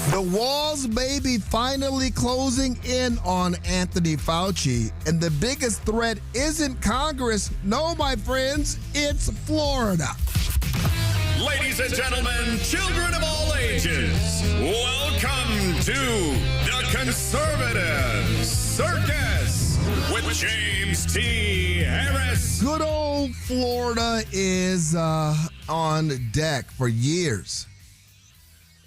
The walls may be finally closing in on Anthony Fauci, and the biggest threat isn't Congress. No, my friends, it's Florida. Ladies and gentlemen, children of all ages, welcome to the Conservative Circus with James T. Harris. Good old Florida is on deck for years.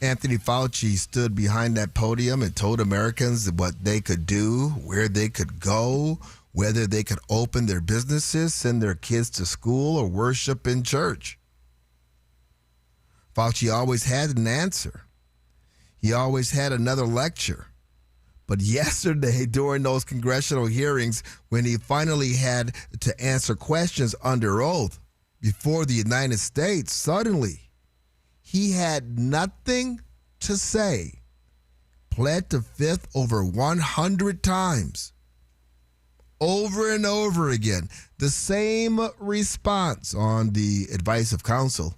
Anthony Fauci stood behind that podium and told Americans what they could do, where they could go, whether they could open their businesses, send their kids to school, or worship in church. Fauci always had an answer. He always had another lecture. But yesterday, during those congressional hearings, when he finally had to answer questions under oath before the United States, suddenly he had nothing to say. Pled to fifth over 100 times. Over and over again. The same response on the advice of counsel.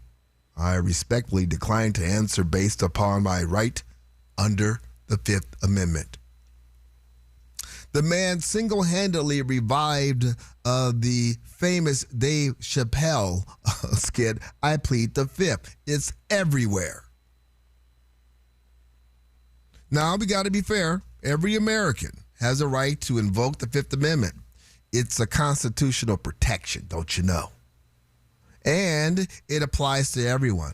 I respectfully decline to answer based upon my right under the Fifth Amendment. The man single-handedly revived the famous Dave Chappelle skit, I Plead the Fifth. It's everywhere. Now, we got to be fair. Every American has a right to invoke the Fifth Amendment. It's a constitutional protection, don't you know? And it applies to everyone.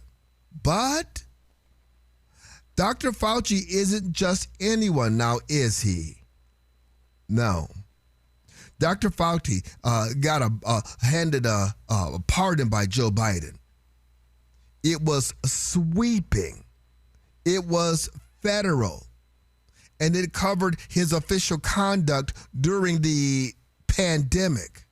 But Dr. Fauci isn't just anyone now, is he? No. Dr. Fauci got handed a pardon by Joe Biden. It was sweeping. It was federal. And it covered his official conduct during the pandemic.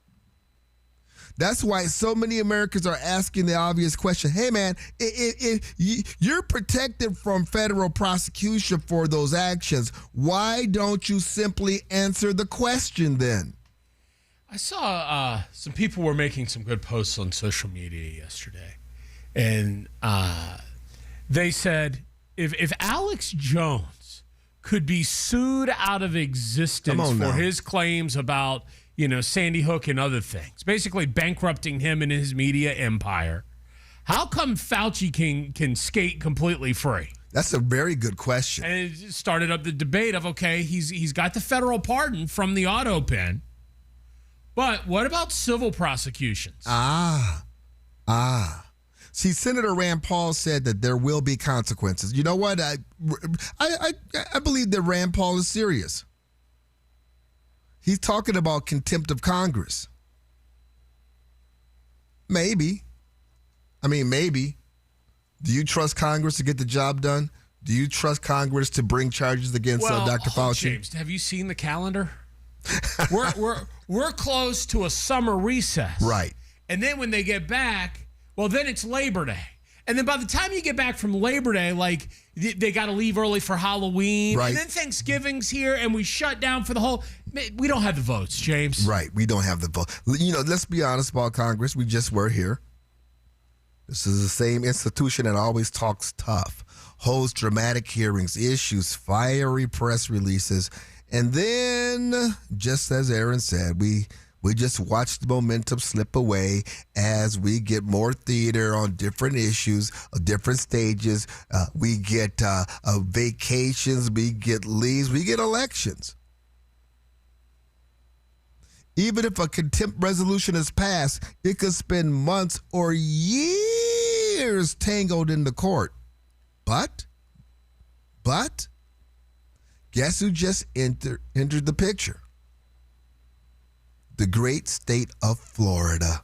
That's why so many Americans are asking the obvious question. Hey, man, if you're protected from federal prosecution for those actions, why don't you simply answer the question then? I saw some people were making some good posts on social media yesterday. And they said, if Alex Jones could be sued out of existence for his claims about Sandy Hook and other things, basically bankrupting him and his media empire, how come Fauci can skate completely free? That's a very good question. And it started up the debate of, okay, he's got the federal pardon from the auto pen, but what about civil prosecutions? See, Senator Rand Paul said that there will be consequences. You know what? I believe that Rand Paul is serious. He's talking about contempt of Congress. Maybe. Maybe. Do you trust Congress to get the job done? Do you trust Congress to bring charges against Dr. Fauci? James, have you seen the calendar? we're close to a summer recess. Right. And then when they get back, then it's Labor Day. And then by the time you get back from Labor Day, they got to leave early for Halloween. Right. And then Thanksgiving's here, and we shut down for the whole. We don't have the votes, James. Right. We don't have the vote. Let's be honest about Congress. We just were here. This is the same institution that always talks tough, holds dramatic hearings, issues fiery press releases, and then, just as Aaron said, we just watch the momentum slip away as we get more theater on different issues, different stages. We get vacations, we get leaves, we get elections. Even if a contempt resolution is passed, it could spend months or years tangled in the court. But, guess who just entered the picture? The great state of Florida.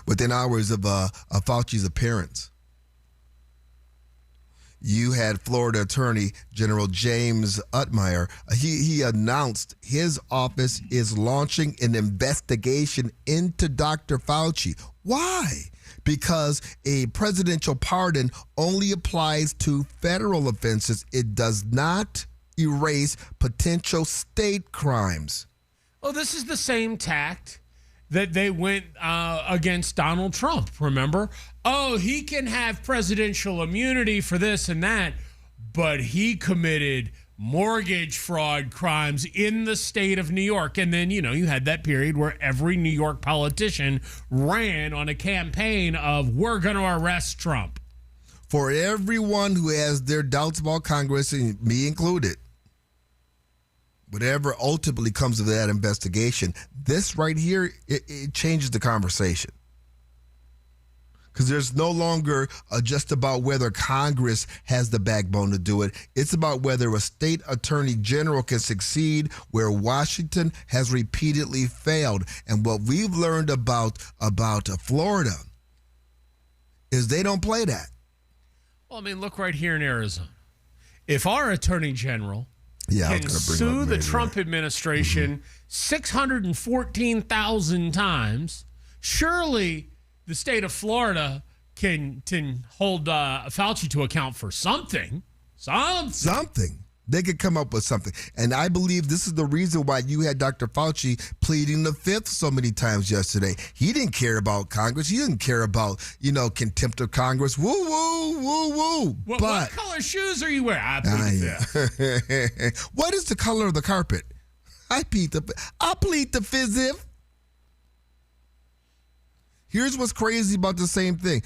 Within hours of Fauci's appearance, you had Florida Attorney General James Utmeyer. He announced his office is launching an investigation into Dr. Fauci. Why? Because a presidential pardon only applies to federal offenses. It does not erase potential state crimes. Well, this is the same tact that they went against Donald Trump, remember? Oh, he can have presidential immunity for this and that, but he committed mortgage fraud crimes in the state of New York. And then, you had that period where every New York politician ran on a campaign of, we're going to arrest Trump. For everyone who has their doubts about Congress, and me included, whatever ultimately comes of that investigation, this right here, it changes the conversation. Because there's no longer just about whether Congress has the backbone to do it. It's about whether a state attorney general can succeed where Washington has repeatedly failed. And what we've learned about Florida is they don't play that. Well, I mean, look right here in Arizona. If our attorney general can sue the Trump administration 614,000 times, surely the state of Florida can hold Fauci to account for something. Something. They could come up with something. And I believe this is the reason why you had Dr. Fauci pleading the fifth so many times yesterday. He didn't care about Congress. He didn't care about, contempt of Congress. Woo, woo, woo, woo. What color shoes are you wearing? I plead the fifth. What is the color of the carpet? I plead the fifth. Here's what's crazy about the same thing.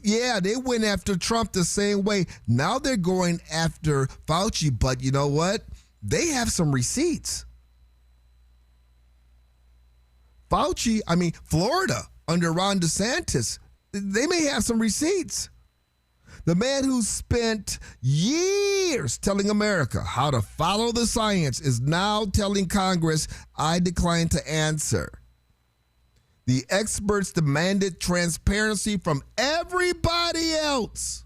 Yeah, they went after Trump the same way. Now they're going after Fauci, but you know what? They have some receipts. Florida under Ron DeSantis, they may have some receipts. The man who spent years telling America how to follow the science is now telling Congress, I decline to answer. The experts demanded transparency from everybody else.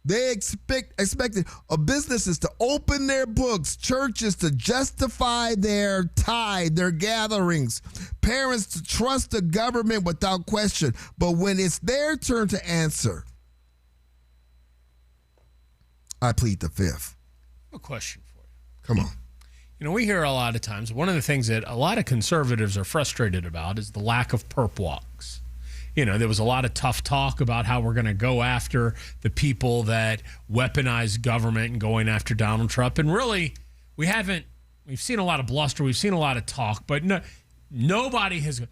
They expected businesses to open their books, churches to justify their tithe, their gatherings, parents to trust the government without question. But when it's their turn to answer, I plead the fifth. A question for you. Come on. We hear a lot of times, one of the things that a lot of conservatives are frustrated about is the lack of perp walks. There was a lot of tough talk about how we're going to go after the people that weaponize government and going after Donald Trump. And really, we've seen a lot of bluster. We've seen a lot of talk, but nobody has.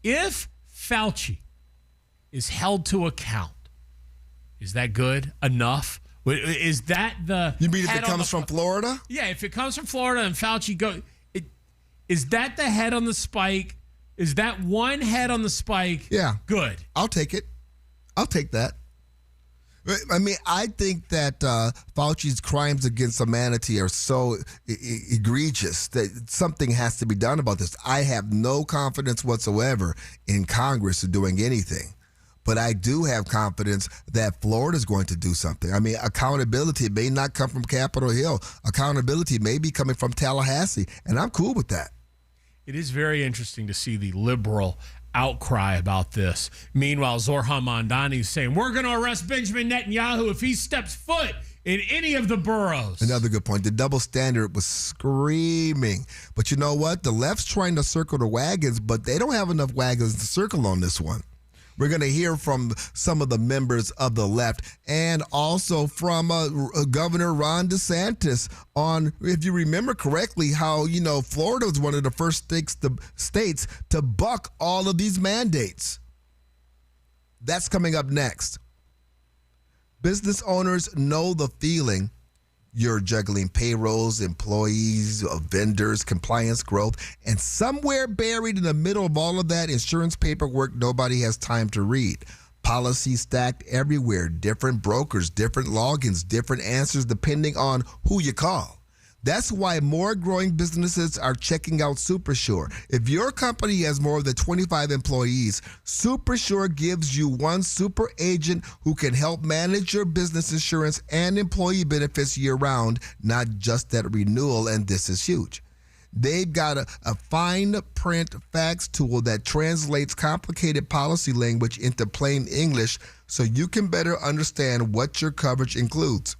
If Fauci is held to account, is that good enough? Is that the... You mean if it comes from Florida? Yeah, if it comes from Florida and Fauci is that the head on the spike? Is that one head on the spike? Yeah. Good. I'll take it. I'll take that. I think that Fauci's crimes against humanity are so egregious that something has to be done about this. I have no confidence whatsoever in Congress doing anything. But I do have confidence that Florida's going to do something. Accountability may not come from Capitol Hill. Accountability may be coming from Tallahassee, and I'm cool with that. It is very interesting to see the liberal outcry about this. Meanwhile, Zohran Mamdani is saying, we're going to arrest Benjamin Netanyahu if he steps foot in any of the boroughs. Another good point. The double standard was screaming. But you know what? The left's trying to circle the wagons, but they don't have enough wagons to circle on this one. We're going to hear from some of the members of the left and also from Governor Ron DeSantis on, if you remember correctly, how, Florida was one of the first states to buck all of these mandates. That's coming up next. Business owners know the feeling. You're juggling payrolls, employees, vendors, compliance growth, and somewhere buried in the middle of all of that, insurance paperwork nobody has time to read. Policies stacked everywhere, different brokers, different logins, different answers depending on who you call. That's why more growing businesses are checking out SuperSure. If your company has more than 25 employees, SuperSure gives you one super agent who can help manage your business insurance and employee benefits year-round, not just at renewal, and this is huge. They've got a fine print fax tool that translates complicated policy language into plain English so you can better understand what your coverage includes.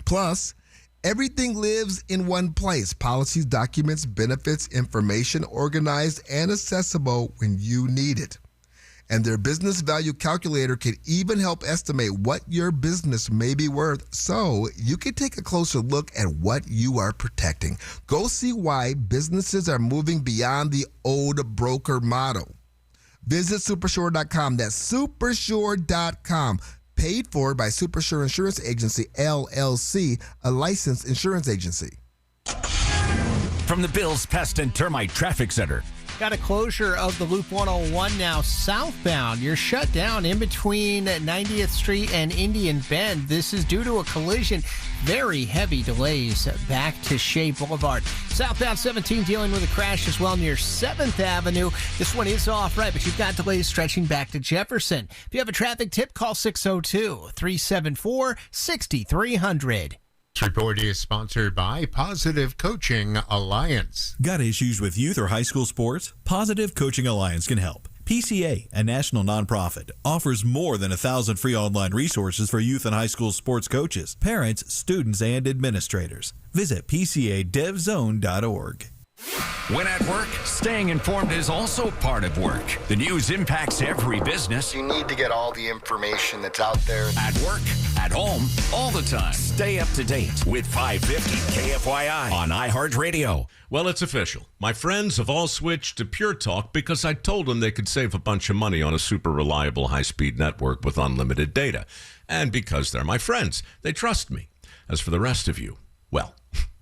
Plus, Everything lives in one place. Policies, documents, benefits, information organized and accessible when you need it. And their business value calculator can even help estimate what your business may be worth, so you can take a closer look at what you are protecting. Go see why businesses are moving beyond the old broker model. Visit supersure.com. That's supersure.com. Paid for by Supersure Insurance Agency, LLC, a licensed insurance agency. From the Bills Pest and Termite Traffic Center. Got a closure of the Loop 101 now southbound. You're shut down in between 90th Street and Indian Bend. This is due to a collision. Very heavy delays back to Shea Boulevard. Southbound 17 dealing with a crash as well near 7th Avenue. This one is off right, but you've got delays stretching back to Jefferson. If you have a traffic tip, call 602-374-6300. This report is sponsored by Positive Coaching Alliance. Got issues with youth or high school sports? Positive Coaching Alliance can help. PCA, a national nonprofit, offers more than 1,000 free online resources for youth and high school sports coaches, parents, students, and administrators. Visit PCADevZone.org. When at work, staying informed is also part of work. The news impacts every business. You need to get all the information that's out there. At work, at home, all the time. Stay up to date with 550 KFYI on iHeartRadio. Well, it's official. My friends have all switched to Pure Talk because I told them they could save a bunch of money on a super reliable high-speed network with unlimited data. And because they're my friends, they trust me. As for the rest of you, well,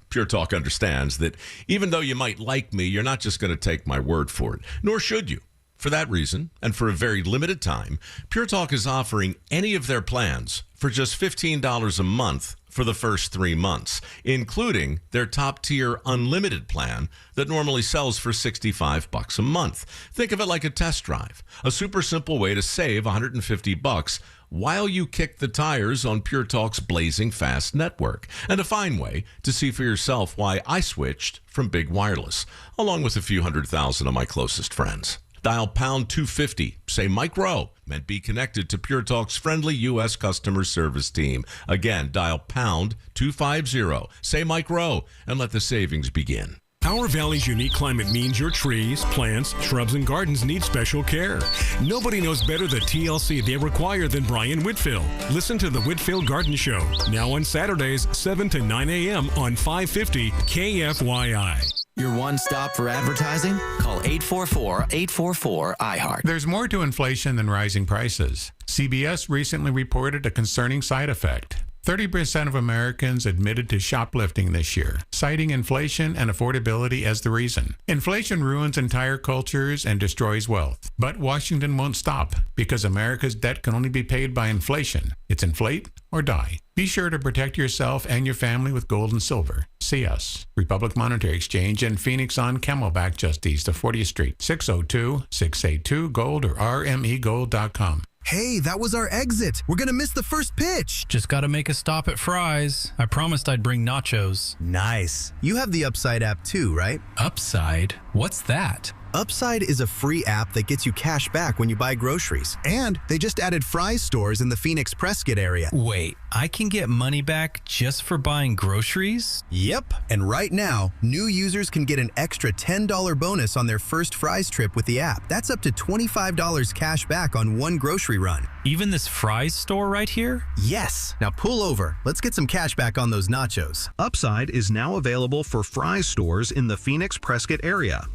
Pure Talk understands that even though you might like me, you're not just going to take my word for it, nor should you. For that reason, and for a very limited time, Pure Talk is offering any of their plans for just $15 a month for the first 3 months, including their top-tier unlimited plan that normally sells for $65 a month. Think of it like a test drive, a super simple way to save $150 while you kick the tires on Pure Talk's blazing fast network, and a fine way to see for yourself why I switched from big wireless, along with a few 100,000 of my closest friends. Dial pound 250, say Mike Rowe, and be connected to Pure Talk's friendly U.S. customer service team. Again, dial pound 250, say Mike Rowe, and let the savings begin. Our Valley's unique climate means your trees, plants, shrubs, and gardens need special care. Nobody knows better the TLC they require than Brian Whitfield. Listen to the Whitfield Garden Show, now on Saturdays, 7 to 9 a.m. on 550 KFYI. Your one stop for advertising? Call 844-844-iHeart. There's more to inflation than rising prices. CBS recently reported a concerning side effect. 30% of Americans admitted to shoplifting this year, citing inflation and affordability as the reason. Inflation ruins entire cultures and destroys wealth. But Washington won't stop because America's debt can only be paid by inflation. It's inflate or die. Be sure to protect yourself and your family with gold and silver. See us, Republic Monetary Exchange in Phoenix on Camelback just east of 40th Street, 602-682-GOLD or rmegold.com. Hey, that was our exit. We're going to miss the first pitch. Just got to make a stop at Fry's. I promised I'd bring nachos. Nice. You have the Upside app too, right? Upside? What's that? Upside is a free app that gets you cash back when you buy groceries. And they just added Fry's stores in the Phoenix Prescott area. Wait, I can get money back just for buying groceries? Yep. And right now, new users can get an extra $10 bonus on their first Fry's trip with the app. That's up to $25 cash back on one grocery run. Even this Fry's store right here? Yes. Now pull over. Let's get some cash back on those nachos. Upside is now available for Fry's stores in the Phoenix Prescott area.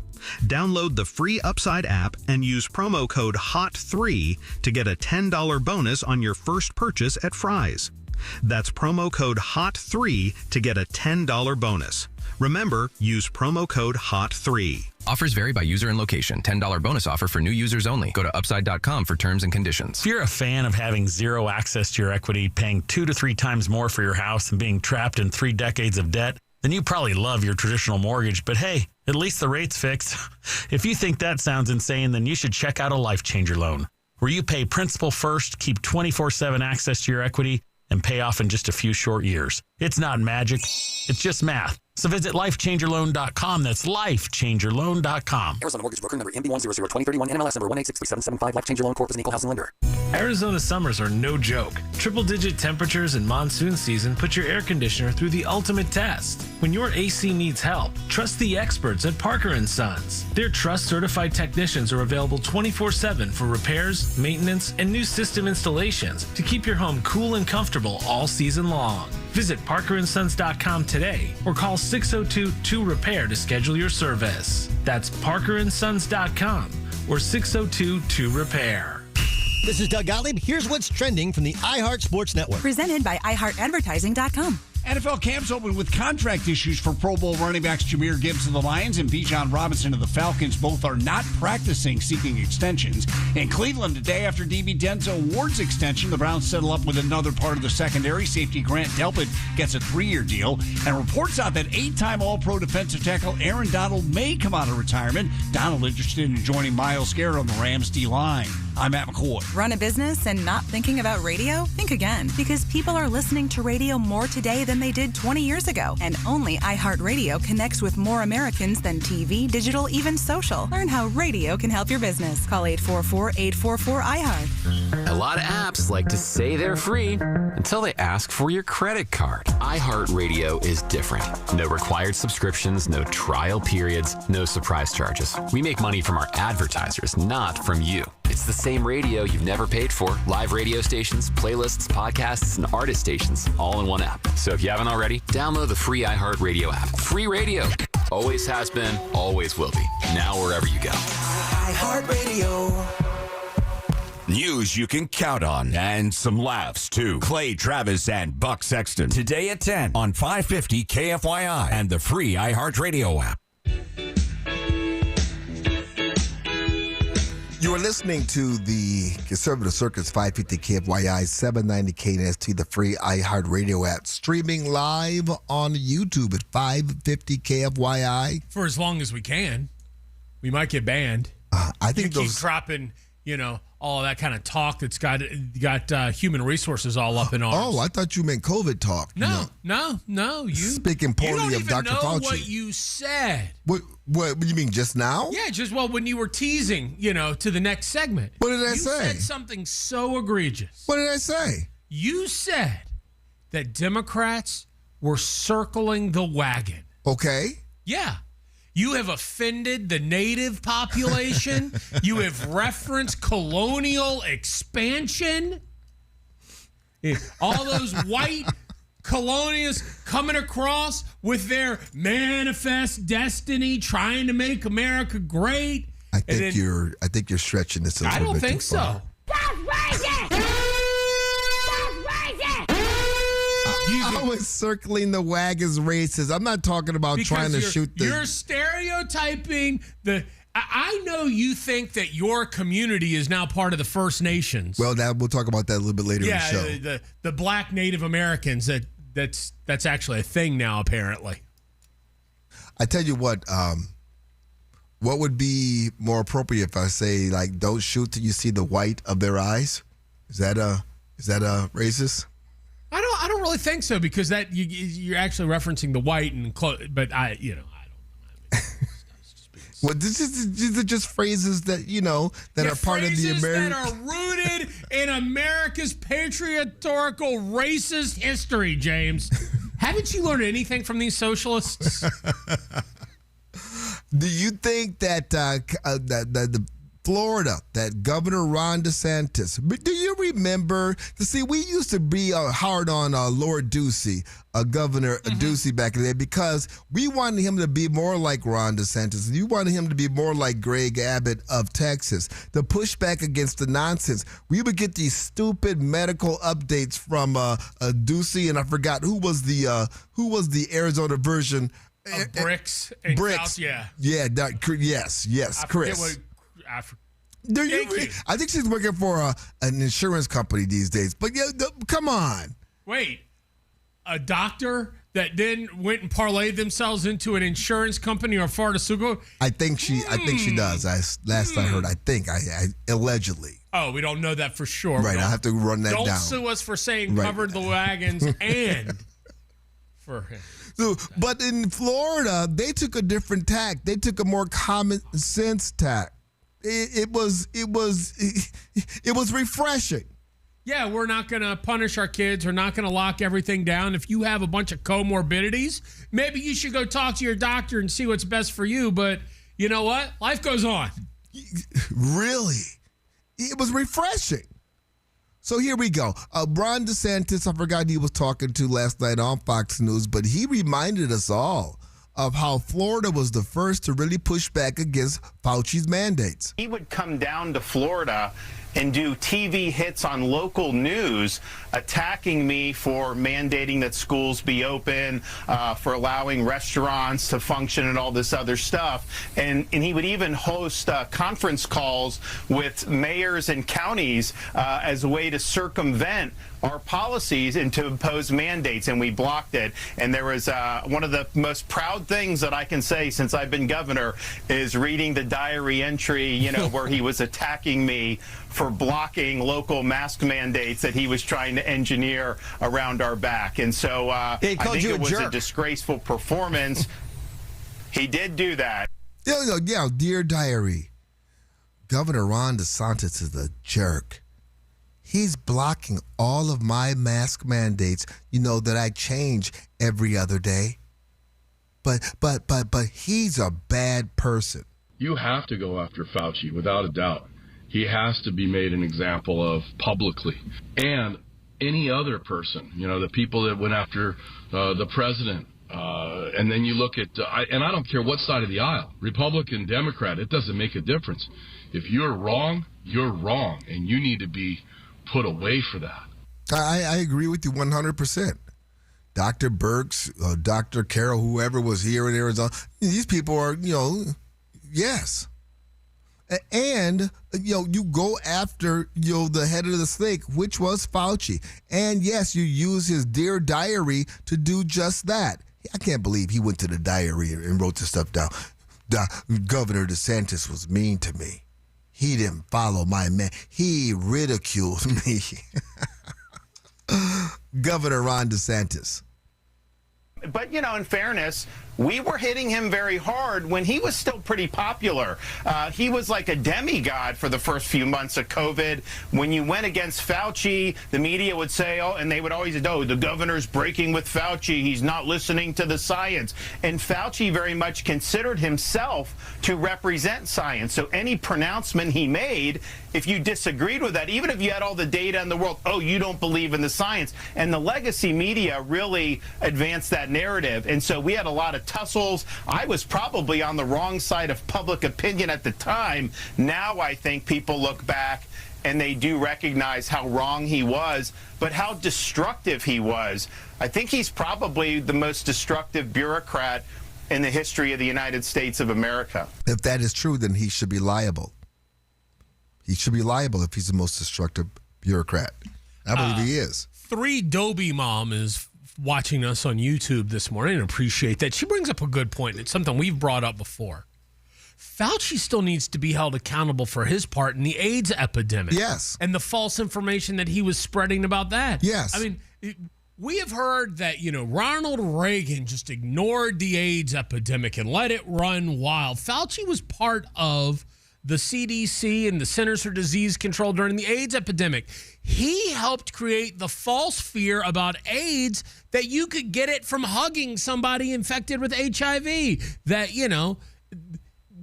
Download the free Upside app and use promo code HOT3 to get a $10 bonus on your first purchase at Fry's. That's promo code HOT3 to get a $10 bonus. Remember, use promo code HOT3. Offers vary by user and location. $10 bonus offer for new users only. Go to upside.com for terms and conditions. If you're a fan of having zero access to your equity, paying 2 to 3 times more for your house, and being trapped in 3 decades of debt, then you probably love your traditional mortgage, but hey, at least the rate's fixed. If you think that sounds insane, then you should check out a Life Changer loan, where you pay principal first, keep 24/7 access to your equity, and pay off in just a few short years. It's not magic, it's just math. So visit lifechangerloan.com. That's lifechangerloan.com. Arizona Mortgage Broker number MB1002031 NMLS number 1863775. Life Changer Loan Corp is an equal housing lender. Arizona summers are no joke. Triple-digit temperatures in monsoon season put your air conditioner through the ultimate test. When your AC needs help, trust the experts at Parker & Sons. Their trust-certified technicians are available 24/7 for repairs, maintenance, and new system installations to keep your home cool and comfortable all season long. Visit parkerandsons.com today or call 602-2REPAIR to schedule your service. That's parkerandsons.com or 602-2REPAIR. This is Doug Gottlieb. Here's what's trending from the iHeart Sports Network. Presented by iHeartAdvertising.com. NFL camps open with contract issues for Pro Bowl running backs Jahmyr Gibbs of the Lions and Bijan Robinson of the Falcons. Both are not practicing, seeking extensions. In Cleveland today, after DB Denzel Ward's extension, the Browns settle up with another part of the secondary. Safety Grant Delpit gets a 3-year deal. And reports out that 8-time All-Pro defensive tackle Aaron Donald may come out of retirement. Donald interested in joining Myles Garrett on the Rams D-line. I'm Matt McCoy. Run a business and not thinking about radio? Think again, because people are listening to radio more today than they did 20 years ago. And only iHeartRadio connects with more Americans than TV, digital, even social. Learn how radio can help your business. Call 844-844-iHeart. A lot of apps like to say they're free until they ask for your credit card. iHeartRadio is different. No required subscriptions, no trial periods, no surprise charges. We make money from our advertisers, not from you. It's the same radio you've never paid for. Live radio stations, playlists, podcasts, and artist stations, all in one app. So if you haven't already, download the free iHeartRadio app. Free radio. Always has been, always will be. Now wherever you go. iHeartRadio. News you can count on and some laughs too. Clay Travis and Buck Sexton today at 10 on 550 KFYI and the free iHeartRadio app. You are listening to the Conservative Circus 550 KFYI 790 KNST, the free iHeartRadio app, streaming live on YouTube at 550 KFYI. For as long as we can. We might get banned. I think you those keep dropping, all of that kind of talk that's got human resources all up in arms. Oh, I thought you meant COVID talk. No. You speaking poorly of Dr. Fauci. You don't even know what you said. What you mean, just now? Yeah, when you were teasing, to the next segment. What did I say? You said something so egregious. What did I say? You said that Democrats were circling the wagon. Okay. Yeah. You have offended the native population. You have referenced colonial expansion. All those white colonialists coming across with their manifest destiny, trying to make America great. I think you're stretching this a little bit. I don't think too far. so. I was circling the wagons racist. I'm not talking about trying to shoot the... You're stereotyping the... I know you think that your community is now part of the First Nations. Well, we'll talk about that a little bit later in the show. Yeah, the black Native Americans, that's actually a thing now, apparently. I tell you what would be more appropriate if I say, like, don't shoot till you see the white of their eyes? Is that racist? I don't really think so, because that you're actually referencing the white but I don't. Well, these are just phrases that that are part of the American. That are rooted in America's patriarchal racist history, James. Haven't you learned anything from these socialists? Do you think that the Florida, that Governor Ron DeSantis, do you remember? We used to be hard on Lord Ducey, Governor Ducey back in the day, because we wanted him to be more like Ron DeSantis. You wanted him to be more like Greg Abbott of Texas. To push back against the nonsense, we would get these stupid medical updates from Ducey, and I forgot who was the Arizona version. Bricks. Bricks. Yeah. Yeah. Yes. Chris. I think she's working for an insurance company these days. But come on. Wait, a doctor that then went and parlayed themselves into an insurance company or pharmaceutical? I think she does. Last I heard, I allegedly. Oh, we don't know that for sure. Right, I have to run that down. Don't sue us for saying covered the wagons and for him. So, but in Florida, they took a different tack. They took a more common sense tack. It was refreshing. yeah, we're not going to punish our kids. We're not going to lock everything down. If you have a bunch of comorbidities, maybe you should go talk to your doctor and see what's best for you. But you know what? Life goes on. Really? It was refreshing. So here we go. Ron DeSantis, I forgot he was talking to last night on Fox News, but he reminded us all of how Florida was the first to really push back against Fauci's mandates. He would come down to Florida and do TV hits on local news attacking me for mandating that schools be open, for allowing restaurants to function and all this other stuff. And he would even host conference calls with mayors and counties as a way to circumvent our policies and to impose mandates, and we blocked it. And there was one of the most proud things that I can say since I've been governor is reading the diary entry, where he was attacking me for blocking local mask mandates that he was trying to engineer around our back. And so I think it was a disgraceful performance. He did do that. Yeah, dear diary, Governor Ron DeSantis is a jerk. He's blocking all of my mask mandates, that I change every other day. But he's a bad person. You have to go after Fauci, without a doubt. He has to be made an example of publicly. And any other person, the people that went after the president. And then you look at, and I don't care what side of the aisle, Republican, Democrat, it doesn't make a difference. If you're wrong, and you need to be put away for that. I agree with you 100%. Dr. Birx, Dr. Carroll, whoever was here in Arizona, these people are, yes. And, you go after, the head of the snake, which was Fauci. And, yes, you use his Dear Diary to do just that. I can't believe he went to the diary and wrote this stuff down. Governor DeSantis was mean to me. He didn't follow my man. He ridiculed me. Governor Ron DeSantis. But, in fairness, we were hitting him very hard when he was still pretty popular. He was like a demigod for the first few months of COVID. When you went against Fauci, the media would say, and they would always say, the governor's breaking with Fauci. He's not listening to the science. And Fauci very much considered himself to represent science. So any pronouncement he made, if you disagreed with that, even if you had all the data in the world, you don't believe in the science. And the legacy media really advanced that narrative. And so we had a lot of tussles. I was probably on the wrong side of public opinion at the time. Now I think people look back and they do recognize how wrong he was, but how destructive he was. I think he's probably the most destructive bureaucrat in the history of the United States of America. If that is true, then he should be liable. He should be liable if he's the most destructive bureaucrat. I believe he is. 3 Dobie Mom is watching us on YouTube this morning and appreciate that. She brings up a good point. It's something we've brought up before. Fauci still needs to be held accountable for his part in the AIDS epidemic. Yes. And the false information that he was spreading about that. Yes. I mean, we have heard that, Ronald Reagan just ignored the AIDS epidemic and let it run wild. Fauci was part of the CDC and the Centers for Disease Control during the AIDS epidemic. He helped create the false fear about AIDS that you could get it from hugging somebody infected with HIV, that,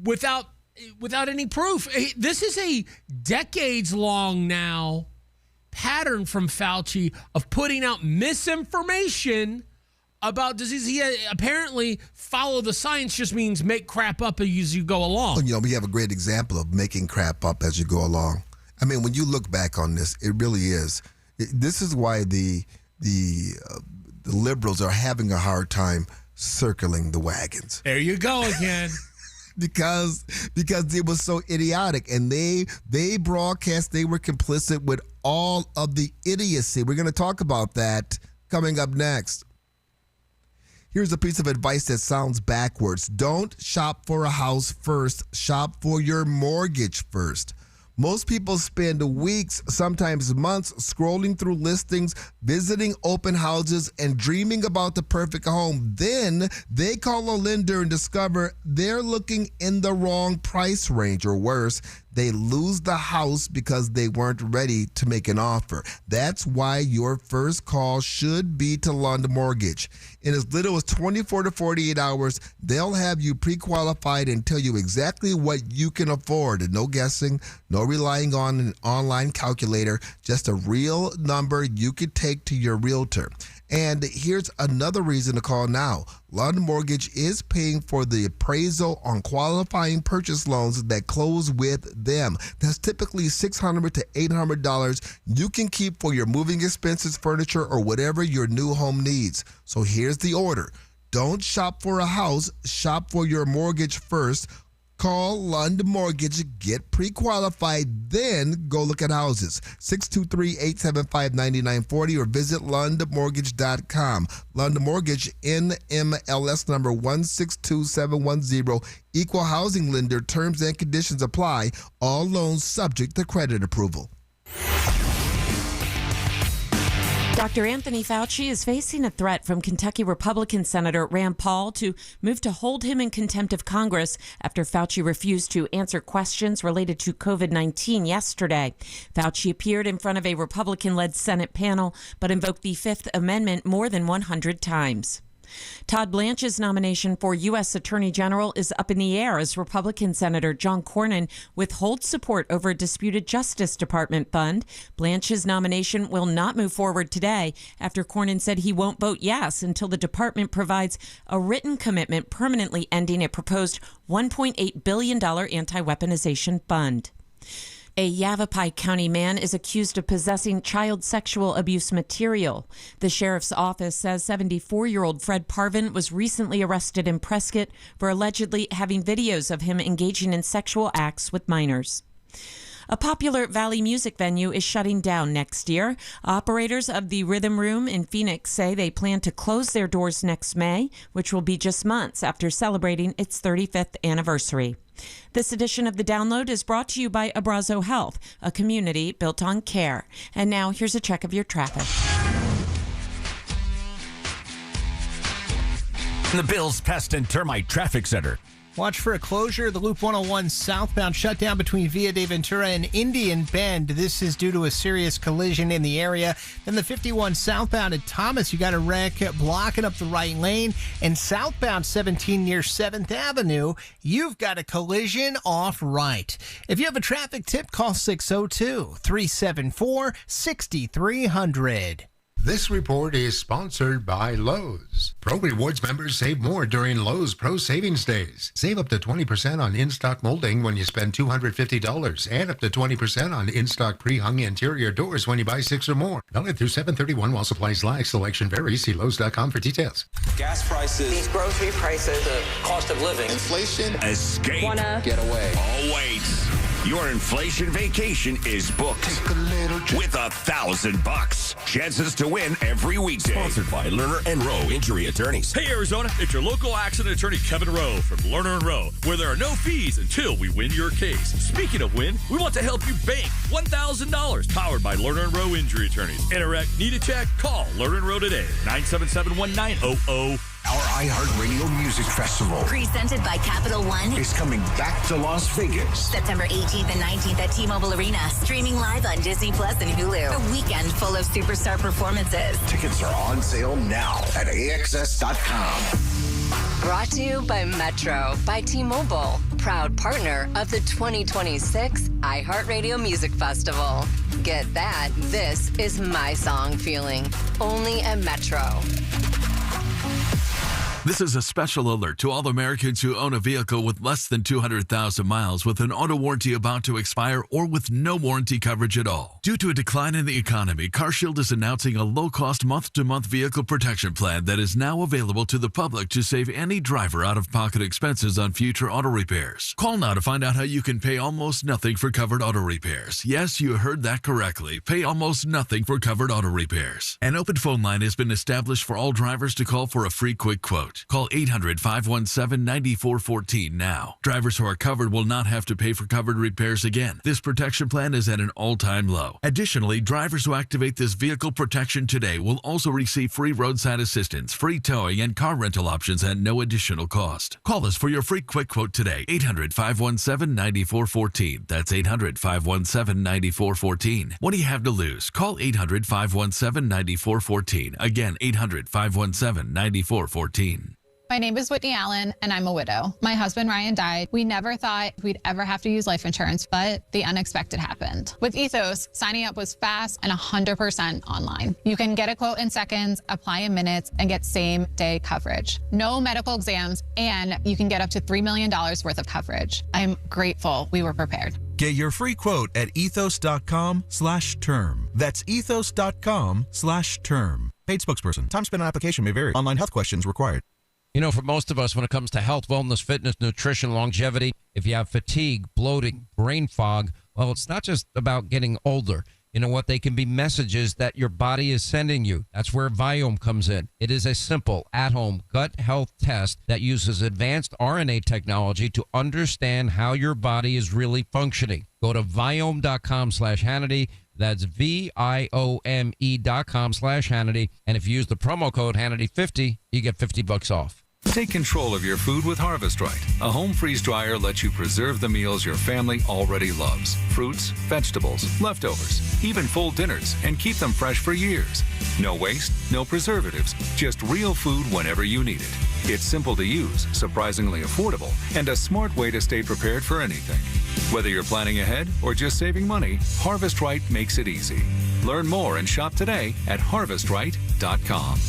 without any proof. This is a decades-long now pattern from Fauci of putting out misinformation about disease. He apparently follow the science just means make crap up as you go along. We have a great example of making crap up as you go along. I mean, when you look back on this, it really is. This is why the liberals are having a hard time circling the wagons. There you go again. because it was so idiotic, and they broadcast they were complicit with all of the idiocy. We're going to talk about that coming up next. Here's a piece of advice that sounds backwards. Don't shop for a house first. Shop for your mortgage first. Most people spend weeks, sometimes months, scrolling through listings, visiting open houses, and dreaming about the perfect home. Then they call a lender and discover they're looking in the wrong price range, or worse, they lose the house because they weren't ready to make an offer. That's why your first call should be to London Mortgage. In as little as 24 to 48 hours, they'll have you pre-qualified and tell you exactly what you can afford. No guessing, no relying on an online calculator, just a real number you could take to your realtor. And here's another reason to call now. London Mortgage is paying for the appraisal on qualifying purchase loans that close with them. That's typically $600 to $800 you can keep for your moving expenses, furniture, or whatever your new home needs. So here's the order. Don't shop for a house, shop for your mortgage first. Call London Mortgage, get pre-qualified, then go look at houses. 623-875-9940 or visit londonmortgage.com. London Mortgage, NMLS number 162710. Equal housing lender. Terms and conditions apply. All loans subject to credit approval. Dr. Anthony Fauci is facing a threat from Kentucky Republican Senator Rand Paul to move to hold him in contempt of Congress after Fauci refused to answer questions related to COVID-19 yesterday. Fauci appeared in front of a Republican-led Senate panel, but invoked the Fifth Amendment more than 100 times. Todd Blanche's nomination for U.S. Attorney General is up in the air as Republican Senator John Cornyn withholds support over a disputed Justice Department fund. Blanche's nomination will not move forward today after Cornyn said he won't vote yes until the department provides a written commitment permanently ending a proposed $1.8 billion anti-weaponization fund. A Yavapai County man is accused of possessing child sexual abuse material. The sheriff's office says 74-year-old Fred Parvin was recently arrested in Prescott for allegedly having videos of him engaging in sexual acts with minors. A popular Valley music venue is shutting down next year. Operators of the Rhythm Room in Phoenix say they plan to close their doors next May, which will be just months after celebrating its 35th anniversary. This edition of The Download is brought to you by Abrazo Health, a community built on care. And now here's a check of your traffic. The Bills Pest and Termite Traffic Center. Watch for a closure of the Loop 101 southbound shutdown between Via de Ventura and Indian Bend. This is due to a serious collision in the area. Then the 51 southbound at Thomas, you got a wreck blocking up the right lane. And southbound 17 near 7th Avenue, you've got a collision off right. If you have a traffic tip, call 602-374-6300. This report is sponsored by Lowe's. Pro Rewards members save more during Lowe's Pro Savings Days. Save up to 20% on in-stock molding when you spend $250 and up to 20% on in-stock pre-hung interior doors when you buy 6 or more. Valid through 7/31 while supplies last. Selection varies. See Lowe's.com for details. Gas prices, these grocery prices, the cost of living, inflation. Escape. Get away. Oh, wait. Your inflation vacation is booked with $1,000. Chances to win every weekday. Sponsored by Lerner and Rowe Injury Attorneys. Hey, Arizona, it's your local accident attorney, Kevin Rowe from Lerner and Rowe, where there are no fees until we win your case. Speaking of win, we want to help you bank $1,000, powered by Lerner and Rowe Injury Attorneys. Interact, need a check? Call Lerner and Rowe today, 977-1900. Our iHeartRadio Music Festival, presented by Capital One, is coming back to Las Vegas. September 18th and 19th at T-Mobile Arena. Streaming live on Disney Plus and Hulu. A weekend full of superstar performances. Tickets are on sale now at AXS.com. Brought to you by Metro by T-Mobile, proud partner of the 2026 iHeartRadio Music Festival. Get that. This is my song feeling. Only at Metro. This is a special alert to all Americans who own a vehicle with less than 200,000 miles with an auto warranty about to expire or with no warranty coverage at all. Due to a decline in the economy, CarShield is announcing a low-cost month-to-month vehicle protection plan that is now available to the public to save any driver out-of-pocket expenses on future auto repairs. Call now to find out how you can pay almost nothing for covered auto repairs. Yes, you heard that correctly. Pay almost nothing for covered auto repairs. An open phone line has been established for all drivers to call for a free quick quote. quote. Call 800-517-9414 now. Drivers who are covered will not have to pay for covered repairs again. This protection plan is at an all-time low. Additionally, drivers who activate this vehicle protection today will also receive free roadside assistance, free towing, and car rental options at no additional cost. Call us for your free quick quote today. 800-517-9414. That's 800-517-9414. What do you have to lose? Call 800-517-9414. Again, 800-517-9414. My name is Whitney Allen, and I'm a widow. My husband, Ryan, died. We never thought we'd ever have to use life insurance, but the unexpected happened. With Ethos, signing up was fast and 100% online. You can get a quote in seconds, apply in minutes, and get same-day coverage. No medical exams, and you can get up to $3 million worth of coverage. I'm grateful we were prepared. Get your free quote at ethos.com/term. That's ethos.com/term. Paid spokesperson. Time spent on application may vary. Online health questions required. You know, for most of us, when it comes to health, wellness, fitness, nutrition, longevity, if you have fatigue, bloating, brain fog, well, it's not just about getting older. You know what? They can be messages that your body is sending you. That's where Viome comes in. It is a simple, at-home gut health test that uses advanced RNA technology to understand how your body is really functioning. Go to Viome.com/Hannity. That's VIOME.com/Hannity. And if you use the promo code Hannity50, you get $50 off. Take control of your food with Harvest Right. A home freeze dryer lets you preserve the meals your family already loves. Fruits, vegetables, leftovers, even full dinners, and keep them fresh for years. No waste, no preservatives, just real food whenever you need it. It's simple to use, surprisingly affordable, and a smart way to stay prepared for anything. Whether you're planning ahead or just saving money, Harvest Right makes it easy. Learn more and shop today at harvestright.com.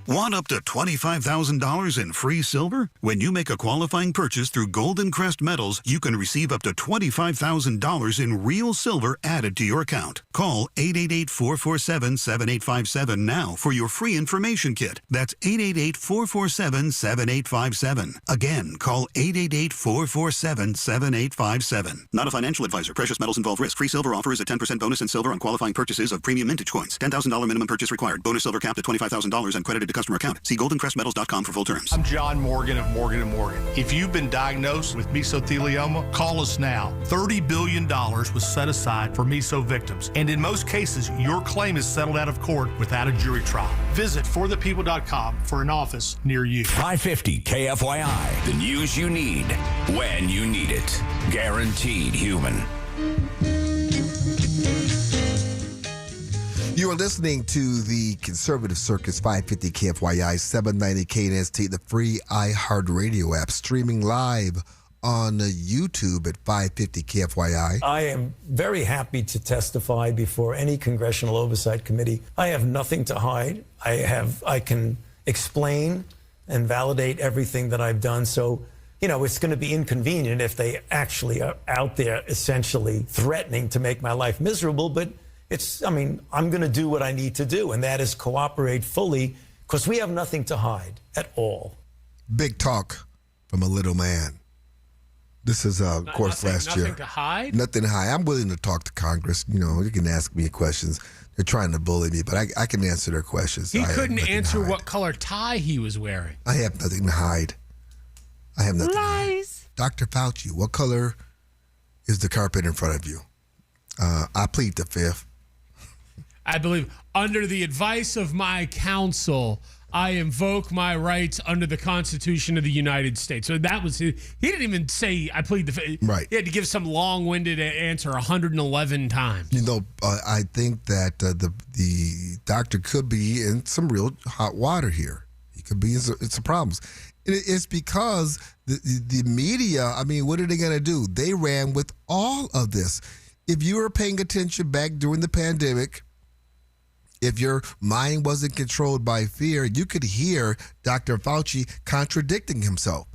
Want up to $25,000 in free silver? When you make a qualifying purchase through Golden Crest Metals, you can receive up to $25,000 in real silver added to your account. Call 888-447-7857 now for your free information kit. That's 888-447-7857. Again, call 888-447-7857. Not a financial advisor. Precious metals involve risk. Free silver offer is a 10% bonus in silver on qualifying purchases of premium mintage coins. $10,000 minimum purchase required. Bonus silver capped at $25,000 and credited to customer account. See goldencrestmetals.com for full terms. I'm John Morgan of Morgan & Morgan. If you've been diagnosed with mesothelioma, call us now. $30 billion was set aside for meso victims, and in most cases, your claim is settled out of court without a jury trial. Visit forthepeople.com for an office near you. 550 KFYI, the news you need when you need it. Guaranteed human. You are listening to the Conservative Circus, 550 KFYI, 790 KNST, the free iHeartRadio app, streaming live on YouTube at 550 KFYI. I am very happy to testify before any Congressional Oversight Committee. I have nothing to hide. I can explain and validate everything that I've done. So, you know, it's going to be inconvenient if they actually are out there essentially threatening to make my life miserable, but I'm going to do what I need to do, and that is cooperate fully, because we have nothing to hide at all. Big talk from a little man. This is, of course, last year. Nothing to hide? Nothing to hide. I'm willing to talk to Congress. You know, you can ask me questions. They're trying to bully me, but I can answer their questions. He couldn't answer what color tie he was wearing. I have nothing to hide. I have nothing Lies. to hide. Dr. Fauci, what color is the carpet in front of you? I plead the fifth. I believe, under the advice of my counsel, I invoke my rights under the Constitution of the United States. So that was he didn't even say I plead the fifth. Right. He had to give some long-winded answer 111 times. You know, I think that the doctor could be in some real hot water here. He could be in some problems. It's because the media, I mean, what are they going to do? They ran with all of this. If you were paying attention back during the pandemic, if your mind wasn't controlled by fear, you could hear Dr. Fauci contradicting himself.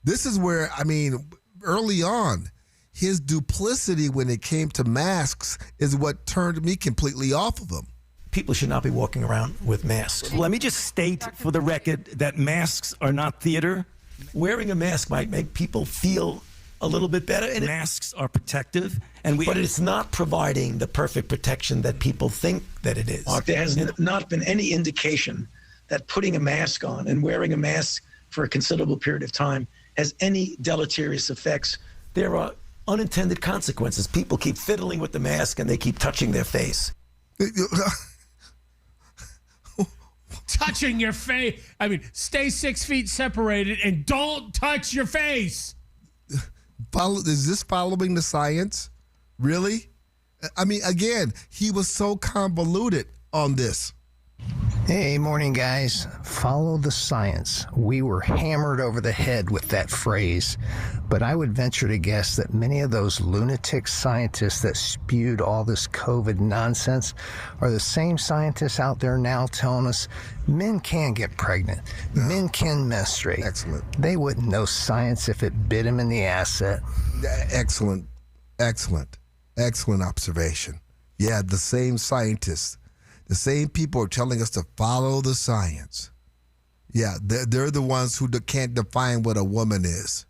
This is where, I mean, early on, his duplicity when it came to masks is what turned me completely off of him. People should not be walking around with masks. Let me just state for the record that masks are not theater. Wearing a mask might make people feel a little bit better. And masks are protective, but it's not providing the perfect protection that people think that it is. There has not been any indication that putting a mask on and wearing a mask for a considerable period of time has any deleterious effects. There are unintended consequences. People keep fiddling with the mask and they keep touching their face. Touching your face. I mean, stay 6 feet separated and don't touch your face. Is this following the science? Really? I mean, again, he was so convoluted on this. Hey, morning, guys. Follow the science. We were hammered over the head with that phrase, but I would venture to guess that many of those lunatic scientists that spewed all this COVID nonsense are the same scientists out there now telling us men can get pregnant, men can menstruate. Excellent. They wouldn't know science if it bit them in the asset. Excellent observation. Yeah, the same scientists. The same people are telling us to follow the science. Yeah, they're the ones who can't define what a woman is.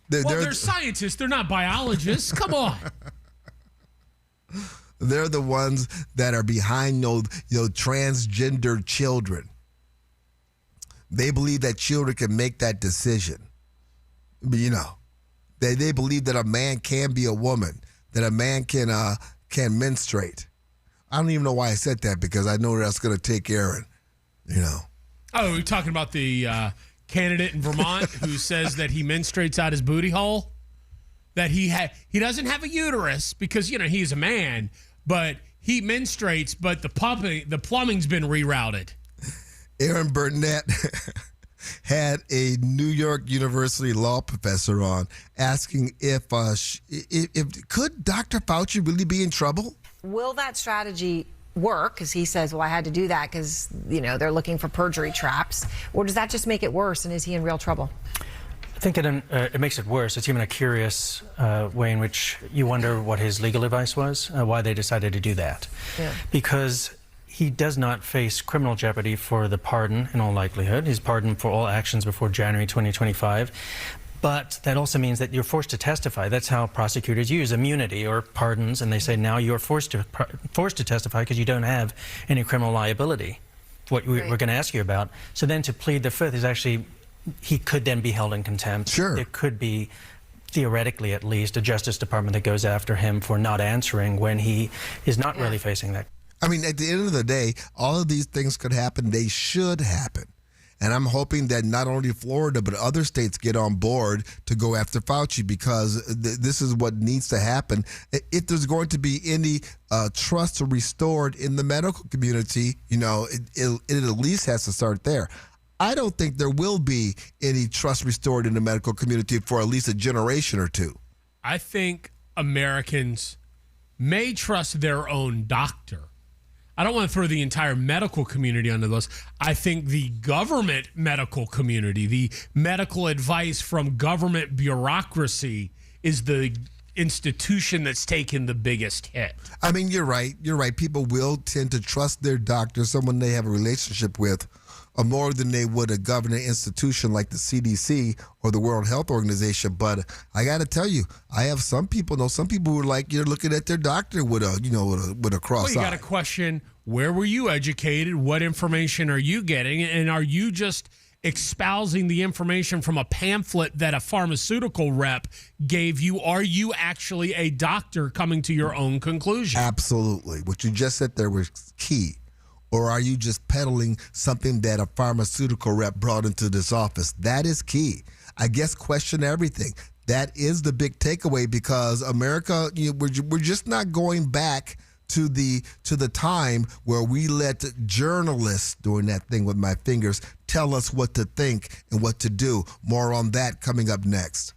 They're scientists. They're not biologists. Come on. They're the ones that are behind transgender children. They believe that children can make that decision. They believe that a man can be a woman, that a man can menstruate. I don't even know why I said that because I know that's going to take Aaron, Oh, you're talking about the candidate in Vermont who says that he menstruates out his booty hole? That he doesn't have a uterus because, he's a man, but he menstruates, but the plumbing's been rerouted. Aaron Burnett had a New York University law professor on asking if could Dr. Fauci really be in trouble? Will that strategy work? Because he says, well, I had to do that because, they're looking for perjury traps. Or does that just make it worse? And is he in real trouble? I think it makes it worse. It's even a curious way in which you wonder what his legal advice was, why they decided to do that. Yeah. Because he does not face criminal jeopardy for the pardon in all likelihood. He's pardoned for all actions before January 2025. But that also means that you're forced to testify. That's how prosecutors use immunity or pardons, and they say now you're forced to testify because you don't have any criminal liability. What we're going to ask you about. So then to plead the fifth is actually, he could then be held in contempt. Sure. There could be, theoretically at least, a Justice Department that goes after him for not answering when he is not really facing that. I mean, at the end of the day, all of these things could happen. They should happen. And I'm hoping that not only Florida, but other states get on board to go after Fauci because this is what needs to happen. If there's going to be any trust restored in the medical community, it at least has to start there. I don't think there will be any trust restored in the medical community for at least a generation or two. I think Americans may trust their own doctor. I don't want to throw the entire medical community under those. I think the government medical community, the medical advice from government bureaucracy is the institution that's taken the biggest hit. I mean, you're right. People will tend to trust their doctor, someone they have a relationship with, more than they would a government institution like the CDC or the World Health Organization. But I got to tell you, I have some people who are like, you're looking at their doctor with a cross eye. Well, you got to question, where were you educated? What information are you getting? And are you just espousing the information from a pamphlet that a pharmaceutical rep gave you? Are you actually a doctor coming to your own conclusion? Absolutely. What you just said there was key. Or are you just peddling something that a pharmaceutical rep brought into this office? That is key. I guess question everything. That is the big takeaway because America, we're just not going back to the time where we let journalists, doing that thing with my fingers, tell us what to think and what to do. More on that coming up next.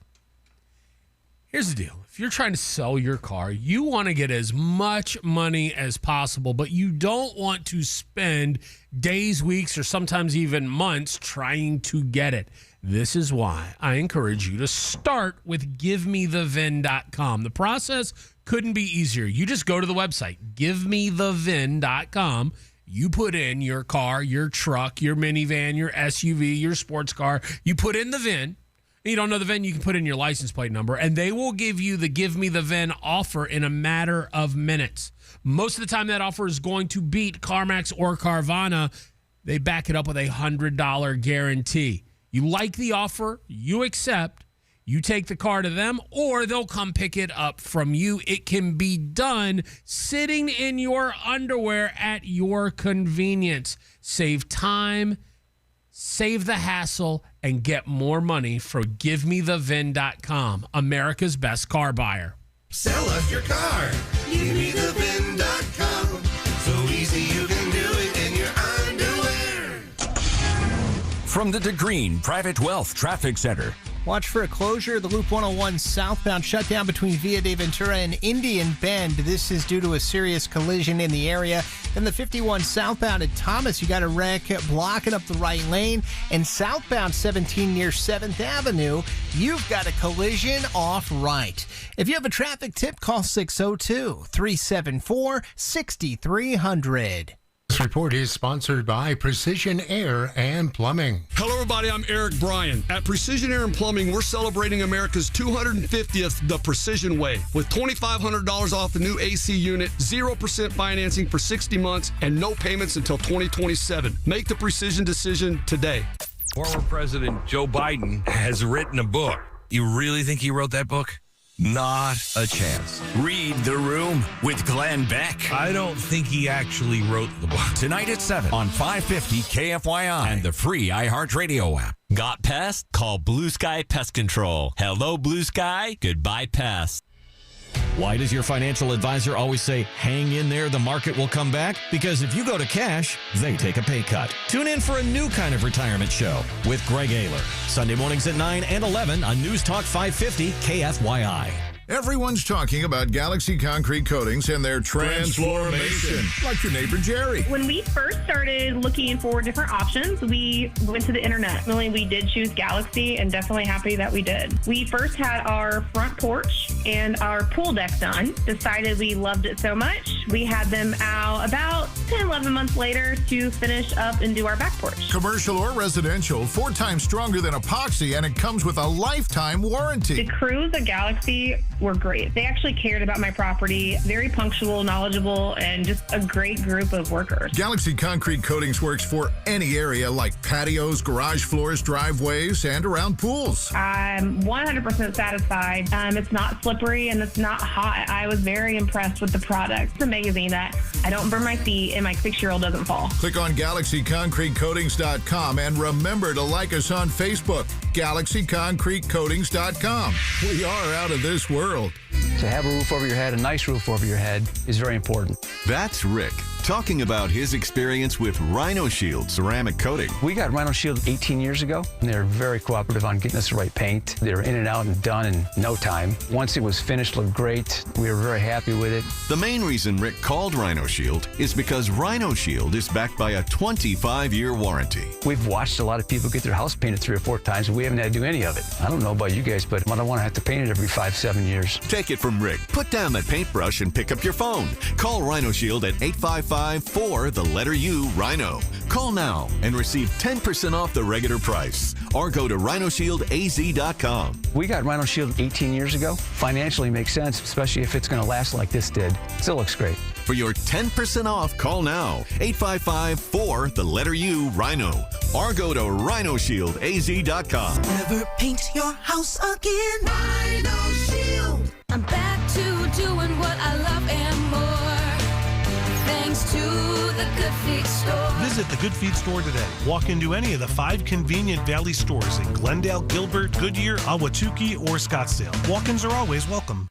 Here's the deal. If you're trying to sell your car, you want to get as much money as possible, but you don't want to spend days, weeks, or sometimes even months trying to get it. This is why I encourage you to start with GiveMeTheVIN.com. The process couldn't be easier. You just go to the website, GiveMeTheVIN.com. You put in your car, your truck, your minivan, your SUV, your sports car. You put in the VIN. You don't know the VIN, you can put in your license plate number, and they will give you the Give Me the VIN offer in a matter of minutes. Most of the time, that offer is going to beat CarMax or Carvana. they back it up with a $100 guarantee. You like the offer, you accept, you take the car to them, or they'll come pick it up from you. It can be done sitting in your underwear at your convenience. Save time, save the hassle, and get more money for GiveMeTheVIN.com, America's best car buyer. Sell us your car. GiveMeTheVIN.com. So easy you can do it in your underwear. From the DeGreen Private Wealth Traffic Center. Watch for a closure of the Loop 101 southbound shutdown between Via de Ventura and Indian Bend. This is due to a serious collision in the area. Then the 51 southbound at Thomas, you got a wreck blocking up the right lane. And southbound 17 near 7th Avenue, you've got a collision off right. If you have a traffic tip, call 602-374-6300. This report is sponsored by Precision Air and Plumbing. Hello, everybody. I'm Eric Bryan. At Precision Air and Plumbing, we're celebrating America's 250th The Precision Way with $2,500 off the new AC unit, 0% financing for 60 months, and no payments until 2027. Make the Precision decision today. Former President Joe Biden has written a book. You really think he wrote that book? Not a chance. Read The Room with Glenn Beck. I don't think he actually wrote the book. Tonight at 7 on 550 KFYI and the free iHeartRadio app. Got pests? Call Blue Sky Pest Control. Hello, Blue Sky. Goodbye, pests. Why does your financial advisor always say, hang in there, the market will come back? Because if you go to cash, they take a pay cut. Tune in for a new kind of retirement show with Greg Ayler. Sunday mornings at 9 and 11 on News Talk 550 KFYI. Everyone's talking about Galaxy Concrete Coatings and their transformation, like your neighbor Jerry. When we first started looking for different options, we went to the internet. Really, we did choose Galaxy and definitely happy that we did. We first had our front porch and our pool deck done. Decided we loved it so much, we had them out about 10, 11 months later to finish up and do our back porch. Commercial or residential, 4 times stronger than epoxy, and it comes with a lifetime warranty. The crews at Galaxy were great. They actually cared about my property, very punctual, knowledgeable, and just a great group of workers. Galaxy Concrete Coatings works for any area like patios, garage floors, driveways, and around pools. I'm 100% satisfied. It's not slippery and it's not hot. I was very impressed with the product. It's amazing that I don't burn my feet and my 6-year-old doesn't fall. Click on GalaxyConcreteCoatings.com and remember to like us on Facebook, GalaxyConcreteCoatings.com. We are out of this world. To have a roof over your head, a nice roof over your head, is very important. That's Rick talking about his experience with Rhino Shield ceramic coating. We got Rhino Shield 18 years ago, and they're very cooperative on getting us the right paint. They're in and out and done in no time. Once it was finished, looked great. We were very happy with it. The main reason Rick called Rhino Shield is because Rhino Shield is backed by a 25-year warranty. We've watched a lot of people get their house painted 3 or 4 times, and we haven't had to do any of it. I don't know about you guys, but I don't want to have to paint it every 5-7 years. Take it from Rick. Put down that paintbrush and pick up your phone. Call Rhino Shield at 855-4-RHINO. Call now and receive 10% off the regular price. Or go to RhinoShieldAZ.com. We got Rhino Shield 18 years ago. Financially makes sense, especially if it's going to last like this did. Still looks great. For your 10% off, call now. 855-4-RHINO. Or go to RhinoShieldAZ.com. Never paint your house again. Rhino Shield. I'm back to doing what I love and more. Thanks to the Good Feet store. Visit the Good Feet store today. Walk into any of the 5 convenient Valley stores in Glendale, Gilbert, Goodyear, Ahwatukee, or Scottsdale. Walk-ins are always welcome.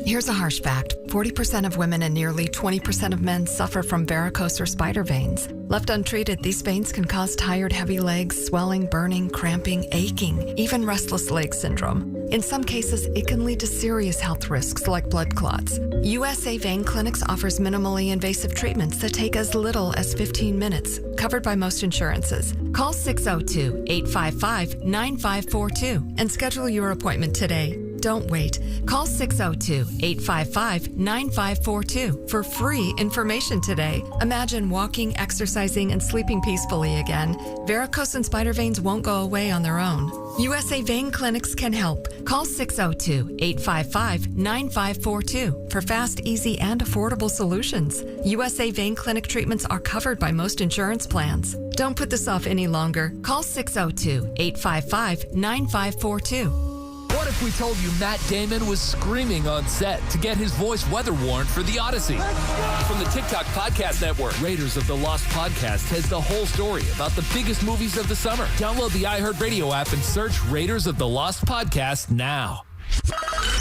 Here's a harsh fact. 40% of women and nearly 20% of men suffer from varicose or spider veins. Left untreated, these veins can cause tired, heavy legs, swelling, burning, cramping, aching, even restless leg syndrome. In some cases, it can lead to serious health risks like blood clots. USA Vein Clinics offers minimally invasive treatments that take as little as 15 minutes, covered by most insurances. Call 602-855-9542 and schedule your appointment today. Don't wait. Call 602-855-9542 for free information today. Imagine walking, exercising, and sleeping peacefully again. Varicose and spider veins won't go away on their own. USA Vein Clinics can help. Call 602-855-9542 for fast, easy, and affordable solutions. USA Vein Clinic treatments are covered by most insurance plans. Don't put this off any longer. Call 602-855-9542. What if we told you Matt Damon was screaming on set to get his voice weather warned for The Odyssey? From the TikTok Podcast Network, Raiders of the Lost Podcast has the whole story about the biggest movies of the summer. Download the iHeartRadio app and search Raiders of the Lost Podcast now.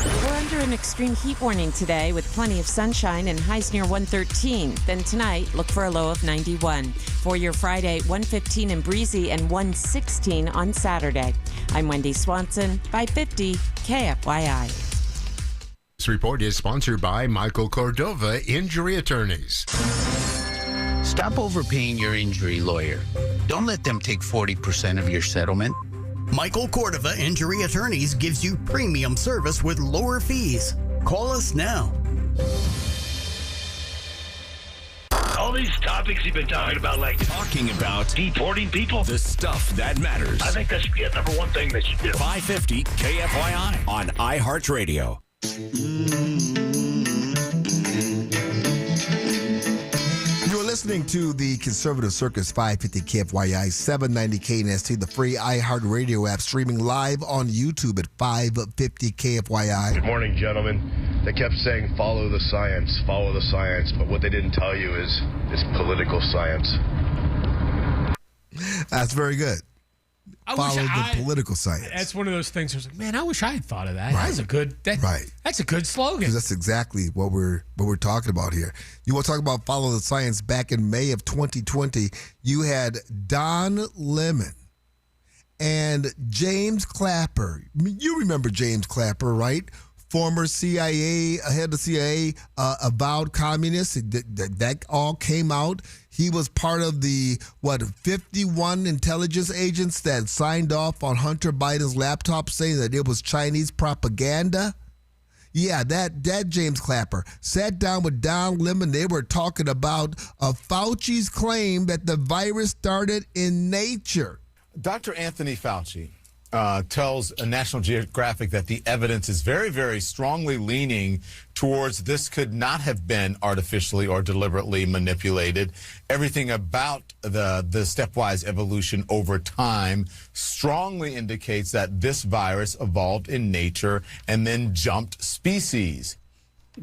We're under an extreme heat warning today with plenty of sunshine and highs near 113. Then tonight, look for a low of 91. For your Friday, 115 and breezy and 116 on Saturday. I'm Wendy Swanson, 550 KFYI. This report is sponsored by Michael Cordova Injury Attorneys. Stop overpaying your injury lawyer. Don't let them take 40% of your settlement. Michael Cordova Injury Attorneys gives you premium service with lower fees. Call us now. All these topics you've been talking about, like talking about deporting people, the stuff that matters. I think that should be the number one thing they should do. 550 KFYI on iHeartRadio. You're listening to the Conservative Circus 550 KFYI 790 KNST, the free iHeartRadio app, streaming live on YouTube at 550 KFYI. Good morning, gentlemen. They kept saying follow the science, but what they didn't tell you is political science. That's very good. Follow the political science. That's one of those things where it's like, man, I wish I had thought of that. Right. That's a good That's a good slogan. 'Cause that's exactly what we're talking about here. You want to talk about follow the science? Back in May of 2020, you had Don Lemon and James Clapper. You remember James Clapper, right? Former CIA, head of CIA, avowed communist. That all came out. He was part of the, 51 intelligence agents that signed off on Hunter Biden's laptop saying that it was Chinese propaganda. Yeah, that James Clapper sat down with Don Lemon. They were talking about Fauci's claim that the virus started in nature. Dr. Anthony Fauci tells National Geographic that the evidence is very, very strongly leaning towards this could not have been artificially or deliberately manipulated. Everything about the stepwise evolution over time strongly indicates that this virus evolved in nature and then jumped species.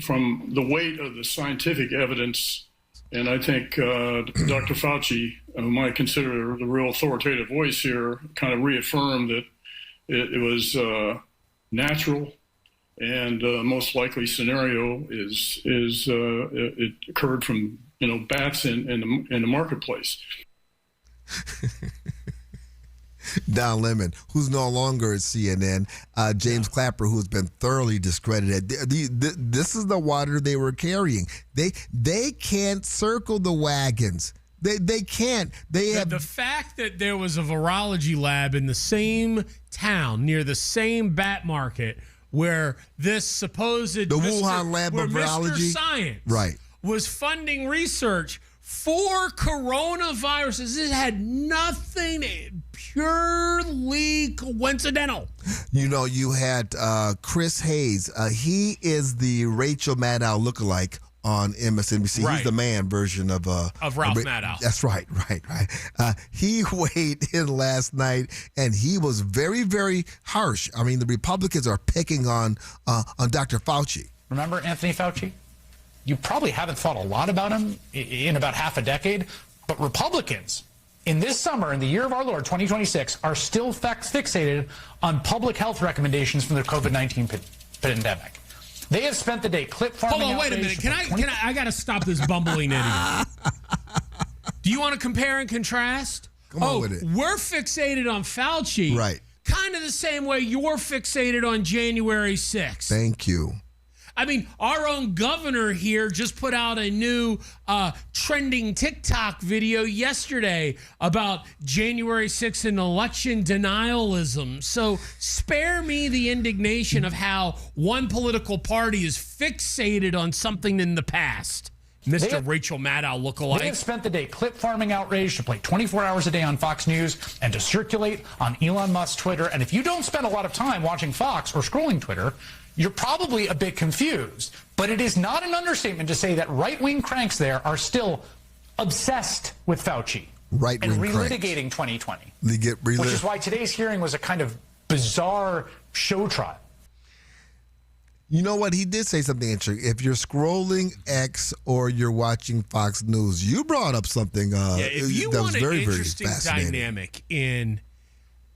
From the weight of the scientific evidence, and I think Dr. Fauci, whom I consider the real authoritative voice here, kind of reaffirmed that it was natural, and most likely scenario is it occurred from bats in the marketplace. Don Lemon, who's no longer at CNN, James Clapper, who's been thoroughly discredited. This is the water they were carrying. They can't circle the wagons. They can't. They have the fact that there was a virology lab in the same town near the same bat market where this supposed Wuhan lab where of Mr. virology, Science right, was funding research for coronaviruses. It had nothing, purely coincidental. You had Chris Hayes. He is the Rachel Maddow lookalike on MSNBC. Right. He's the man version of Ralph Maddow. That's right. He weighed in last night, and he was very, very harsh. I mean, the Republicans are picking on Dr. Fauci. Remember Anthony Fauci? You probably haven't thought a lot about him in about half a decade, but Republicans in this summer, in the year of our Lord, 2026, are still fixated on public health recommendations from the COVID-19 pandemic. They have spent the day clip farming. Hold on, wait a minute. Can I got to stop this bumbling idiot. Do you want to compare and contrast? Come on with it. We're fixated on Fauci. Right. Kind of the same way you're fixated on January 6th. Thank you. I mean, our own governor here just put out a new trending TikTok video yesterday about January 6th and election denialism. So spare me the indignation of how one political party is fixated on something in the past. Mr. Rachel Maddow lookalike. They have spent the day clip farming outrage to play 24 hours a day on Fox News and to circulate on Elon Musk's Twitter. And if you don't spend a lot of time watching Fox or scrolling Twitter, you're probably a bit confused. But it is not an understatement to say that right-wing cranks there are still obsessed with Fauci and relitigating 2020. Which is why today's hearing was a kind of bizarre show trial. You know what? He did say something interesting. If you're scrolling X or you're watching Fox News, you brought up something if you that was want very, an very interesting fascinating. dynamic in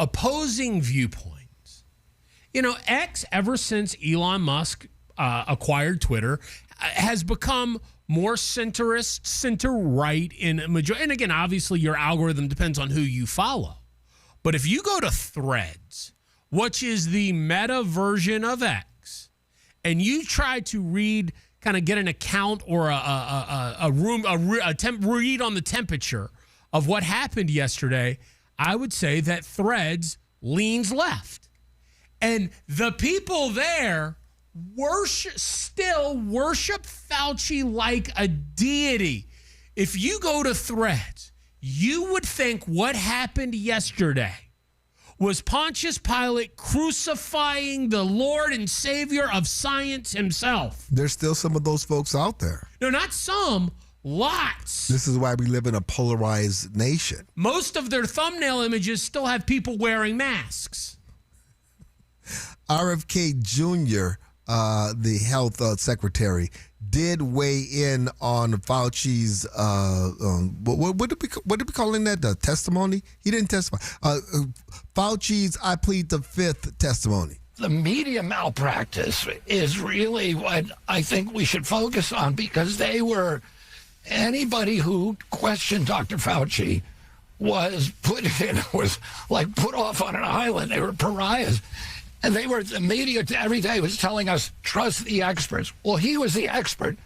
opposing viewpoints. You know, X, ever since Elon Musk acquired Twitter, has become more centrist, center-right in a majority. And again, obviously, your algorithm depends on who you follow. But if you go to Threads, which is the meta version of X, and you try to read, kind of get an account or read on the temperature of what happened yesterday, I would say that Threads leans left. And the people there still worship Fauci like a deity. If you go to Threads, you would think what happened yesterday was Pontius Pilate crucifying the Lord and Savior of science himself. There's still some of those folks out there. No, not some, lots. This is why we live in a polarized nation. Most of their thumbnail images still have people wearing masks. RFK Jr., the health secretary, did weigh in on Fauci's what did we calling that? The testimony? He didn't testify. Fauci's I plead the fifth testimony. The media malpractice is really what I think we should focus on, because anybody who questioned Dr. Fauci was put off on an island. They were pariahs. And the media every day was telling us, trust the experts. Well, he was the expert.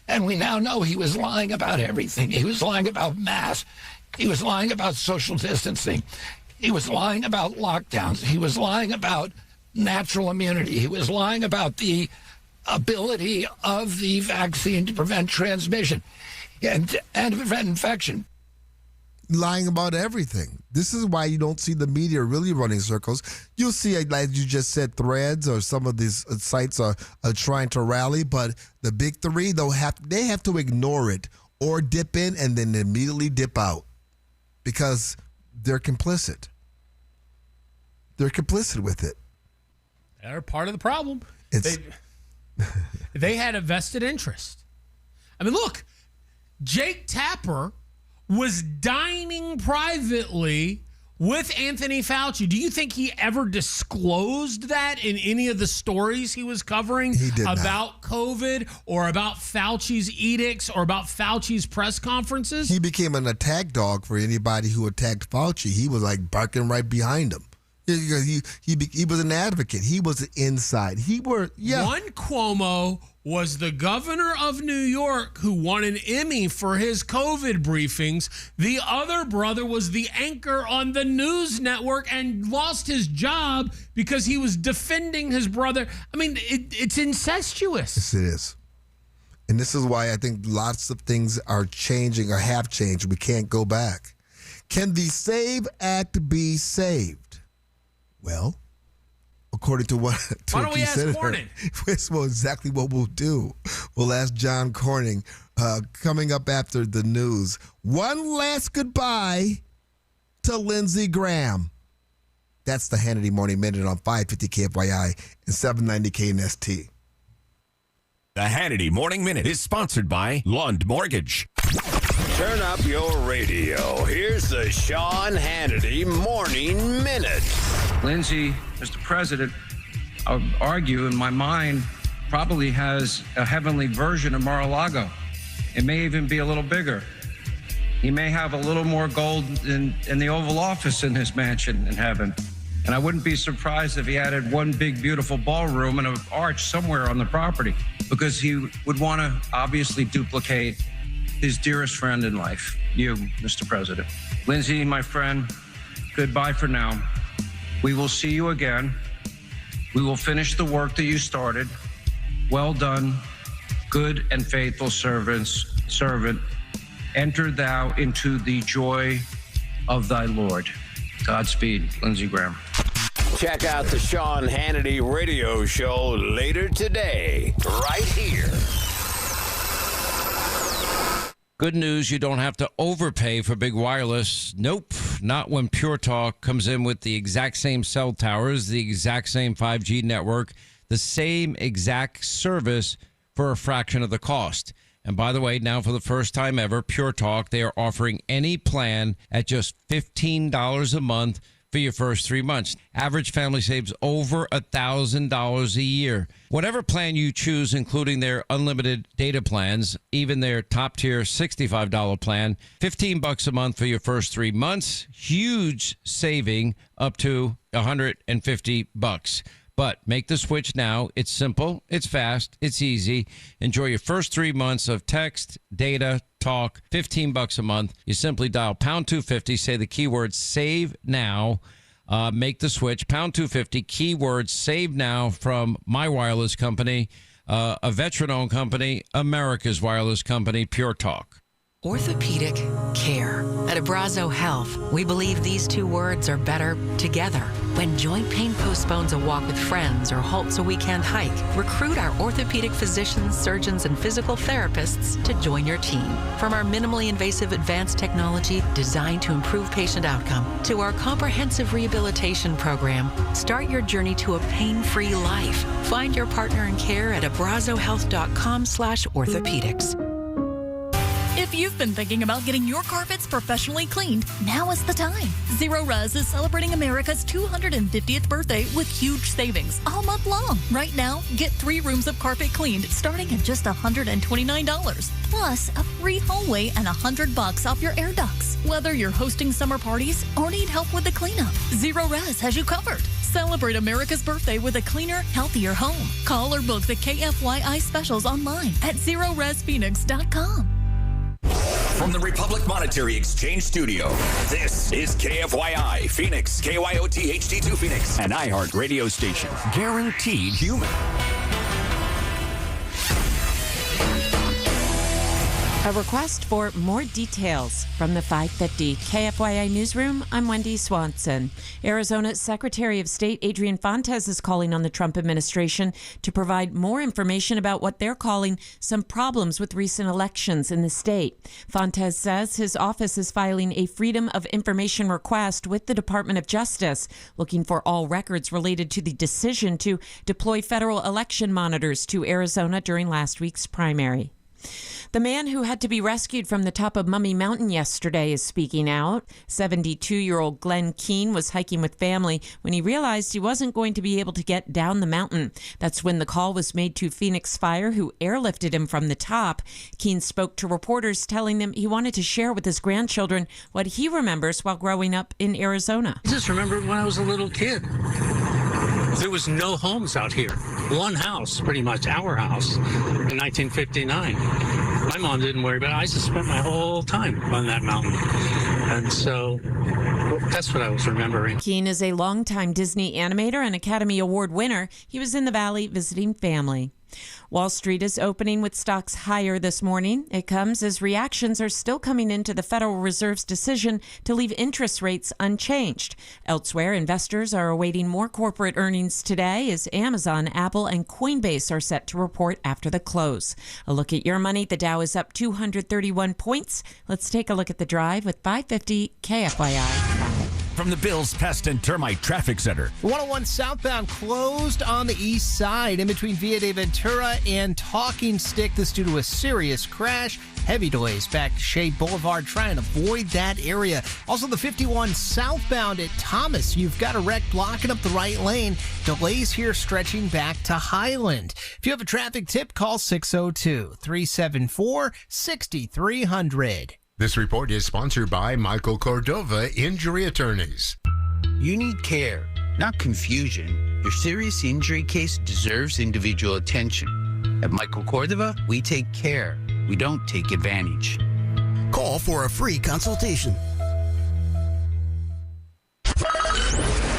And we now know he was lying about everything. He was lying about masks. He was lying about social distancing. He was lying about lockdowns. He was lying about natural immunity. He was lying about the ability of the vaccine to prevent transmission and to prevent infection. Lying about everything. This is why you don't see the media really running circles. You'll see, like you just said, Threads or some of these sites are trying to rally, but the big three, they have to ignore it or dip in and then immediately dip out because they're complicit. They're complicit with it. They're part of the problem. They had a vested interest. I mean, look, Jake Tapper was dining privately with Anthony Fauci. Do you think he ever disclosed that in any of the stories he was covering about COVID or about Fauci's edicts or about Fauci's press conferences? He became an attack dog for anybody who attacked Fauci. He was like barking right behind him. He was an advocate. He was inside. One Cuomo was the governor of New York who won an Emmy for his COVID briefings. The other brother was the anchor on the news network and lost his job because he was defending his brother. I mean, it's incestuous. Yes, it is. And this is why I think lots of things are changing or have changed. We can't go back. Can the SAVE Act be saved? Well, according to what why don't we ask Senator, Cornyn? That's exactly what we'll do. We'll ask John Cornyn coming up after the news. One last goodbye to Lindsey Graham. That's the Hannity Morning Minute on 550 KFYI and 790 KNST. The Hannity Morning Minute is sponsored by Lund Mortgage. Turn up your radio. Here's the Sean Hannity Morning Minute. Lindsey, Mr. President, I would argue in my mind probably has a heavenly version of Mar-a-Lago. It may even be a little bigger. He may have a little more gold in the Oval Office in his mansion in heaven. And I wouldn't be surprised if he added one big, beautiful ballroom and an arch somewhere on the property, because he would want to obviously duplicate his dearest friend in life, you, Mr. President. Lindsay, my friend, goodbye for now. We will see you again. We will finish the work that you started. Well done, good and faithful servant. Enter thou into the joy of thy Lord. Godspeed, Lindsey Graham. Check out the Sean Hannity radio show later today, right here. Good news, you don't have to overpay for big wireless. Nope, not when Pure Talk comes in with the exact same cell towers, the exact same 5G network, the same exact service for a fraction of the cost. And by the way, now for the first time ever, Pure Talk, they are offering any plan at just $15 a month for your first 3 months. Average family saves over $1,000 a year. Whatever plan you choose, including their unlimited data plans, even their top tier $65 plan, $15 a month for your first 3 months. Huge saving up to $150. But make the switch now. It's simple, it's fast, it's easy. Enjoy your first 3 months of text, data, talk, $15 a month. You simply dial pound 250, say the keyword save now. Make the switch, pound 250, keyword save now from my wireless company, a veteran-owned company, America's wireless company, Pure Talk. Orthopedic care. At Abrazo Health, we believe these two words are better together. When joint pain postpones a walk with friends or halts a weekend hike, recruit our orthopedic physicians, surgeons, and physical therapists to join your team. From our minimally invasive advanced technology designed to improve patient outcome to our comprehensive rehabilitation program, start your journey to a pain-free life. Find your partner in care at abrazohealth.com/orthopedics. If you've been thinking about getting your carpets professionally cleaned, now is the time. Zero Res is celebrating America's 250th birthday with huge savings all month long. Right now, get 3 rooms of carpet cleaned starting at just $129. Plus, a free hallway and $100 off your air ducts. Whether you're hosting summer parties or need help with the cleanup, Zero Res has you covered. Celebrate America's birthday with a cleaner, healthier home. Call or book the KFYI specials online at ZeroResPhoenix.com. From the Republic Monetary Exchange Studio, this is KFYI Phoenix, KYOT HD2 Phoenix, an iHeart radio station. Guaranteed human. A request for more details from the 550 KFYI Newsroom. I'm Wendy Swanson. Arizona's Secretary of State Adrian Fontes is calling on the Trump administration to provide more information about what they're calling some problems with recent elections in the state. Fontes says his office is filing a Freedom of Information request with the Department of Justice, looking for all records related to the decision to deploy federal election monitors to Arizona during last week's primary. The man who had to be rescued from the top of Mummy Mountain yesterday is speaking out. 72-year-old Glenn Keene was hiking with family when he realized he wasn't going to be able to get down the mountain. That's when the call was made to Phoenix Fire, who airlifted him from the top. Keene spoke to reporters, telling them he wanted to share with his grandchildren what he remembers while growing up in Arizona. I just remember when I was a little kid. There was no homes out here. One house, pretty much our house, in 1959. My mom didn't worry about it. I just spent my whole time on that mountain. And so that's what I was remembering. Keene is a longtime Disney animator and Academy Award winner. He was in the Valley visiting family. Wall Street is opening with stocks higher this morning. It comes as reactions are still coming into the Federal Reserve's decision to leave interest rates unchanged. Elsewhere, investors are awaiting more corporate earnings today as Amazon, Apple, and Coinbase are set to report after the close. A look at your money. The Dow is up 231 points. Let's take a look at the drive with 550 KFYI. From the Bills Pest and Termite Traffic Center. 101 southbound closed on the east side in between Via de Ventura and Talking Stick. This due to a serious crash. Heavy delays back to Shea Boulevard. Try and avoid that area. Also, the 51 southbound at Thomas. You've got a wreck blocking up the right lane. Delays here stretching back to Highland. If you have a traffic tip, call 602-374-6300. This report is sponsored by Michael Cordova Injury Attorneys. You need care. not confusion. Your serious injury case deserves individual attention. At Michael Cordova, we take care. We don't take advantage. Call for a free consultation.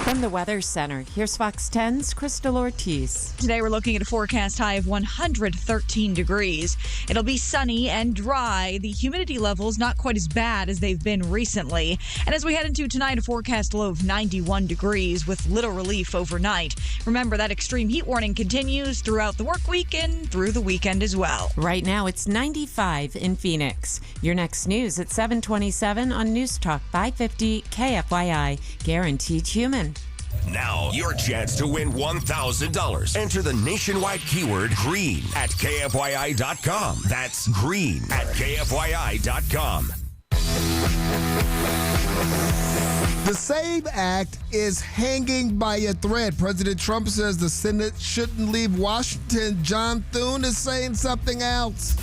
From the Weather Center, here's Fox 10's Crystal Ortiz. Today we're looking at a forecast high of 113 degrees. It'll be sunny and dry. The humidity levels not quite as bad as they've been recently. And as we head into tonight, a forecast low of 91 degrees with little relief overnight. Remember, that extreme heat warning continues throughout the work week and through the weekend as well. Right now, it's 95 in Phoenix. Your next news at 7:27 on News Talk 550 KFYI. Guaranteed human. Now, your chance to win $1,000. Enter the nationwide keyword green at KFYI.com. That's green at KFYI.com. The SAVE Act is hanging by a thread. President Trump says the Senate shouldn't leave Washington. John Thune is saying something else.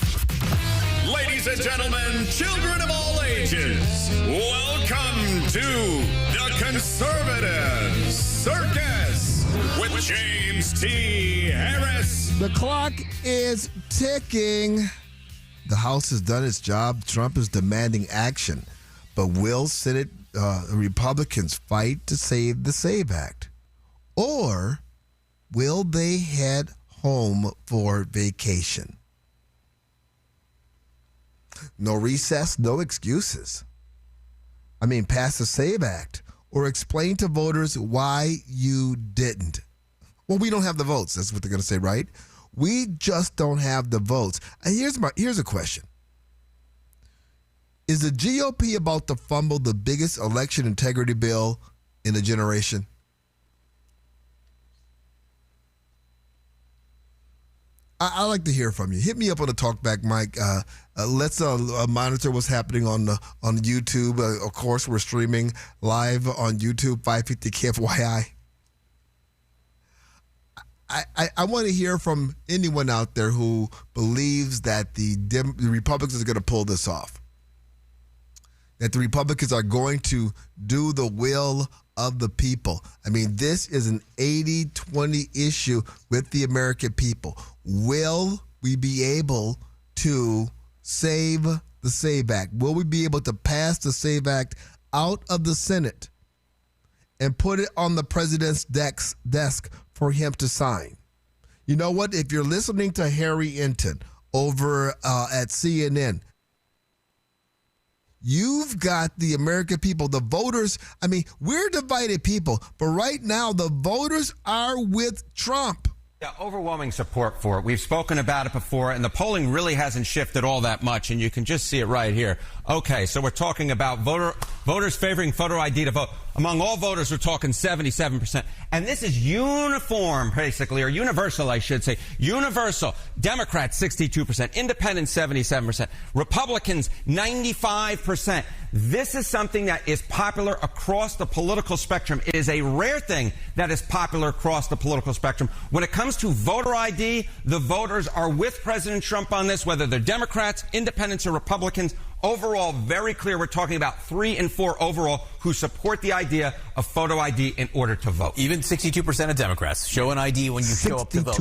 Ladies and gentlemen, children of all ages, welcome to the Conservative Circus with James T. Harris. The clock is ticking. The House has done its job. Trump is demanding action. But will Senate Republicans fight to save the SAVE Act? Or will they head home for vacation? No recess, no excuses. I mean, pass the SAVE Act or explain to voters why you didn't. Well, we don't have the votes. That's what they're going to say, right? We just don't have the votes. And here's a question. Is the GOP about to fumble the biggest election integrity bill in a generation? I like to hear from you. Hit me up on the talkback, Mike. Let's monitor what's happening on YouTube. Of course, we're streaming live on YouTube, 550 KFYI. I want to hear from anyone out there who believes that the Republicans are going to pull this off, that the Republicans are going to do the will of the people. I mean, this is an 80-20 issue with the American people. Will we be able to save the SAVE Act? Will we be able to pass the SAVE Act out of the Senate and put it on the president's desk for him to sign? You know what? If you're listening to Harry Enton over at CNN, you've got the American people, the voters. I mean, we're divided people, but right now the voters are with Trump. Yeah, overwhelming support for it. We've spoken about it before, and the polling really hasn't shifted all that much, and you can just see it right here. Okay, so we're talking about voters favoring photo ID to vote. Among all voters, we're talking 77%. And this is uniform, basically, or universal, I should say. Universal. Democrats, 62%. Independents, 77%. Republicans, 95%. This is something that is popular across the political spectrum. It is a rare thing that is popular across the political spectrum. When it comes to voter ID, the voters are with President Trump on this, whether they're Democrats, independents, or Republicans. Overall, very clear. We're talking about 3 and 4 overall who support the idea of photo ID in order to vote. Even 62% of Democrats show an ID when you show up to vote.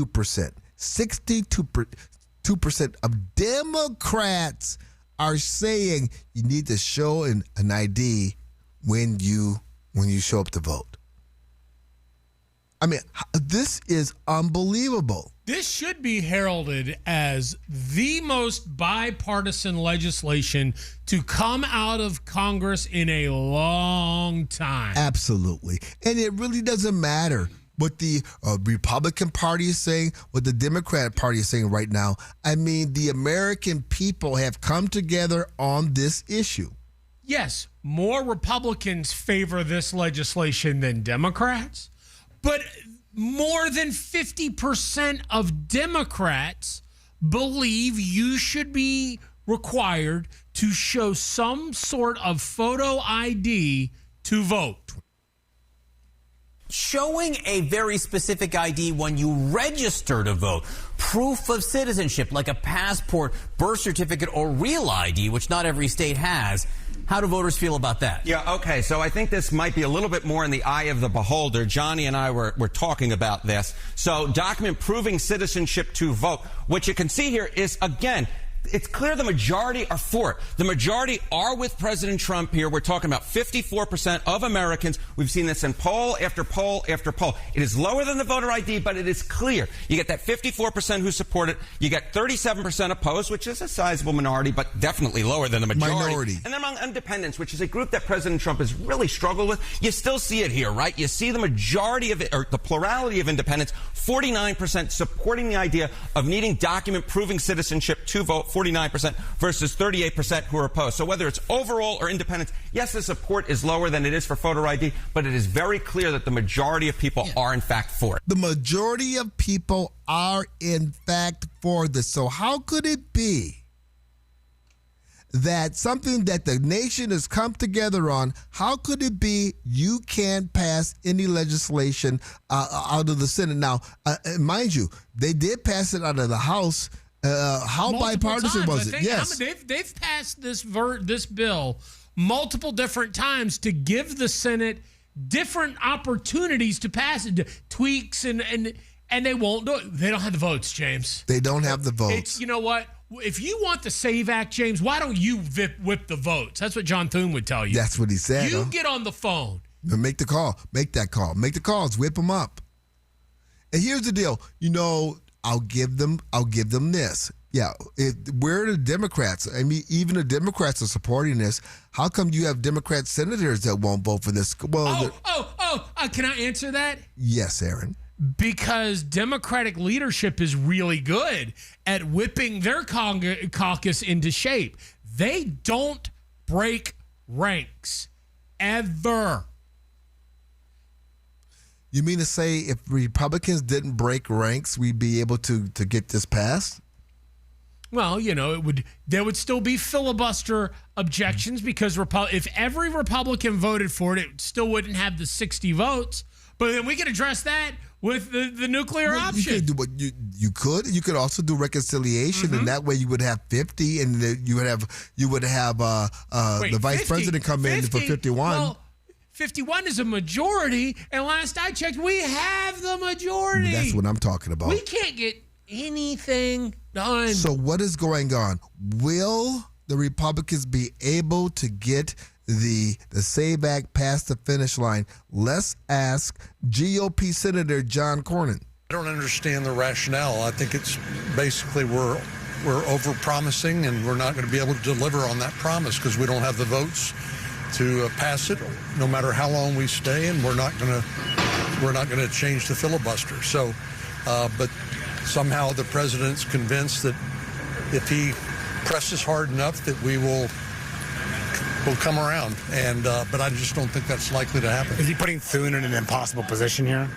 62% of Democrats are saying you need to show an ID when you show up to vote. I mean, this is unbelievable. This should be heralded as the most bipartisan legislation to come out of Congress in a long time. Absolutely. And it really doesn't matter what the Republican Party is saying, what the Democrat Party is saying right now. I mean, the American people have come together on this issue. Yes, more Republicans favor this legislation than Democrats, but more than 50% of Democrats believe you should be required to show some sort of photo ID to vote. Showing a very specific ID when you register to vote, proof of citizenship like a passport, birth certificate, or real ID, which not every state has, How do voters feel about that? Yeah, okay, so I think this might be a little bit more in the eye of the beholder. Johnny and I were talking about this. So document proving citizenship to vote. What you can see here is, again, it's clear the majority are for it. The majority are with President Trump here. We're talking about 54% of Americans. We've seen this in poll after poll after poll. It is lower than the voter ID, but it is clear. You get that 54% who support it. You get 37% opposed, which is a sizable minority, but definitely lower than the majority. And then among independents, which is a group that President Trump has really struggled with, you still see it here, right? You see the majority of it, or the plurality of independents, 49% supporting the idea of needing document proving citizenship to vote, 49% versus 38% who are opposed. So whether it's overall or independents, yes, the support is lower than it is for voter ID, but it is very clear that the majority of people are in fact for it. The majority of people are in fact for this. So how could it be that something that the nation has come together on, how could it be you can't pass any legislation out of the Senate? Now, mind you, they did pass it out of the House. How multiple bipartisan times, was it? Yes. They've passed this bill multiple different times to give the Senate different opportunities to pass it, tweaks, and they won't do it. They don't have the votes, James. They don't have the votes. It's, you know what? If you want the SAVE Act, James, why don't you whip the votes? That's what John Thune would tell you. That's what he said. You get on the phone. Make the call. Make that call. Make the calls. Whip them up. And here's the deal. You know, I'll give them this. Yeah, we're the Democrats. I mean, even the Democrats are supporting this. How come you have Democrat senators that won't vote for this? Well, can I answer that? Yes, Aaron. Because Democratic leadership is really good at whipping their caucus into shape. They don't break ranks, ever. You mean to say if Republicans didn't break ranks, we'd be able to get this passed? Well, you know, there would still be filibuster objections because if every Republican voted for it, it still wouldn't have the 60 votes. But then we could address that with the nuclear option. You could do what you could. You could also do reconciliation, and that way you would have 50, and you would have the vice 50, president come 50, in for 51. Well, 51 is a majority, and last I checked, we have the majority. That's what I'm talking about. We can't get anything done. So what is going on? Will the Republicans be able to get the SAVE Act past the finish line? Let's ask GOP Senator John Cornyn. I don't understand the rationale. I think it's basically we're over-promising, and we're not going to be able to deliver on that promise because we don't have the votes to pass it, no matter how long we stay, and we're not going to change the filibuster. So, but somehow the president's convinced that if he presses hard enough, that we will come around. And but I just don't think that's likely to happen. Is he putting Thune in an impossible position here?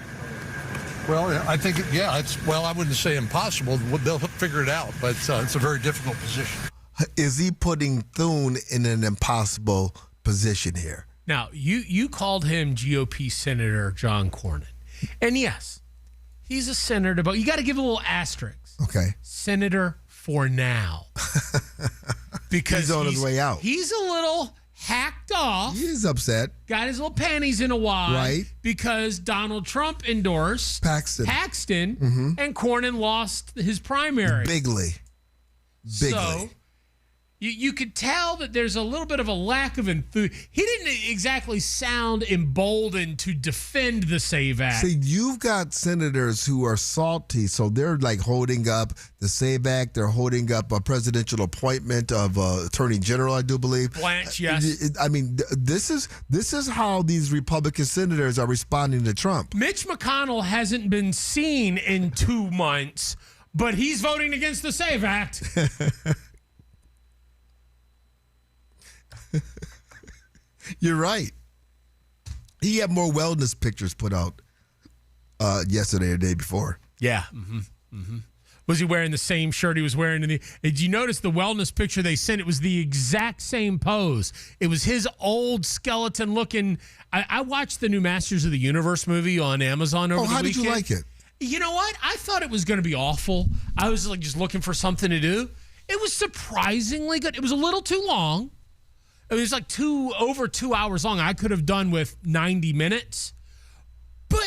Well, I think, I wouldn't say impossible. They'll figure it out, but it's a very difficult position. Is he putting Thune in an impossible position here? Now, you called him GOP Senator John Cornyn. And yes, he's a senator, but you got to give a little asterisk. Okay. Senator for now. Because he's on his way out. He's a little hacked off. He's upset. Got his little panties in a wad. Right. Because Donald Trump endorsed Paxton. And Cornyn lost his primary. Bigly. So you could tell that there's a little bit of a lack of enthusiasm. He didn't exactly sound emboldened to defend the SAVE Act. See, you've got senators who are salty, so they're like holding up the SAVE Act. They're holding up a presidential appointment of Attorney General, I do believe. Blanche, yes. I mean, this is how these Republican senators are responding to Trump. Mitch McConnell hasn't been seen in 2 months, but he's voting against the SAVE Act. You're right. He had more wellness pictures put out yesterday or the day before. Yeah. Mm-hmm. Mm-hmm. Was he wearing the same shirt he was wearing in the... Did you notice the wellness picture they sent? It was the exact same pose. It was his old skeleton looking... I watched the new Masters of the Universe movie on Amazon over the weekend. How did you like it? You know what? I thought it was going to be awful. I was like just looking for something to do. It was surprisingly good. It was a little too long. It was like over 2 hours long. I could have done with 90 minutes.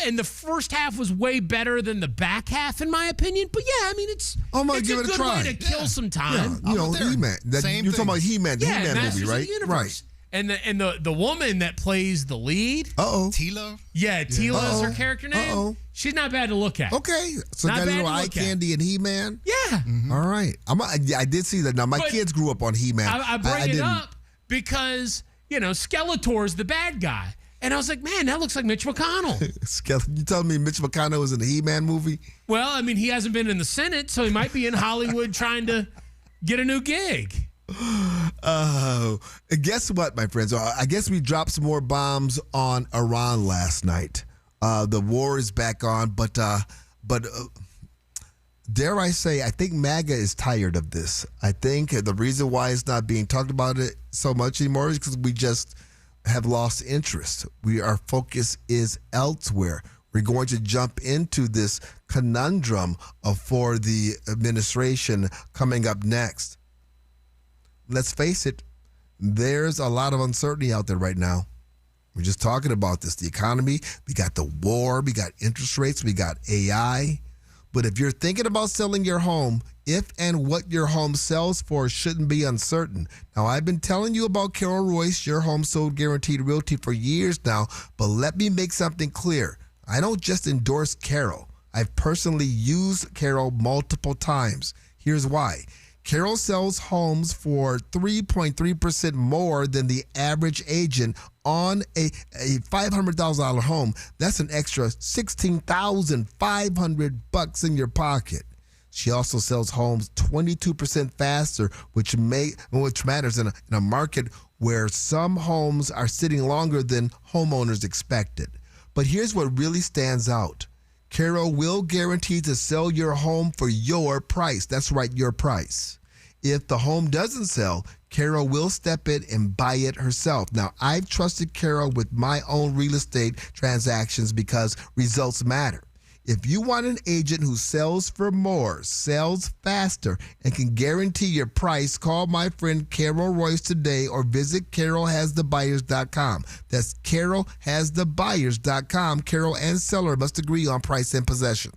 And the first half was way better than the back half, in my opinion. But yeah, I mean, it's a good way to kill some time. Yeah, He-Man. You're talking about He-Man, the He-Man movie, right? Right. And the woman that plays the lead. Tila? Yeah, Tila is her character name. She's not bad to look at. Okay. So not got a bad little to eye look at. candy and He-Man? Yeah. All right. I did see that. Now, my kids grew up on He-Man. I bring it up because, Skeletor's the bad guy. And I was like, man, that looks like Mitch McConnell. You telling me Mitch McConnell was in the He-Man movie? Well, I mean, he hasn't been in the Senate, so he might be in Hollywood trying to get a new gig. Guess what, my friends? I guess we dropped some more bombs on Iran last night. The war is back on, but dare I say, I think MAGA is tired of this. I think the reason why it's not being talked about it so much anymore is because we just have lost interest. Our focus is elsewhere. We're going to jump into this conundrum for the administration coming up next. Let's face it, there's a lot of uncertainty out there right now. We're just talking about this. The economy, we got the war, we got interest rates, we got AI. But if you're thinking about selling your home, if and what your home sells for shouldn't be uncertain. Now, I've been telling you about Carol Royce, Your Home Sold Guaranteed Realty, for years now, but let me make something clear. I don't just endorse Carol. I've personally used Carol multiple times. Here's why. Carol sells homes for 3.3% more than the average agent on a $500,000 home. That's an extra $16,500 in your pocket. She also sells homes 22% faster, which matters in a market where some homes are sitting longer than homeowners expected. But here's what really stands out. Carol will guarantee to sell your home for your price. That's right, your price. If the home doesn't sell, Carol will step in and buy it herself. Now, I've trusted Carol with my own real estate transactions because results matter. If you want an agent who sells for more, sells faster, and can guarantee your price, call my friend Carol Royce today or visit carolhasthebuyers.com. That's carolhasthebuyers.com. Carol and seller must agree on price and possession.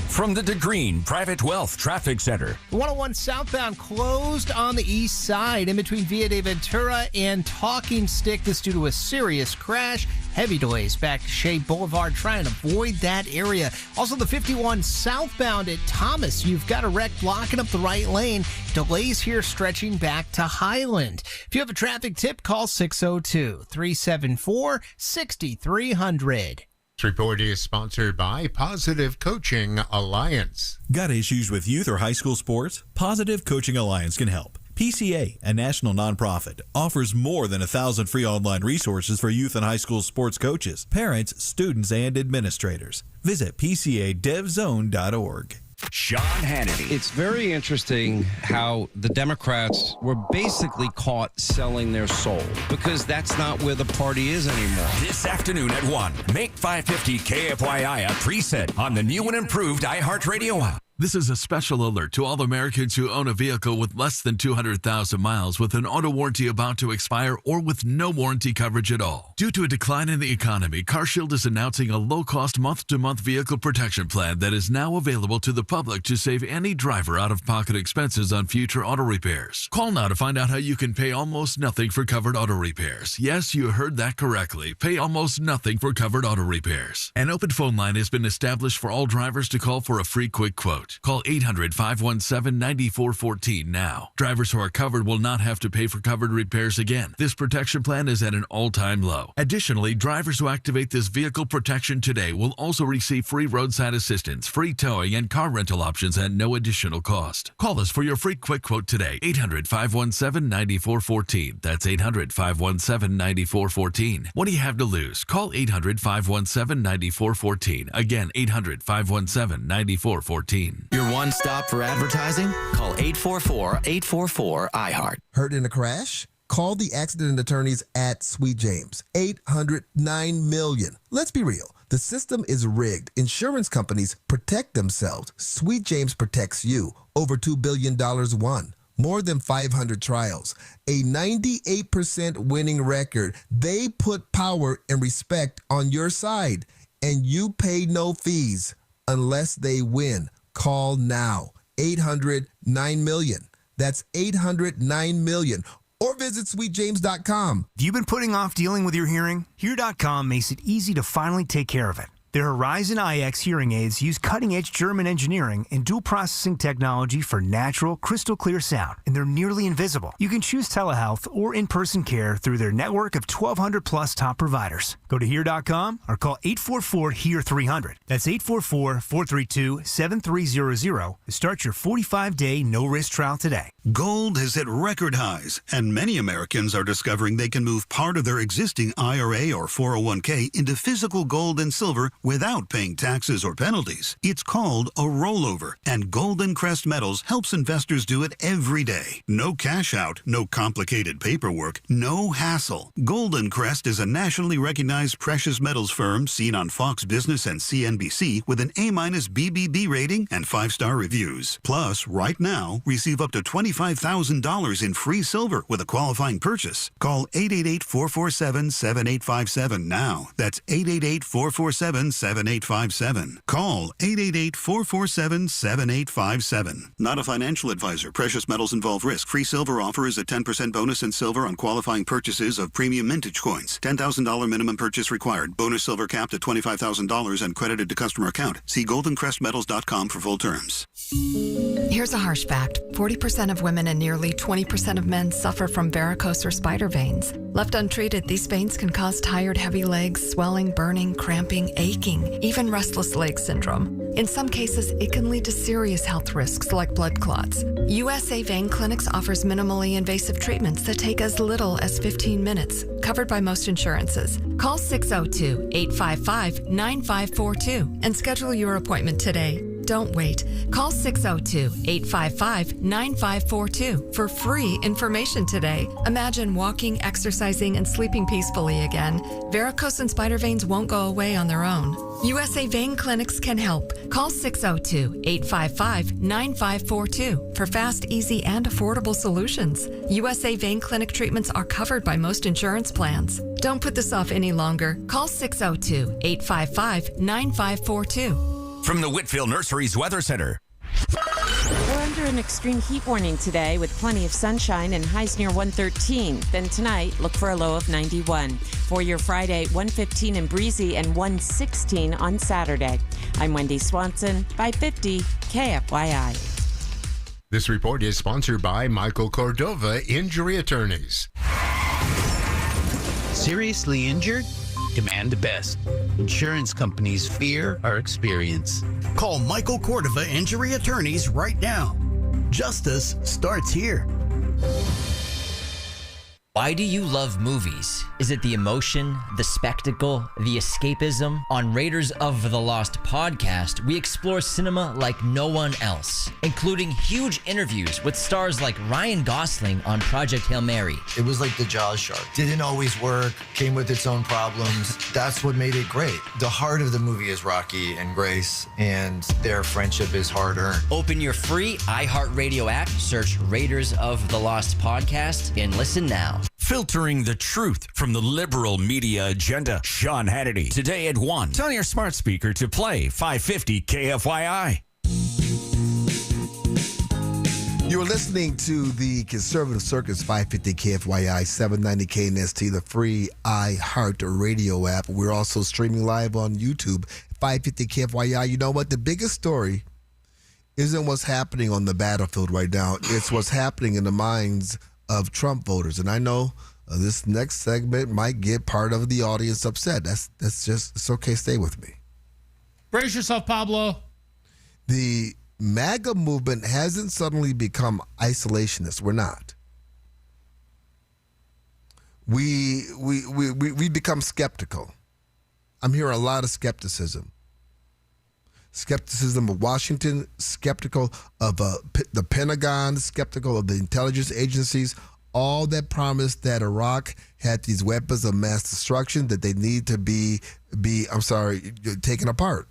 From the DeGreen Private Wealth Traffic Center. 101 southbound closed on the east side in between Via de Ventura and Talking Stick. This due to a serious crash. Heavy delays back to Shea Boulevard. Try and avoid that area. Also, the 51 southbound at Thomas. You've got a wreck blocking up the right lane. Delays here stretching back to Highland. If you have a traffic tip, call 602-374-6300. This report is sponsored by Positive Coaching Alliance. Got issues with youth or high school sports? Positive Coaching Alliance can help. PCA, a national nonprofit, offers more than 1,000 free online resources for youth and high school sports coaches, parents, students, and administrators. Visit PCADevZone.org. Sean Hannity. It's very interesting how the Democrats were basically caught selling their soul because that's not where the party is anymore. This afternoon at 1, make 550 KFYI a preset on the new and improved iHeartRadio app. This is a special alert to all Americans who own a vehicle with less than 200,000 miles with an auto warranty about to expire or with no warranty coverage at all. Due to a decline in the economy, CarShield is announcing a low-cost month-to-month vehicle protection plan that is now available to the public to save any driver out-of-pocket expenses on future auto repairs. Call now to find out how you can pay almost nothing for covered auto repairs. Yes, you heard that correctly. Pay almost nothing for covered auto repairs. An open phone line has been established for all drivers to call for a free quick quote. Call 800-517-9414 now. Drivers who are covered will not have to pay for covered repairs again. This protection plan is at an all-time low. Additionally, drivers who activate this vehicle protection today will also receive free roadside assistance, free towing, and car rental options at no additional cost. Call us for your free quick quote today. 800-517-9414. That's 800-517-9414. What do you have to lose? Call 800-517-9414. Again, 800-517-9414. Your one stop for advertising? Call 844-844-iHeart. Hurt in a crash? Call the accident attorneys at Sweet James. 800-9-million. Let's be real. The system is rigged. Insurance companies protect themselves. Sweet James protects you. Over $2 billion won. more than 500 trials, a 98% winning record. They put power and respect on your side, and you pay no fees unless they win. Call now. 800-9-MILLION. That's 800-9-MILLION. Or visit sweetjames.com. Have you been putting off dealing with your hearing? Hear.com makes it easy to finally take care of it. Their Horizon IX hearing aids use cutting-edge German engineering and dual processing technology for natural, crystal clear sound, and they're nearly invisible. You can choose telehealth or in-person care through their network of 1,200-plus top providers. Go to Hear.com or call 844-HEAR-300. That's 844-432-7300 to start your 45-day no-risk trial today. Gold has hit record highs, and many Americans are discovering they can move part of their existing IRA or 401k into physical gold and silver without paying taxes or penalties. It's called a rollover, and Golden Crest Metals helps investors do it every day. No cash out, no complicated paperwork, no hassle. Golden Crest is a nationally recognized precious metals firm seen on Fox Business and CNBC with an A- BBB rating and 5-star reviews. Plus, right now, receive up to $25,000 in free silver with a qualifying purchase. Call 888-447-7857 now. That's 888-447-7857. Call 888-447-7857. Not a financial advisor. Precious metals involve risk. Free silver offer is a 10% bonus in silver on qualifying purchases of premium mintage coins. $10,000 minimum purchase required. Bonus silver capped at $25,000 and credited to customer account. See goldencrestmetals.com for full terms. Here's a harsh fact. 40% of women and nearly 20% of men suffer from varicose or spider veins. Left untreated, these veins can cause tired, heavy legs, swelling, burning, cramping, aching, even restless leg syndrome. In some cases, it can lead to serious health risks like blood clots. USA Vein Clinics offers minimally invasive treatments that take as little as 15 minutes, covered by most insurances. Call 602-855-9542 and schedule your appointment today. Don't wait. Call 602-855-9542 for free information today. Imagine walking, exercising, and sleeping peacefully again. Varicose and spider veins won't go away on their own. USA Vein Clinics can help. Call 602-855-9542 for fast, easy, and affordable solutions. USA Vein Clinic treatments are covered by most insurance plans. Don't put this off any longer. Call 602-855-9542. From the Whitfield Nurseries Weather Center. We're under an extreme heat warning today with plenty of sunshine and highs near 113. Then tonight, look for a low of 91. For your Friday, 115 and breezy and 116 on Saturday. I'm Wendy Swanson, 550 KFYI. This report is sponsored by Michael Cordova Injury Attorneys. Seriously injured? Demand the best. Insurance companies fear our experience. Call Michael Cordova Injury Attorneys right now. Justice starts here. Why do you love movies? Is it the emotion, the spectacle, the escapism? On Raiders of the Lost podcast, we explore cinema like no one else, including huge interviews with stars like Ryan Gosling on Project Hail Mary. It was like the Jaws shark. Didn't always work, came with its own problems. That's what made it great. The heart of the movie is Rocky and Grace, and their friendship is hard-earned. Open your free iHeartRadio app, search Raiders of the Lost podcast, and listen now. Filtering the truth from the liberal media agenda. Sean Hannity. Today at 1. Tell your smart speaker to play 550 KFYI. You are listening to the Conservative Circus 550 KFYI 790 KNST, the free iHeart Radio app. We're also streaming live on YouTube, 550 KFYI. You know what? The biggest story isn't what's happening on the battlefield right now. It's what's happening in the minds of Trump voters. And I know this next segment might get part of the audience upset. That's just, it's okay. Stay with me. Brace yourself, Pablo. The MAGA movement hasn't suddenly become isolationist. We're not. We become skeptical. I'm hearing a lot of skepticism. Skepticism of Washington, skeptical of the Pentagon, skeptical of the intelligence agencies, all that promised that Iraq had these weapons of mass destruction that they need to be taken apart.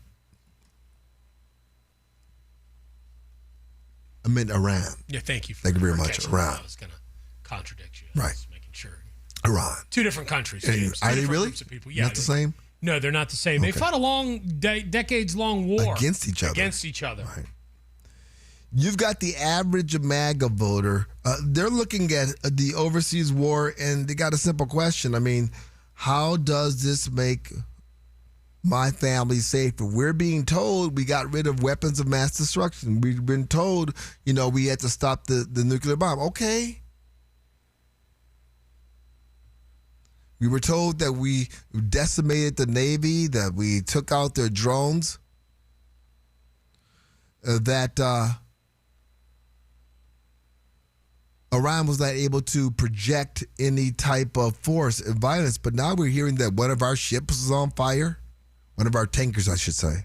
I meant Iran. Yeah, thank you. Thank you very much. Iran. I was going to contradict you. Right. Just making sure. Iran. Two different countries. Are they really? Groups of people. Yeah, not the same? No, they're not the same. Okay. They fought a long, decades-long war. Against each other. Right. You've got the average MAGA voter. They're looking at the overseas war, and they got a simple question. I mean, how does this make my family safer? We're being told we got rid of weapons of mass destruction. We've been told, we had to stop the nuclear bomb. Okay. We were told that we decimated the Navy, that we took out their drones, that Iran was not able to project any type of force and violence. But now we're hearing that one of our ships is on fire. One of our tankers, I should say.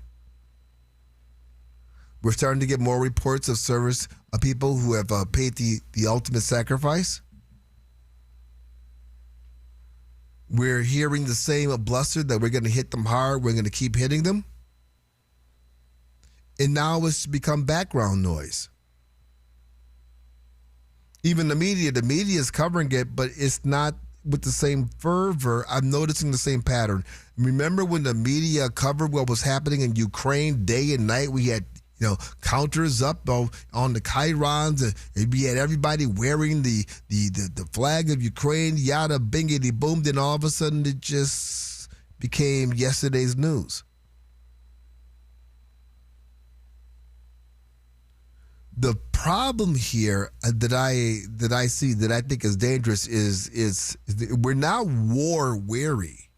We're starting to get more reports of service of people who have paid the ultimate sacrifice. We're hearing the same bluster that we're going to hit them hard. We're going to keep hitting them. And now it's become background noise. Even the media is covering it, but it's not with the same fervor. I'm noticing the same pattern. Remember when the media covered what was happening in Ukraine day and night? We had counters up on the chyrons, and we had everybody wearing the flag of Ukraine, yada, bingity, boom. Then all of a sudden it just became yesterday's news. The problem here that I see that I think is dangerous is we're now war weary.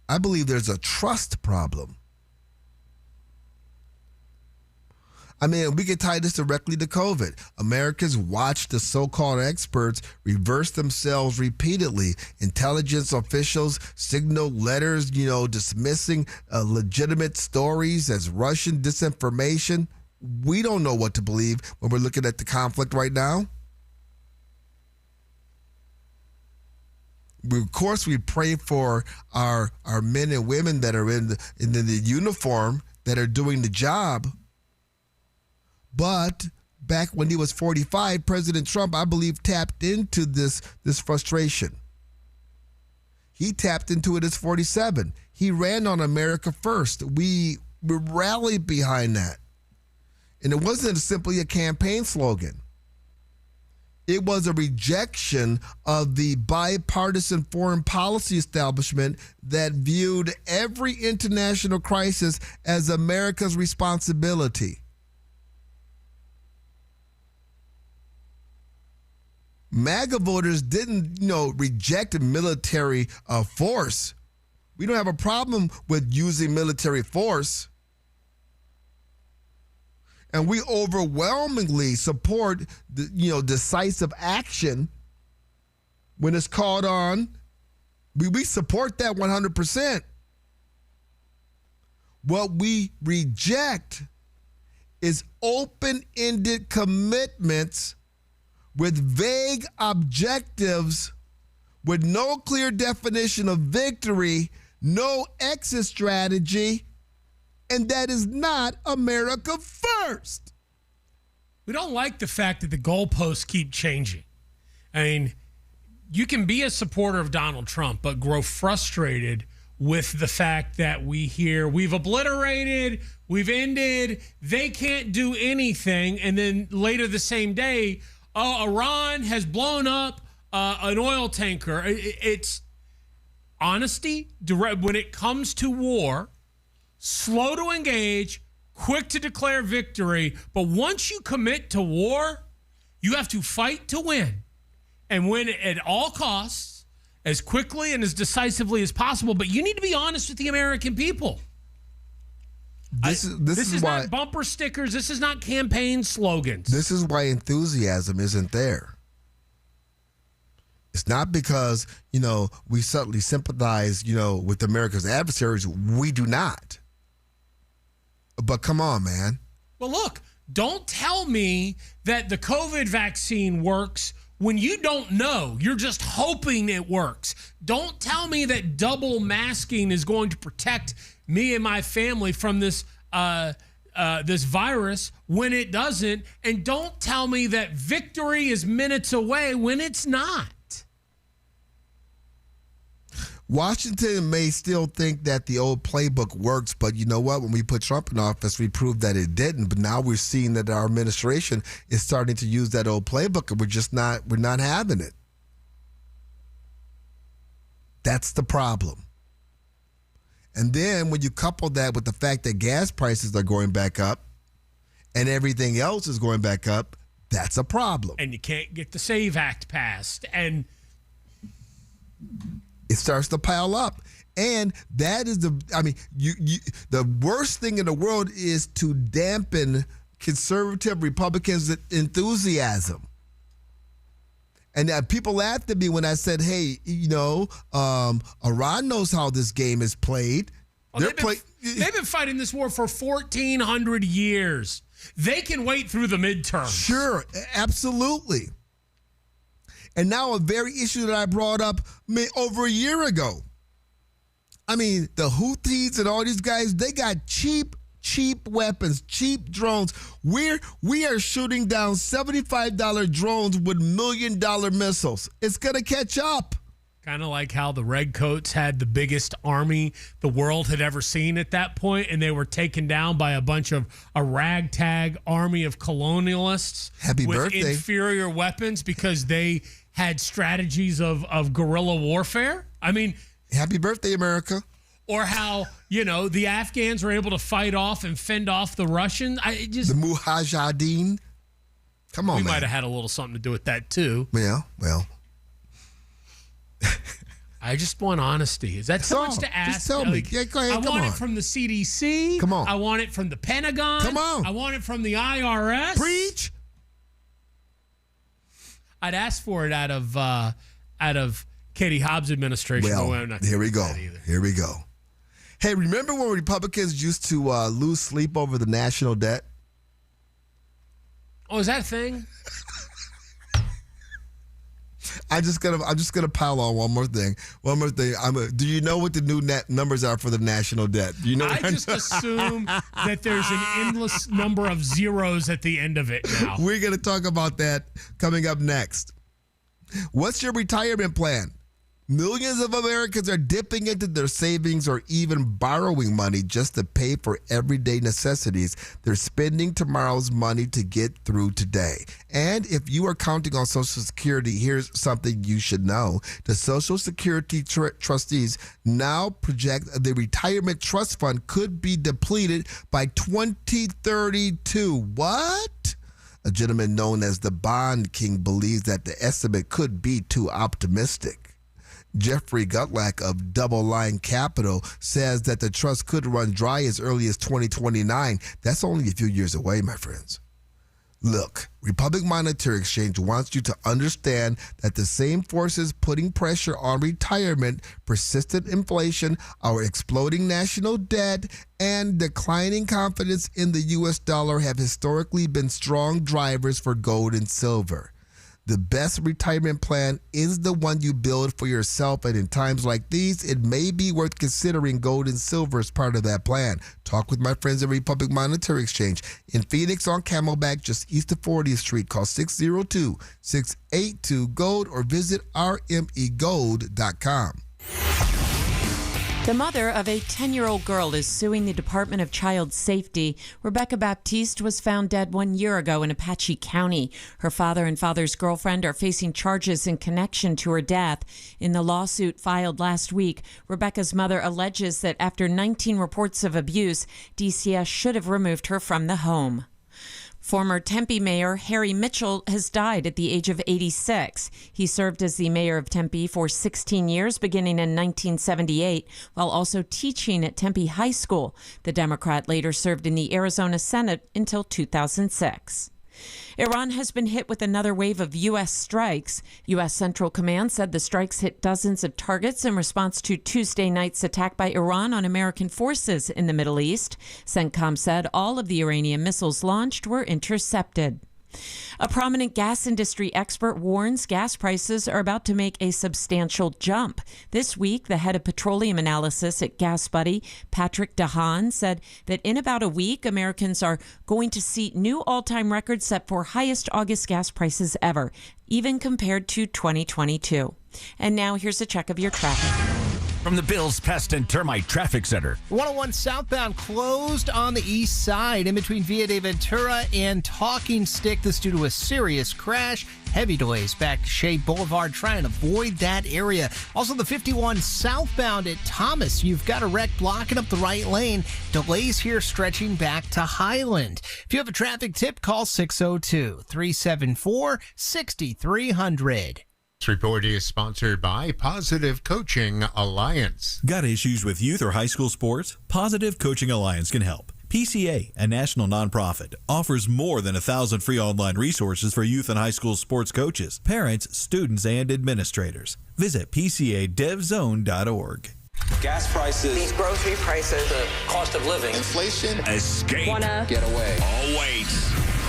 I believe there's a trust problem. I mean, we can tie this directly to COVID. Americans watched the so-called experts reverse themselves repeatedly. Intelligence officials signal letters, dismissing legitimate stories as Russian disinformation. We don't know what to believe when we're looking at the conflict right now. Of course, we pray for our men and women that are in the uniform that are doing the job. But back when he was 45, President Trump, I believe, tapped into this frustration. He tapped into it as 47. He ran on America first. We rallied behind that. And it wasn't simply a campaign slogan. It was a rejection of the bipartisan foreign policy establishment that viewed every international crisis as America's responsibility. MAGA voters didn't, reject military force. We don't have a problem with using military force. And we overwhelmingly support, decisive action when it's called on. We support that 100%. What we reject is open-ended commitments with vague objectives, with no clear definition of victory, no exit strategy, and that is not America first. We don't like the fact that the goalposts keep changing. I mean, you can be a supporter of Donald Trump, but grow frustrated with the fact that we hear we've obliterated, we've ended, they can't do anything, and then later the same day, Iran has blown up an oil tanker. It's honesty, direct, when it comes to war, slow to engage, quick to declare victory. But once you commit to war, you have to fight to win and win at all costs, as quickly and as decisively as possible. But you need to be honest with the American people. This is why, not bumper stickers. This is not campaign slogans. This is why enthusiasm isn't there. It's not because, we subtly sympathize, with America's adversaries. We do not. But come on, man. Well, look, don't tell me that the COVID vaccine works when you don't know. You're just hoping it works. Don't tell me that double masking is going to protect me and my family from this this virus when it doesn't, and don't tell me that victory is minutes away when it's not. Washington may still think that the old playbook works, but you know what? When we put Trump in office, we proved that it didn't. But now we're seeing that our administration is starting to use that old playbook, and we're not having it. That's the problem. And then when you couple that with the fact that gas prices are going back up and everything else is going back up, that's a problem. And you can't get the SAVE Act passed, and it starts to pile up. And that is the worst thing in the world is to dampen conservative Republicans' enthusiasm. And people laughed at me when I said, hey, Iran knows how this game is played. Well, they've been fighting this war for 1,400 years. They can wait through the midterms. Sure, absolutely. And now a very issue that I brought up over a year ago. I mean, the Houthis and all these guys, they got cheap weapons, cheap drones. We are shooting down $75 drones with $1 million missiles. It's going to catch up. Kind of like how the Redcoats had the biggest army the world had ever seen at that point, and they were taken down by a ragtag army of colonialists with inferior weapons because they had strategies of guerrilla warfare. I mean, happy birthday, America. Or how, the Afghans were able to fight off and fend off the Russians. The Mujahideen. Come on, we man. might have had a little something to do with that, too. Yeah, well. I just want honesty. Is that so much to ask? Just tell me. Yeah, go ahead. I want it from the CDC. Come on. I want it from the Pentagon. Come on. I want it from the IRS. Preach. I'd ask for it out of Katie Hobbs' administration. Well, here we go. Here we go. Hey, remember when Republicans used to lose sleep over the national debt? Oh, is that a thing? I'm just gonna pile on one more thing. Do you know what the new net numbers are for the national debt? Do you know? I just assume that there's an endless number of zeros at the end of it now. We're gonna talk about that coming up next. What's your retirement plan? Millions of Americans are dipping into their savings or even borrowing money just to pay for everyday necessities. They're spending tomorrow's money to get through today. And if you are counting on Social Security, here's something you should know. The Social Security trustees now project the retirement trust fund could be depleted by 2032. What? A gentleman known as the Bond King believes that the estimate could be too optimistic. Jeffrey Gutlack of Double Line Capital says that the trust could run dry as early as 2029. That's only a few years away, my friends. Look, Republic Monetary Exchange wants you to understand that the same forces putting pressure on retirement, persistent inflation, our exploding national debt, and declining confidence in the U.S. dollar have historically been strong drivers for gold and silver. The best retirement plan is the one you build for yourself, and in times like these, it may be worth considering gold and silver as part of that plan. Talk with my friends at Republic Monetary Exchange in Phoenix on Camelback, just east of 40th Street. Call 602-682-GOLD or visit rmegold.com. The mother of a 10-year-old girl is suing the Department of Child Safety. Rebecca Baptiste was found dead 1 year ago in Apache County. Her father and father's girlfriend are facing charges in connection to her death. In the lawsuit filed last week, Rebecca's mother alleges that after 19 reports of abuse, DCS should have removed her from the home. Former Tempe Mayor Harry Mitchell has died at the age of 86. He served as the mayor of Tempe for 16 years, beginning in 1978, while also teaching at Tempe High School. The Democrat later served in the Arizona Senate until 2006. Iran has been hit with another wave of U.S. strikes. U.S. Central Command said the strikes hit dozens of targets in response to Tuesday night's attack by Iran on American forces in the Middle East. CENTCOM said all of the Iranian missiles launched were intercepted. A prominent gas industry expert warns gas prices are about to make a substantial jump. This week, the head of petroleum analysis at GasBuddy, Patrick DeHaan, said that in about a week, Americans are going to see new all-time records set for highest August gas prices ever, even compared to 2022. And now here's a check of your traffic. From the Bills Pest and Termite Traffic Center. 101 southbound closed on the east side in between Via de Ventura and Talking Stick. This due to a serious crash. Heavy delays back to Shea Boulevard. Try and avoid that area. Also, the 51 southbound at Thomas. You've got a wreck blocking up the right lane. Delays here stretching back to Highland. If you have a traffic tip, call 602-374-6300. This report is sponsored by Positive Coaching Alliance. Got issues with youth or high school sports? Positive Coaching Alliance can help. PCA, a national nonprofit, offers more than 1,000 free online resources for youth and high school sports coaches, parents, students, and administrators. Visit PCADevZone.org. Gas prices, these grocery prices, the cost of living, inflation, escape, get away. Oh, wait.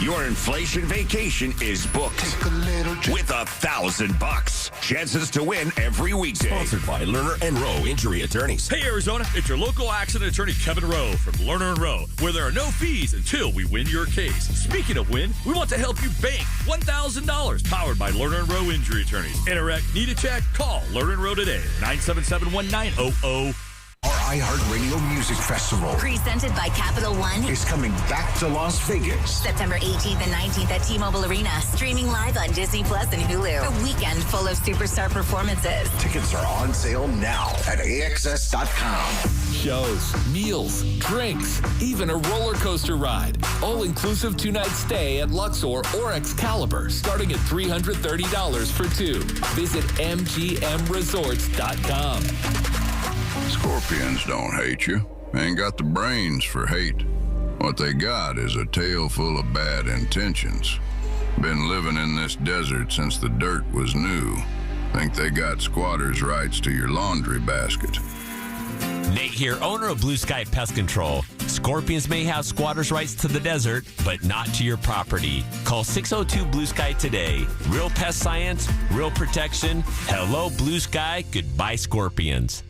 Your inflation vacation is booked with $1,000. Chances to win every weekday. Sponsored by Lerner and Rowe Injury Attorneys. Hey, Arizona, it's your local accident attorney, Kevin Rowe from Lerner and Rowe, where there are no fees until we win your case. Speaking of win, we want to help you bank $1,000, powered by Lerner and Rowe Injury Attorneys. Interact, need a check? Call Lerner and Rowe today, 977-1900. Our iHeartRadio Music Festival, presented by Capital One, is coming back to Las Vegas. September 18th and 19th at T-Mobile Arena. Streaming live on Disney Plus and Hulu. A weekend full of superstar performances. Tickets are on sale now at AXS.com. Shows, meals, drinks, even a roller coaster ride. All-inclusive two-night stay at Luxor or Excalibur, starting at $330 for two. Visit MGMResorts.com. Scorpions don't hate you. Ain't got the brains for hate. What they got is a tail full of bad intentions. Been living in this desert since the dirt was new. Think they got squatters' rights to your laundry basket. Nate here, owner of Blue Sky Pest Control. Scorpions may have squatters' rights to the desert, but not to your property. Call 602 Blue Sky today. Real pest science, real protection. Hello, Blue Sky. Goodbye, Scorpions.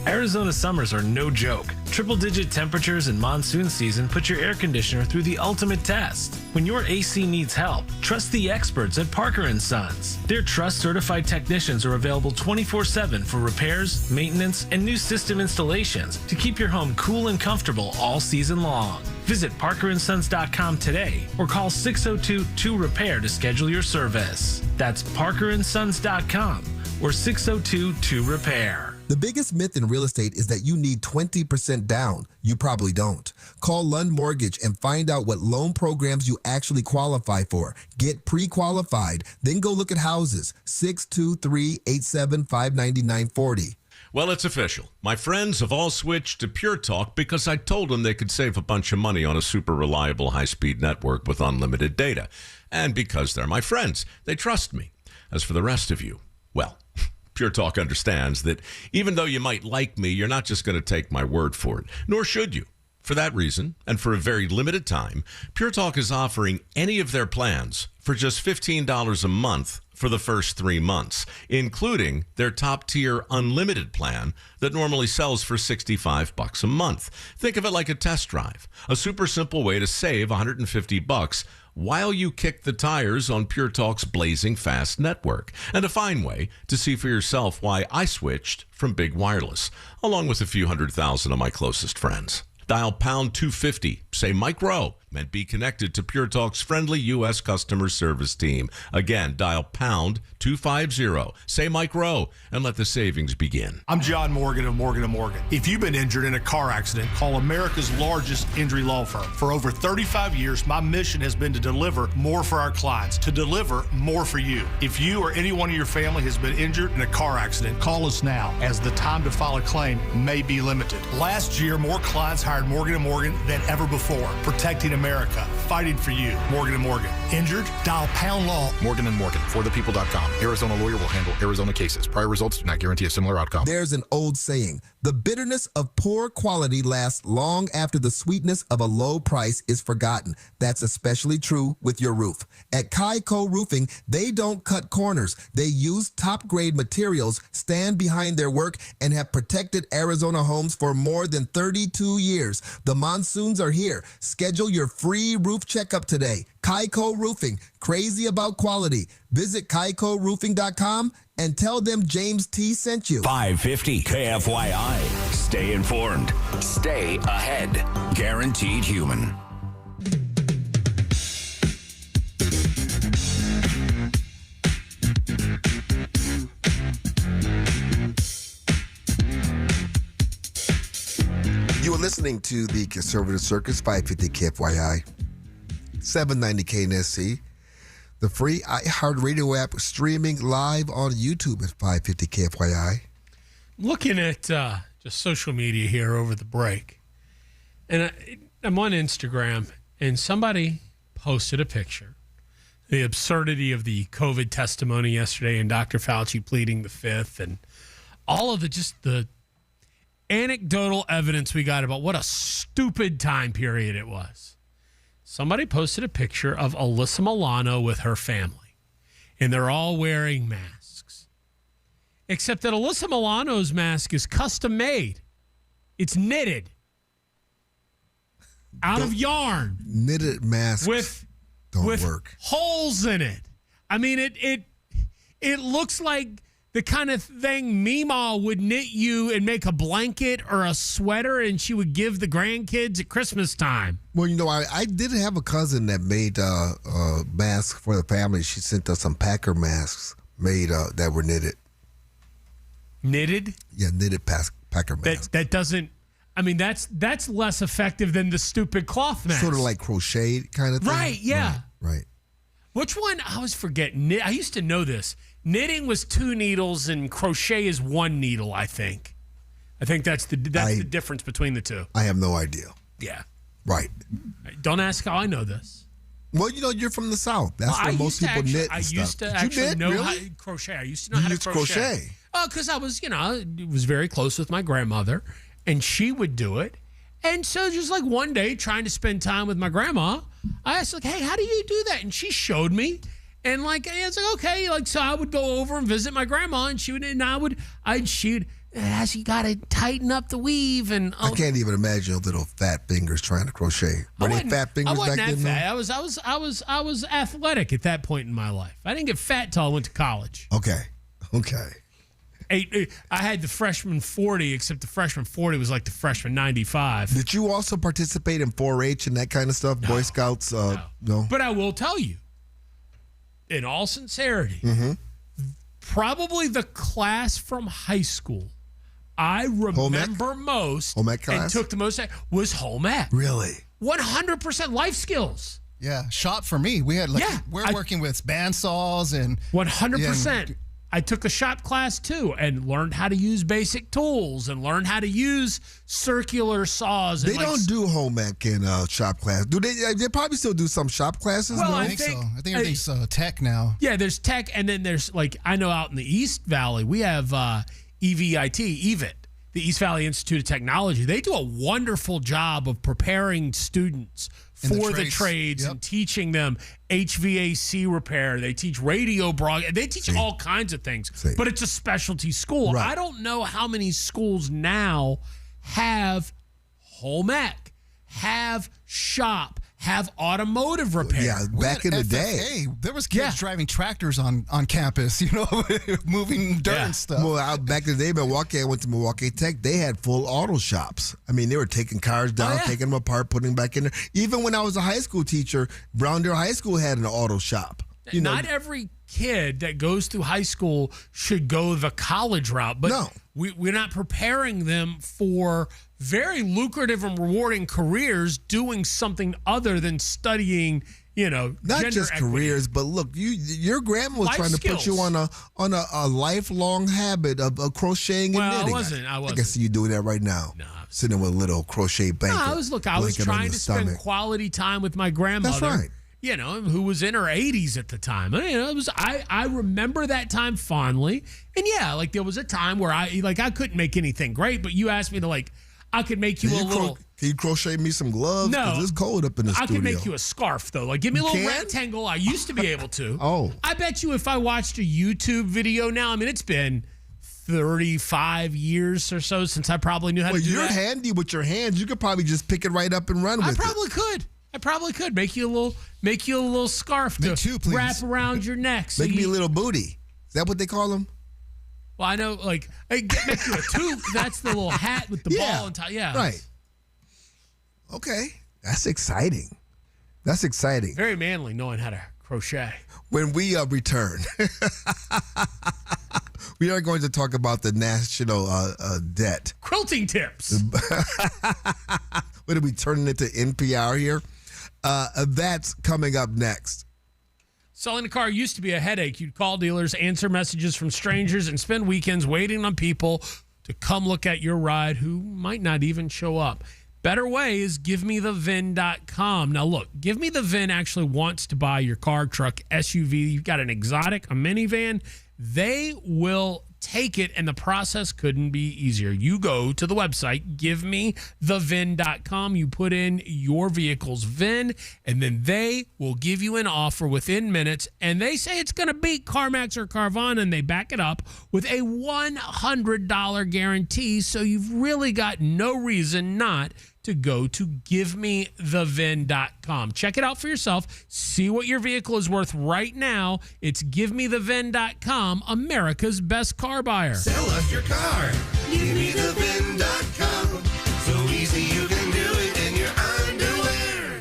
Arizona summers are no joke. Triple-digit temperatures in monsoon season put your air conditioner through the ultimate test. When your AC needs help, trust the experts at Parker & Sons. Their trust-certified technicians are available 24/7 for repairs, maintenance, and new system installations to keep your home cool and comfortable all season long. Visit parkerandsons.com today or call 602-2REPAIR to schedule your service. That's parkerandsons.com or 602-2REPAIR. The biggest myth in real estate is that you need 20% down. You probably don't. Call Lund Mortgage and find out what loan programs you actually qualify for. Get pre-qualified, then go look at houses. 623-875-9940. Well, it's official. My friends have all switched to Pure Talk because I told them they could save a bunch of money on a super reliable high-speed network with unlimited data. And because they're my friends, they trust me. As for the rest of you, well, Pure Talk understands that even though you might like me, you're not just going to take my word for it, nor should you. For that reason, and for a very limited time, Pure Talk is offering any of their plans for just $15 a month for the first 3 months, including their top-tier unlimited plan that normally sells for $65 a month. Think of it like a test drive, a super simple way to save $150 while you kick the tires on Pure Talk's blazing fast network, and a fine way to see for yourself why I switched from big wireless, along with a few 100,000 of my closest friends. Dial pound 250, say Mike Rowe, and be connected to Pure Talk's friendly U.S. customer service team. Again, dial pound 250, say Mike Rowe, and let the savings begin. I'm John Morgan of Morgan & Morgan. If you've been injured in a car accident, call America's largest injury law firm. For over 35 years, my mission has been to deliver more for our clients, to deliver more for you. If you or anyone in your family has been injured in a car accident, call us now, as the time to file a claim may be limited. Last year, more clients hired Morgan & Morgan than ever before, protecting America, fighting for you. Morgan & Morgan. Injured? Dial pound law. Morgan & Morgan, forthepeople.com. Arizona lawyer will handle Arizona cases. Prior results do not guarantee a similar outcome. There's an old saying, the bitterness of poor quality lasts long after the sweetness of a low price is forgotten. That's especially true with your roof. At Kaiko Roofing, they don't cut corners. They use top-grade materials, stand behind their work, and have protected Arizona homes for more than 32 years. The monsoons are here. Schedule your free roof checkup today. Kaiko Roofing, crazy about quality. Visit KaikoRoofing.com and tell them James T. sent you. 550 KFYI. Stay informed. Stay ahead. Guaranteed human. You are listening to the Conservative Circus, 550 KFYI, 790 KNSC, the free iHeartRadio app streaming live on YouTube at 550 KFYI. Looking at just social media here over the break, and I'm on Instagram, and somebody posted a picture. The absurdity of the COVID testimony yesterday and Dr. Fauci pleading the fifth and all of the anecdotal evidence we got about what a stupid time period it was. Somebody posted a picture of Alyssa Milano with her family, and they're all wearing masks. Except that Alyssa Milano's mask is custom made. It's knitted out of yarn. Knitted masks with work. Holes in it. I mean, it looks like the kind of thing Mima would knit you and make a blanket or a sweater, and she would give the grandkids at Christmas time. Well, you know, I did have a cousin that made masks for the family. She sent us some Packer masks made that were knitted. Knitted? Yeah, knitted Packer masks. That doesn't. I mean, that's less effective than the stupid cloth mask. Sort of like crocheted kind of thing. Right? Yeah. Right. Which one? I always forget. I used to know this. Knitting was 2 needles and crochet is 1 needle, I think. I think that's the difference between the two. I have no idea. Yeah. Right. Don't ask how I know this. Well, you know, you're from the South. That's where most people knit and stuff. I used to actually know how to crochet. I used to know how to crochet. Oh, because I was, was very close with my grandmother, and she would do it. And so just like one day, trying to spend time with my grandma, I asked, like, hey, how do you do that? And she showed me. And it's like, okay, so I would go over and visit my grandma, and she'd you got to tighten up the weave. And I can't even imagine your little fat fingers trying to crochet. Were they fat fingers back then? I wasn't that fat. I was athletic at that point in my life. I didn't get fat till I went to college. Okay. I had the freshman 40, except the freshman 40 was like the freshman 95. Did you also participate in 4-H and that kind of stuff? No, Boy Scouts? No. But I will tell you, in all sincerity, probably the class from high school I remember most and took the most was home ec. Really? 100% life skills. Yeah, shop for me. We had we're working with bandsaws and 100%. I took a shop class too and learned how to use basic tools and learned how to use circular saws. They don't do home ec in shop class. Do they? They probably still do some shop classes. Well, I think so. I think everything's tech now. Yeah, there's tech, and then there's I know out in the East Valley we have EVIT, the East Valley Institute of Technology. They do a wonderful job of preparing students for the trades and teaching them HVAC repair. They teach radio broadcast. They teach all kinds of things, but it's a specialty school. Right. I don't know how many schools now have home ec, have shop, have automotive repair. Yeah, back in the day. There was kids driving tractors on campus, moving dirt and stuff. Well, back in the day, Milwaukee, I went to Milwaukee Tech. They had full auto shops. I mean, they were taking cars down, taking them apart, putting them back in there. Even when I was a high school teacher, Browndale High School had an auto shop. Not every kid that goes through high school should go the college route, but we're not preparing them for very lucrative and rewarding careers doing something other than studying, not gender just equity. careers, but look, your grandma was Life trying to put you skills. on a lifelong habit of crocheting and knitting. I wasn't. I can see you doing that right now. No. Sitting with a little crochet blanket. I was blanket on trying your to spend stomach. quality time with my grandmother. That's right. Who was in her 80s at the time. I remember that time fondly. And there was a time where I couldn't make anything great, but you asked me to I could make you a little. Can you crochet me some gloves? No. 'Cause it's cold up in the I studio. could make you a scarf though. Give me a little can? rectangle. I used to be able to. Oh. I bet you if I watched a YouTube video now, it's been 35 years or so since I probably knew how to do you're that. handy with your hands. You could probably just pick it right up and run with it. I probably could make you a little scarf to wrap around your neck. So Make me a little booty. Is that what they call them? Well, I know, make you a toque. That's the little hat with the ball on top. Yeah, right. Okay, that's exciting. That's exciting. Very manly knowing how to crochet. When we return, we are going to talk about the national debt. Quilting tips. What are we turning it to NPR here? That's coming up next. Selling a car used to be a headache. You'd call dealers, answer messages from strangers, and spend weekends waiting on people to come look at your ride who might not even show up. Better way is GiveMeTheVin.com. Now, look, Give Me The VIN actually wants to buy your car, truck, SUV. You've got an exotic, a minivan. They will take it, and the process couldn't be easier. You go to the website, GiveMeTheVin.com. You put in your vehicle's VIN, and then they will give you an offer within minutes, and they say it's going to beat CarMax or Carvana, and they back it up with a $100 guarantee, so you've really got no reason not to go to GiveMeTheVin.com. Check it out for yourself. See what your vehicle is worth right now. It's GiveMeTheVin.com, America's best car buyer. Sell us your car. GiveMeTheVin.com. So easy you can do it in your underwear.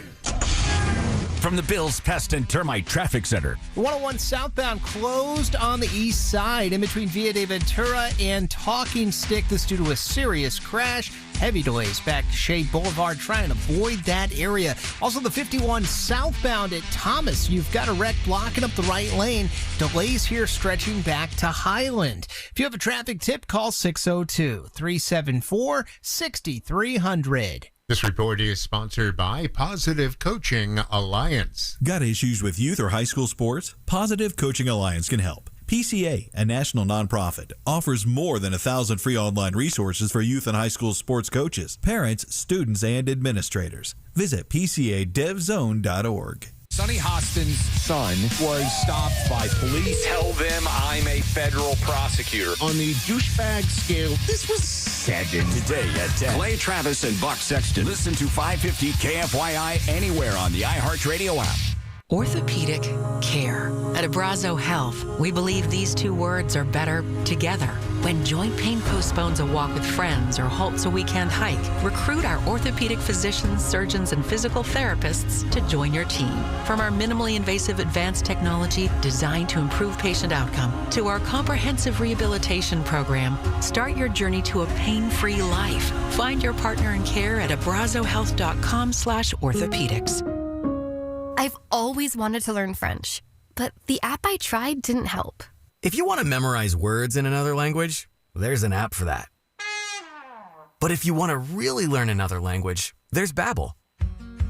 From the Bills Pest and Termite Traffic Center. 101 southbound closed on the east side in between Via de Ventura and Talking Stick. This due to a serious crash. Heavy delays back to Shea Boulevard. Try and avoid that area. Also, the 51 southbound at Thomas. You've got a wreck blocking up the right lane. Delays here stretching back to Highland. If you have a traffic tip, call 602-374-6300. This report is sponsored by Positive Coaching Alliance. Got issues with youth or high school sports? Positive Coaching Alliance can help. PCA, a national nonprofit, offers more than 1,000 free online resources for youth and high school sports coaches, parents, students, and administrators. Visit PCADevZone.org. Sonny Hostin's son was stopped by police. Tell them I'm a federal prosecutor. On the douchebag scale, this was 7. Today at 10. Clay Travis and Buck Sexton. Listen to 550 KFYI anywhere on the iHeartRadio app. Orthopedic care. At Abrazo Health, we believe these two words are better together. When joint pain postpones a walk with friends or halts a weekend hike, recruit our orthopedic physicians, surgeons, and physical therapists to join your team. From our minimally invasive advanced technology designed to improve patient outcome to our comprehensive rehabilitation program, start your journey to a pain-free life. Find your partner in care at abrazohealth.com/orthopedics. I've always wanted to learn French, but the app I tried didn't help. If you want to memorize words in another language, there's an app for that. But if you want to really learn another language, there's Babbel.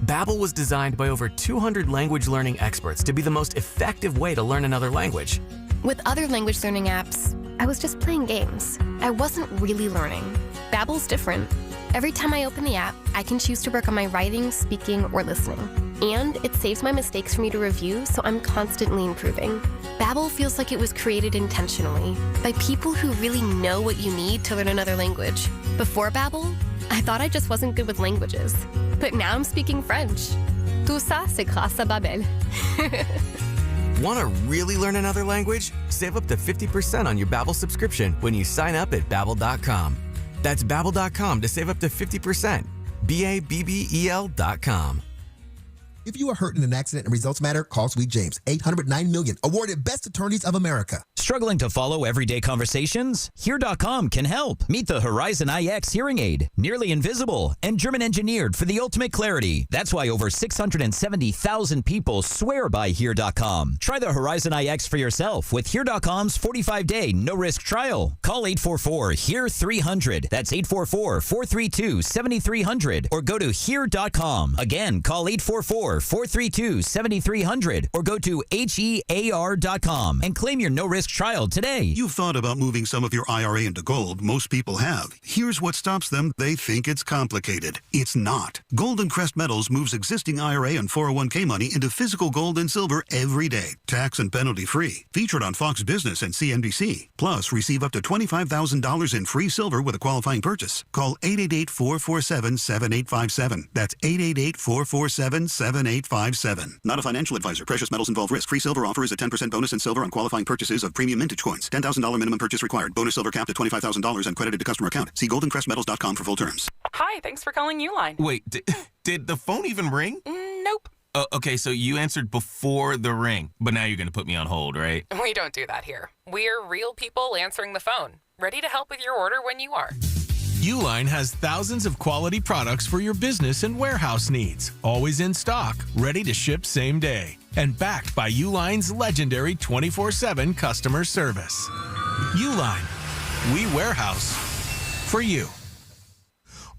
Babbel was designed by over 200 language learning experts to be the most effective way to learn another language. With other language learning apps, I was just playing games. I wasn't really learning. Babbel's different. Every time I open the app, I can choose to work on my writing, speaking, or listening. And it saves my mistakes for me to review, so I'm constantly improving. Babbel feels like it was created intentionally by people who really know what you need to learn another language. Before Babbel, I thought I just wasn't good with languages. But now I'm speaking French. Tout ça, c'est grâce à Babbel. Want to really learn another language? Save up to 50% on your Babbel subscription when you sign up at Babbel.com. That's Babbel.com to save up to 50%. Babbel.com. If you are hurt in an accident and results matter, call Sweet James. 809 million. Awarded Best Attorneys of America. Struggling to follow everyday conversations? Hear.com can help. Meet the Horizon IX hearing aid. Nearly invisible and German engineered for the ultimate clarity. That's why over 670,000 people swear by Hear.com. Try the Horizon IX for yourself with Hear.com's 45-day no-risk trial. Call 844-HEAR-300. That's 844-432-7300. Or go to Hear.com. Again, call 844-432-7300. Or go to HEAR.com and claim your no-risk trial today. You've thought about moving some of your IRA into gold. Most people have. Here's what stops them. They think it's complicated. It's not. Golden Crest Metals moves existing IRA and 401k money into physical gold and silver every day. Tax and penalty free. Featured on Fox Business and CNBC. Plus, receive up to $25,000 in free silver with a qualifying purchase. Call 888-447-7857. That's 888-447-7857. Not a financial advisor. Precious metals involve risk. Free silver offer is a 10% bonus in silver on qualifying purchases of premium mintage coins. $10,000 minimum purchase required. Bonus silver capped at $25,000 and credited to customer account. See goldencrestmetals.com for full terms. Hi, thanks for calling Uline. Wait, did the phone even ring? Nope. Okay, so you answered before the ring, but now you're going to put me on hold, right? We don't do that here. We're real people answering the phone, ready to help with your order when you are. Uline has thousands of quality products for your business and warehouse needs, always in stock, ready to ship same day, and backed by Uline's legendary 24/7 customer service. Uline, we warehouse for you.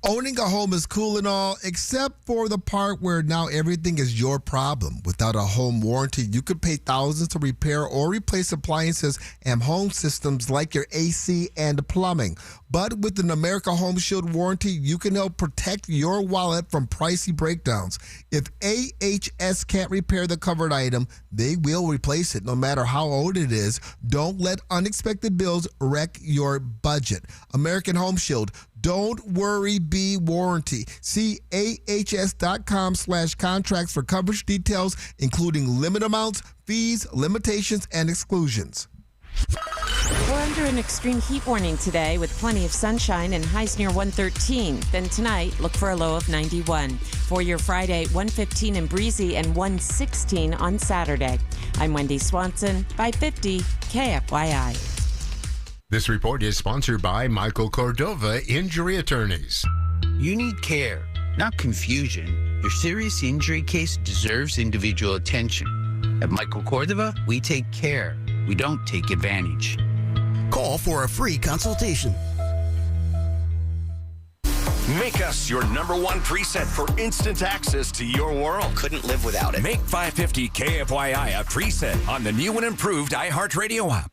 Owning a home is cool and all, except for the part where now everything is your problem. Without a home warranty, you could pay thousands to repair or replace appliances and home systems like your AC and plumbing. But with an America Home Shield warranty, you can help protect your wallet from pricey breakdowns. If AHS can't repair the covered item, they will replace it no matter how old it is. Don't let unexpected bills wreck your budget. American Home Shield. Don't worry, be warranty. See ahs.com/contracts for coverage details, including limit amounts, fees, limitations, and exclusions. We're under an extreme heat warning today with plenty of sunshine and highs near 113. Then tonight, look for a low of 91. For your Friday, 115 and breezy and 116 on Saturday. I'm Wendy Swanson, 550 KFYI. This report is sponsored by Michael Cordova Injury Attorneys. You need care, not confusion. Your serious injury case deserves individual attention. At Michael Cordova, we take care. We don't take advantage. Call for a free consultation. Make us your #1 preset for instant access to your world. Couldn't live without it. Make 550 KFYI a preset on the new and improved iHeartRadio app.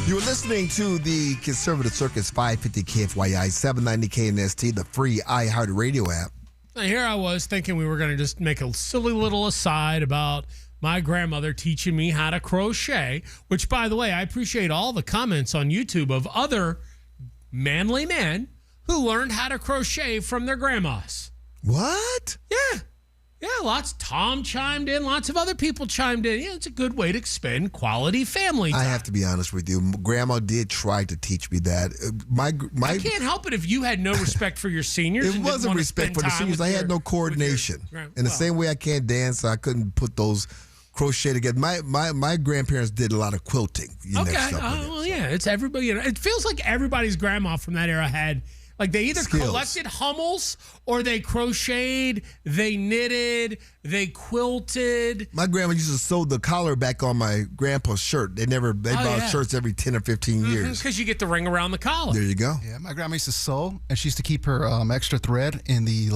You're listening to the Conservative Circus 550 KFYI 790 KNST, the free iHeartRadio app. Now, here I was thinking we were going to just make a silly little aside about my grandmother teaching me how to crochet, which, by the way, I appreciate all the comments on YouTube of other manly men who learned how to crochet from their grandmas. What? Yeah. Yeah, Tom chimed in. Lots of other people chimed in. Yeah, it's a good way to spend quality family time. I have to be honest with you. Grandma did try to teach me that. I can't help it if you had no respect for your seniors. It wasn't respect for the seniors. I had no coordination. In the same way I can't dance, I couldn't put those crochet together. My grandparents did a lot of quilting. Yeah, it's everybody. It feels like everybody's grandma from that era had. Like they either collected Hummels or they crocheted, they knitted, they quilted. My grandma used to sew the collar back on my grandpa's shirt. They bought shirts every 10 or 15 years. Because you get the ring around the collar. There you go. Yeah, my grandma used to sew, and she used to keep her extra thread in the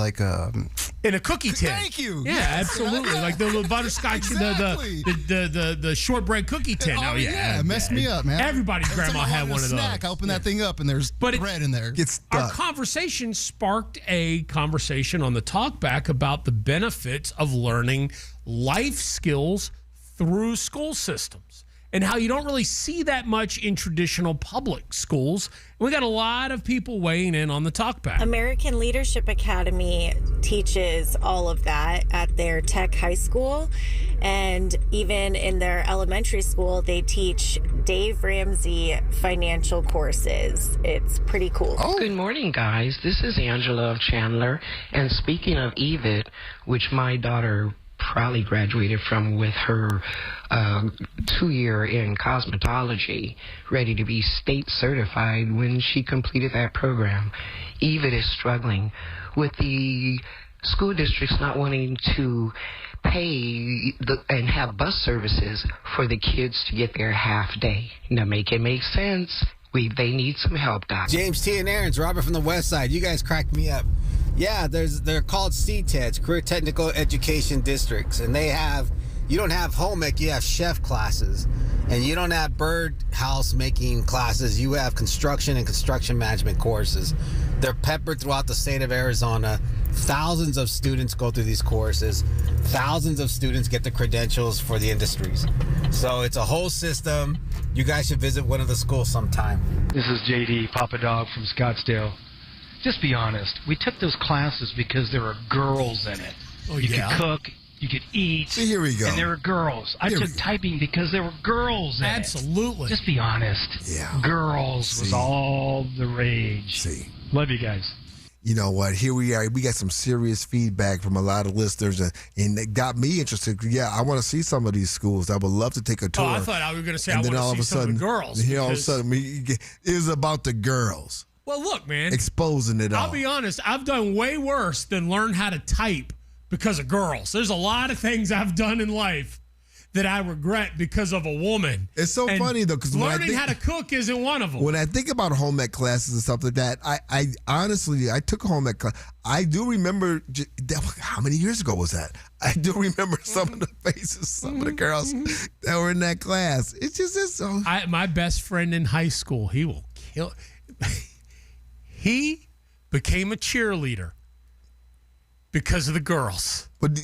in a cookie tin. Thank you. Yeah, absolutely. Like the little butterscotch, the shortbread cookie tin. It messed me up, man. Everybody's grandma had one of those. I open that thing up, and there's thread in there. Gets stuck. Our conversation sparked a conversation on the talkback about the benefits of learning life skills through school systems and how you don't really see that much in traditional public schools. We got a lot of people weighing in on the talkback. American Leadership Academy teaches all of that at their tech high school. And even in their elementary school, they teach Dave Ramsey financial courses. It's pretty cool. Good morning, guys. This is Angela of Chandler. And speaking of EVIT, which my daughter probably graduated from with her 2-year in cosmetology, ready to be state certified when she completed that program. EVIT is struggling with the school districts not wanting to pay and have bus services for the kids to get their half day. Now make it make sense. They need some help, Doc. James T. and Aaron's, Robert from the West Side. You guys cracked me up. Yeah, they're called CTEDs, Career Technical Education Districts, and you don't have home ec, you have chef classes, and you don't have birdhouse making classes, you have construction and construction management courses. They're peppered throughout the state of Arizona. Thousands of students go through these courses. Thousands of students get the credentials for the industries. So it's a whole system. You guys should visit one of the schools sometime. This is JD Papa Dog from Scottsdale. Just be honest. We took those classes because there were girls in it. Oh, you yeah? could cook, you could eat. See, here we go. And there were girls. I took typing because there were girls in it. Absolutely. Just be honest. Yeah. Girls was all the rage. See. Love you guys. You know what? Here we are. We got some serious feedback from a lot of listeners, and it got me interested. Yeah, I want to see some of these schools. I would love to take a tour. Oh, I thought I was going to say I and want then all to of see a some sudden, of the girls. Here all of a because- sudden, it is about the girls. Well, look, man. Exposing it all. I'll be honest. I've done way worse than learn how to type because of girls. There's a lot of things I've done in life that I regret because of a woman. It's so funny, though, because learning how to cook isn't one of them. When I think about home ec classes and stuff like that, I honestly, I took a home ec class. I do remember, how many years ago was that? I do remember some of the faces, some of the girls that were in that class. It's just so. My best friend in high school, he will kill. He became a cheerleader because of the girls. But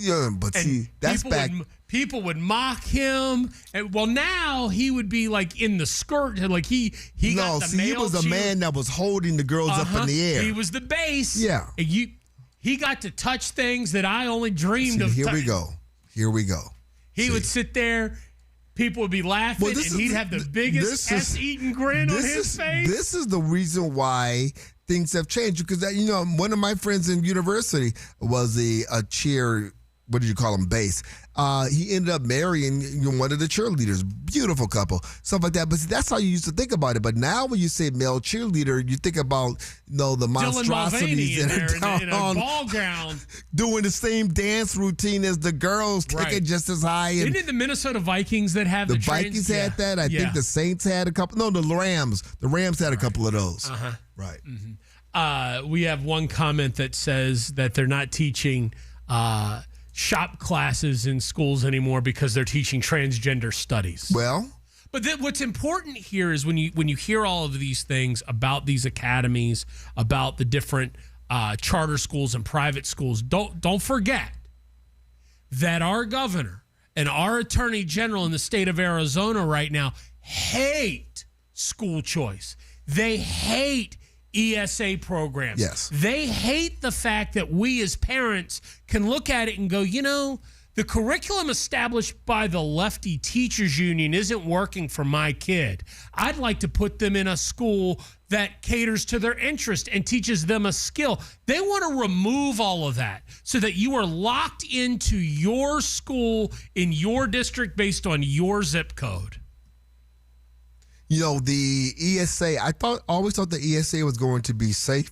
see, that's back. People would mock him, and now he would be like in the skirt, like he got the male he was a man that was holding the girls up in the air. He was the base. Yeah, and he got to touch things that I only dreamed of. Here we go. He would sit there. People would be laughing, and he'd have the biggest ass-eating grin on his face. This is the reason why things have changed, because one of my friends in university was a cheer. What did you call him? Bass. He ended up marrying one of the cheerleaders. Beautiful couple, stuff like that. But see, that's how you used to think about it. But now, when you say male cheerleader, you think about the monstrosities in a ball gown, doing the same dance routine as the girls, kicking just as high. Isn't it the Minnesota Vikings that have the Vikings had that? I think the Saints had a couple. No, the Rams. The Rams had a couple of those. Right. Mm-hmm. We have one comment that says that they're not teaching shop classes in schools anymore because they're teaching transgender studies. Well, but what's important here is when you hear all of these things about these academies, about the different charter schools and private schools, don't forget that our governor and our attorney general in the state of Arizona right now hate school choice. They hate ESA programs. Yes. They hate the fact that we as parents can look at it and go, the curriculum established by the lefty teachers union isn't working for my kid. I'd like to put them in a school that caters to their interest and teaches them a skill. They want to remove all of that so that you are locked into your school in your district based on your zip code. The ESA, I always thought the ESA was going to be safe.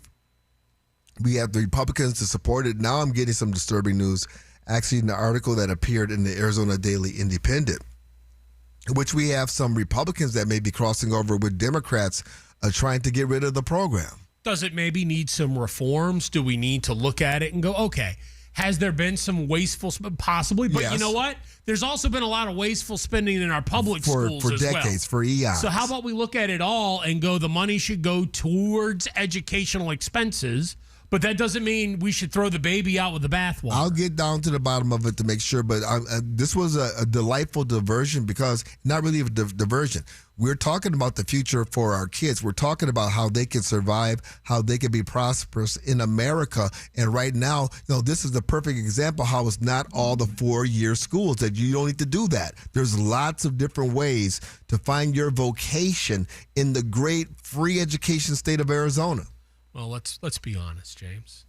We have the Republicans to support it. Now I'm getting some disturbing news, actually, in the article that appeared in the Arizona Daily Independent, which we have some Republicans that may be crossing over with Democrats trying to get rid of the program. Does it maybe need some reforms? Do we need to look at it and go, okay, has there been some wasteful, possibly? But yes. You know what? There's also been a lot of wasteful spending in our public schools for as decades, well. for eons. So how about we look at it all and go, the money should go towards educational expenses, But that doesn't mean we should throw the baby out with the bathwater. I'll get down to the bottom of it to make sure, but this was a delightful diversion because not really a diversion. We're talking about the future for our kids. We're talking about how they can survive, how they can be prosperous in America. And right now, this is the perfect example how it's not all the 4-year schools, that you don't need to do that. There's lots of different ways to find your vocation in the great free education state of Arizona. Well, let's be honest, James.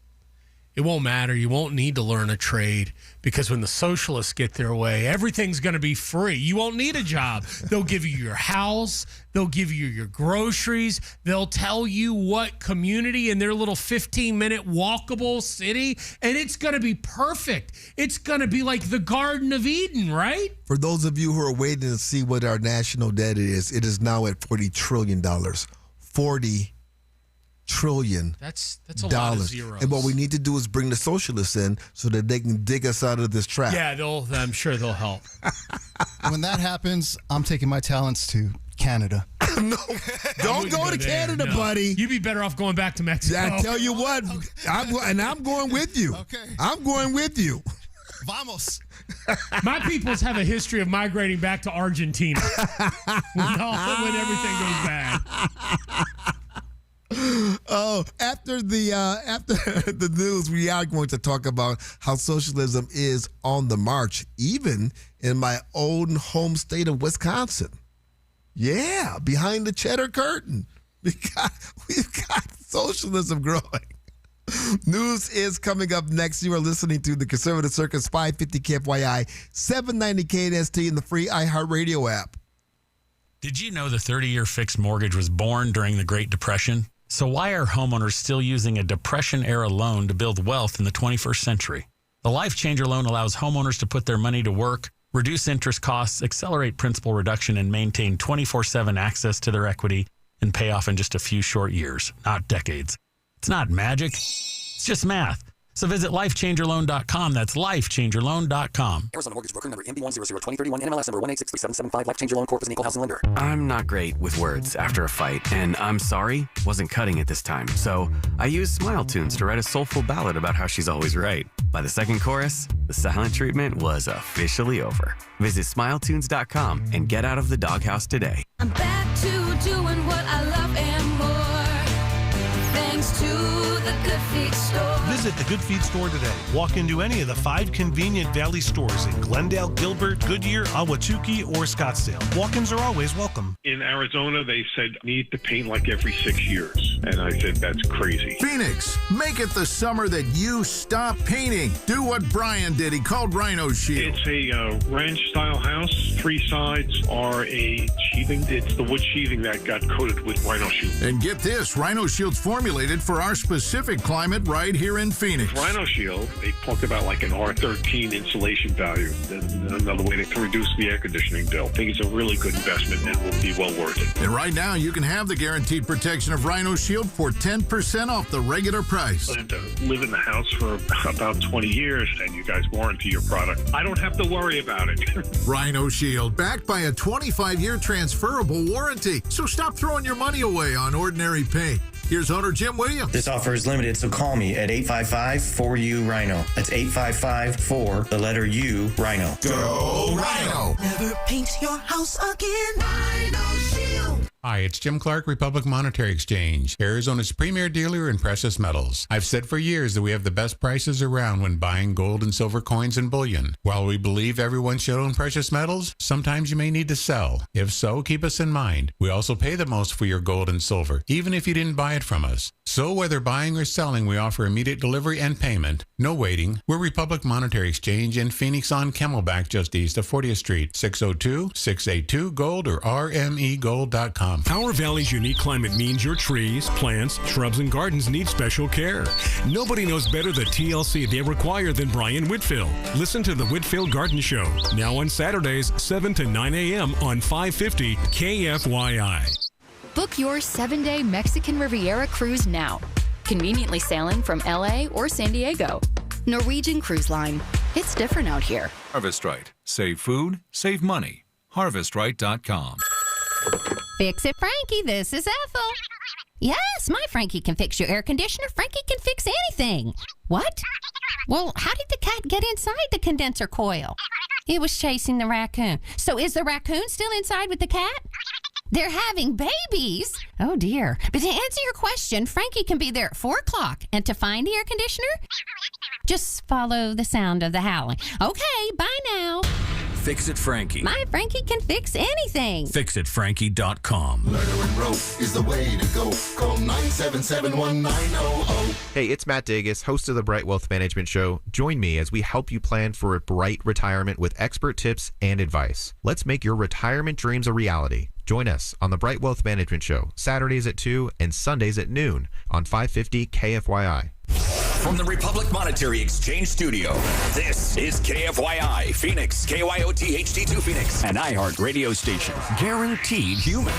It won't matter. You won't need to learn a trade because when the socialists get their way, everything's going to be free. You won't need a job. They'll give you your house. They'll give you your groceries. They'll tell you what community in their little 15-minute walkable city, and it's going to be perfect. It's going to be like the Garden of Eden, right? For those of you who are waiting to see what our national debt is, it is now at $40 trillion. $40 trillion. That's a lot of zeros. And what we need to do is bring the socialists in so that they can dig us out of this trap. Yeah, I'm sure they'll help. When that happens, I'm taking my talents to Canada. No, don't go to Canada, buddy. You'd be better off going back to Mexico. I tell you what, I'm going with you. Okay. I'm going with you. Vamos. My peoples have a history of migrating back to Argentina when everything goes bad. Oh, after the news, we are going to talk about how socialism is on the march, even in my own home state of Wisconsin. Yeah, behind the cheddar curtain. We've got socialism growing. News is coming up next. You are listening to the Conservative Circus, 550 KFYI, 790 KNST, in the free iHeartRadio app. Did you know the 30-year fixed mortgage was born during the Great Depression? So why are homeowners still using a Depression-era loan to build wealth in the 21st century? The Life Changer loan allows homeowners to put their money to work, reduce interest costs, accelerate principal reduction, and maintain 24/7 access to their equity and pay off in just a few short years, not decades. It's not magic. It's just math. So visit lifechangerloan.com. That's lifechangerloan.com. Arizona Mortgage Broker number MB1002031, NMLS number 1863775. Life Changer Loan Corp is an equal housing lender. I'm not great with words after a fight, and I'm sorry wasn't cutting it this time. So I used Smile Tunes to write a soulful ballad about how she's always right. By the second chorus, the silent treatment was officially over. Visit smiletunes.com and get out of the doghouse today. I'm back to doing what I love and more. Thanks to the Good Feet store. Visit the Good Feet store today. Walk into any of the 5 convenient Valley stores in Glendale, Gilbert, Goodyear, Ahwatukee, or Scottsdale. Walk-ins are always welcome. In Arizona, they said need to paint like every 6 years. And I said, that's crazy. Phoenix, make it the summer that you stop painting. Do what Brian did. He called Rhino Shield. It's a ranch-style house. 3 sides are a sheathing. It's the wood sheathing that got coated with Rhino Shield. And get this, Rhino Shield's formulated for our specific climate right here in Phoenix. Rhino Shield, they talk about like an R13 insulation value. Another way to reduce the air conditioning bill. I think it's a really good investment and will be well worth it. And right now, you can have the guaranteed protection of Rhino Shield for 10% off the regular price. I plan to live in the house for about 20 years, and you guys warranty your product. I don't have to worry about it. Rhino Shield, backed by a 25-year transferable warranty. So stop throwing your money away on ordinary paint. Here's owner Jim Williams. This offer is limited, so call me at 855-4U-RHINO. That's 855-4, the letter U, Rhino. Go Rhino! Never paint your house again. Rhino Shield. Hi, it's Jim Clark, Republic Monetary Exchange, Arizona's premier dealer in precious metals. I've said for years that we have the best prices around when buying gold and silver coins and bullion. While we believe everyone should own precious metals, sometimes you may need to sell. If so, keep us in mind. We also pay the most for your gold and silver, even if you didn't buy it from us. So whether buying or selling, we offer immediate delivery and payment. No waiting. We're Republic Monetary Exchange in Phoenix on Camelback, just east of 40th Street, 602-682-GOLD or rmegold.com. Our Valley's unique climate means your trees, plants, shrubs, and gardens need special care. Nobody knows better the TLC they require than Brian Whitfield. Listen to the Whitfield Garden Show, now on Saturdays, 7 to 9 a.m. on 550 KFYI. Book your 7-day Mexican Riviera cruise now. Conveniently sailing from LA or San Diego. Norwegian Cruise Line. It's different out here. Harvest Right. Save food, save money. HarvestRight.com. Fix it, Frankie. This is Ethel. Yes, my Frankie can fix your air conditioner. Frankie can fix anything. What? Well, how did the cat get inside the condenser coil? It was chasing the raccoon. So is the raccoon still inside with the cat? They're having babies. Oh, dear. But to answer your question, Frankie can be there at 4 o'clock. And to find the air conditioner, just follow the sound of the howling. Okay, bye now. Fix It Frankie. My Frankie can fix anything. FixItFrankie.com. Murder and rope is the way to go. Call 977-1900. Hey, it's Matt Dagus, host of the Bright Wealth Management Show. Join me as we help you plan for a bright retirement with expert tips and advice. Let's make your retirement dreams a reality. Join us on the Bright Wealth Management Show, Saturdays at 2 and Sundays at noon on 550 KFYI. From the Republic Monetary Exchange Studio, this is KFYI Phoenix, KYOT HD2 Phoenix, an iHeart radio station. Guaranteed human.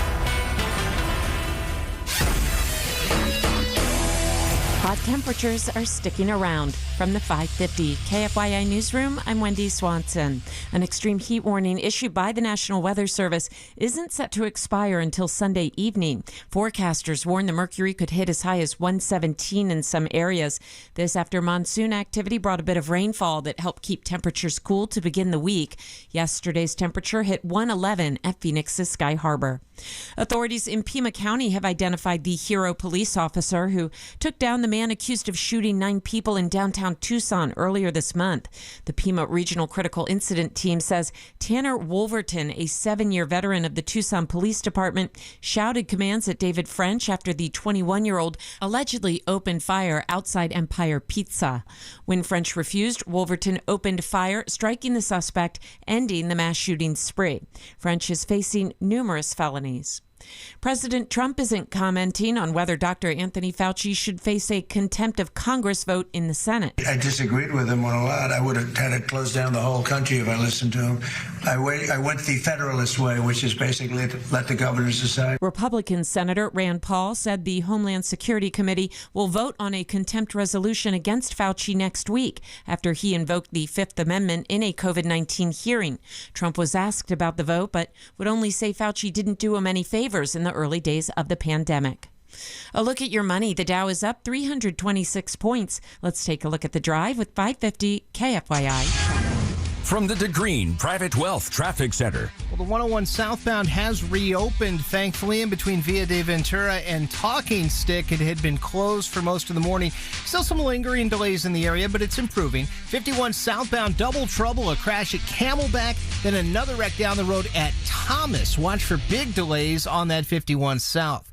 Hot temperatures are sticking around. From the 550 KFYI Newsroom, I'm Wendy Swanson. An extreme heat warning issued by the National Weather Service isn't set to expire until Sunday evening. Forecasters warn the mercury could hit as high as 117 in some areas. This after monsoon activity brought a bit of rainfall that helped keep temperatures cool to begin the week. Yesterday's temperature hit 111 at Phoenix's Sky Harbor. Authorities in Pima County have identified the hero police officer who took down the man accused of shooting 9 people in downtown Tucson earlier this month. The Pima Regional Critical Incident Team says Tanner Wolverton, a 7-year veteran of the Tucson Police Department, shouted commands at David French after the 21-year-old allegedly opened fire outside Empire Pizza. When French refused, Wolverton opened fire, striking the suspect, ending the mass shooting spree. French is facing numerous felonies. President Trump isn't commenting on whether Dr. Anthony Fauci should face a contempt of Congress vote in the Senate. I disagreed with him on a lot. I would have had to close down the whole country if I listened to him. I went the Federalist way, which is basically to let the governors decide. Republican Senator Rand Paul said the Homeland Security Committee will vote on a contempt resolution against Fauci next week after he invoked the Fifth Amendment in a COVID-19 hearing. Trump was asked about the vote, but would only say Fauci didn't do him any favors in the early days of the pandemic. A look at your money. The Dow is up 326 points. Let's take a look at the drive with 550 KFYI. From the DeGreen Private Wealth Traffic Center. Well, the 101 southbound has reopened, thankfully, in between Via de Ventura and Talking Stick. It had been closed for most of the morning. Still some lingering delays in the area, but it's improving. 51 southbound, double trouble, a crash at Camelback, then another wreck down the road at Thomas. Watch for big delays on that 51 south.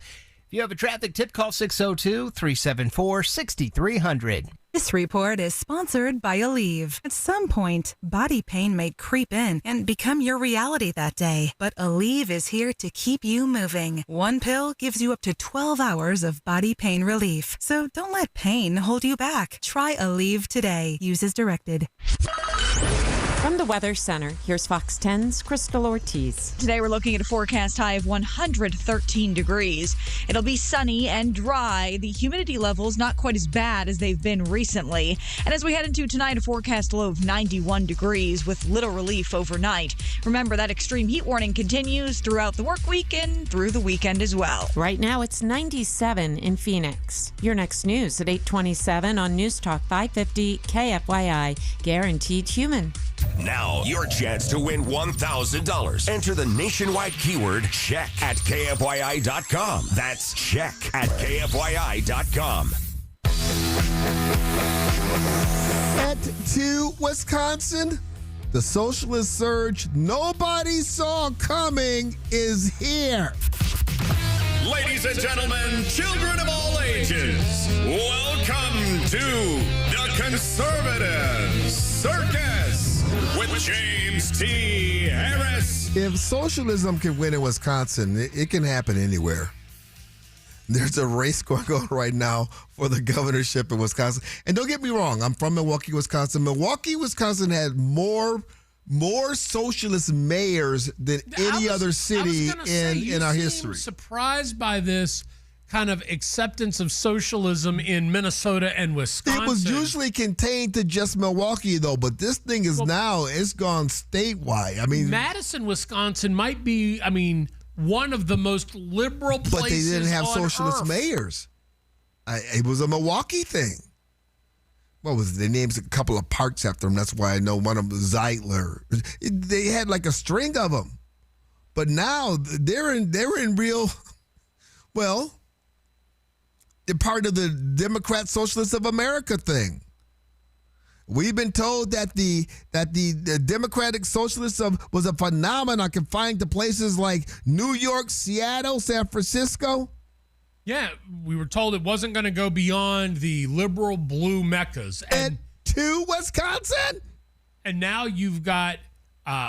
If you have a traffic tip, call 602-374-6300. This report is sponsored by Aleve. At some point, body pain may creep in and become your reality that day. But Aleve is here to keep you moving. One pill gives you up to 12 hours of body pain relief. So don't let pain hold you back. Try Aleve today. Use as directed. From the Weather Center, here's Fox 10's Crystal Ortiz. Today we're looking at a forecast high of 113 degrees. It'll be sunny and dry. The humidity levels not quite as bad as they've been recently. And as we head into tonight, a forecast low of 91 degrees with little relief overnight. Remember, that extreme heat warning continues throughout the work week and through the weekend as well. Right now it's 97 in Phoenix. Your next news at 8:27 on News Talk 550 KFYI. Guaranteed human. Now, your chance to win $1,000. Enter the nationwide keyword check at KFYI.com. That's check at KFYI.com. Head to Wisconsin. The socialist surge nobody saw coming is here. Ladies and gentlemen, children of all ages, welcome to the Conservative Circus with James T. Harris. If socialism can win in Wisconsin, it can happen anywhere. There's a race going on right now for the governorship in Wisconsin. And don't get me wrong, I'm from Milwaukee, Wisconsin. Milwaukee, Wisconsin had more socialist mayors than any other city in our history. Surprised by this kind of acceptance of socialism in Minnesota and Wisconsin. It was usually contained to just Milwaukee, though, but this thing is it's gone statewide. I mean, Madison, Wisconsin might be, one of the most liberal places But they didn't have on socialist earth. mayors. It was a Milwaukee thing. What was it? They named a couple of parks after them. That's why I know one of them was Zeitler. They had like a string of them. But now they're in real, well, they're part of the Democrat Socialists of America thing. We've been told that the Democratic Socialism was a phenomenon confined to places like New York, Seattle, San Francisco. Yeah, we were told it wasn't going to go beyond the liberal blue meccas. And to Wisconsin? And now you've got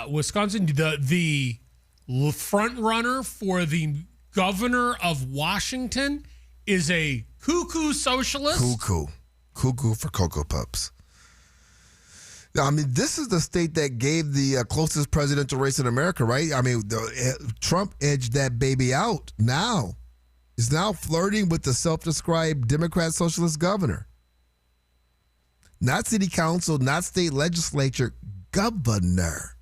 Wisconsin, the front runner for the governor of Washington is a cuckoo socialist. Cuckoo for Cocoa Pups. I mean, this is the state that gave the closest presidential race in America, right? I mean, Trump edged that baby out now. Is now flirting with the self-described Democrat socialist governor. Not city council, not state legislature, governor.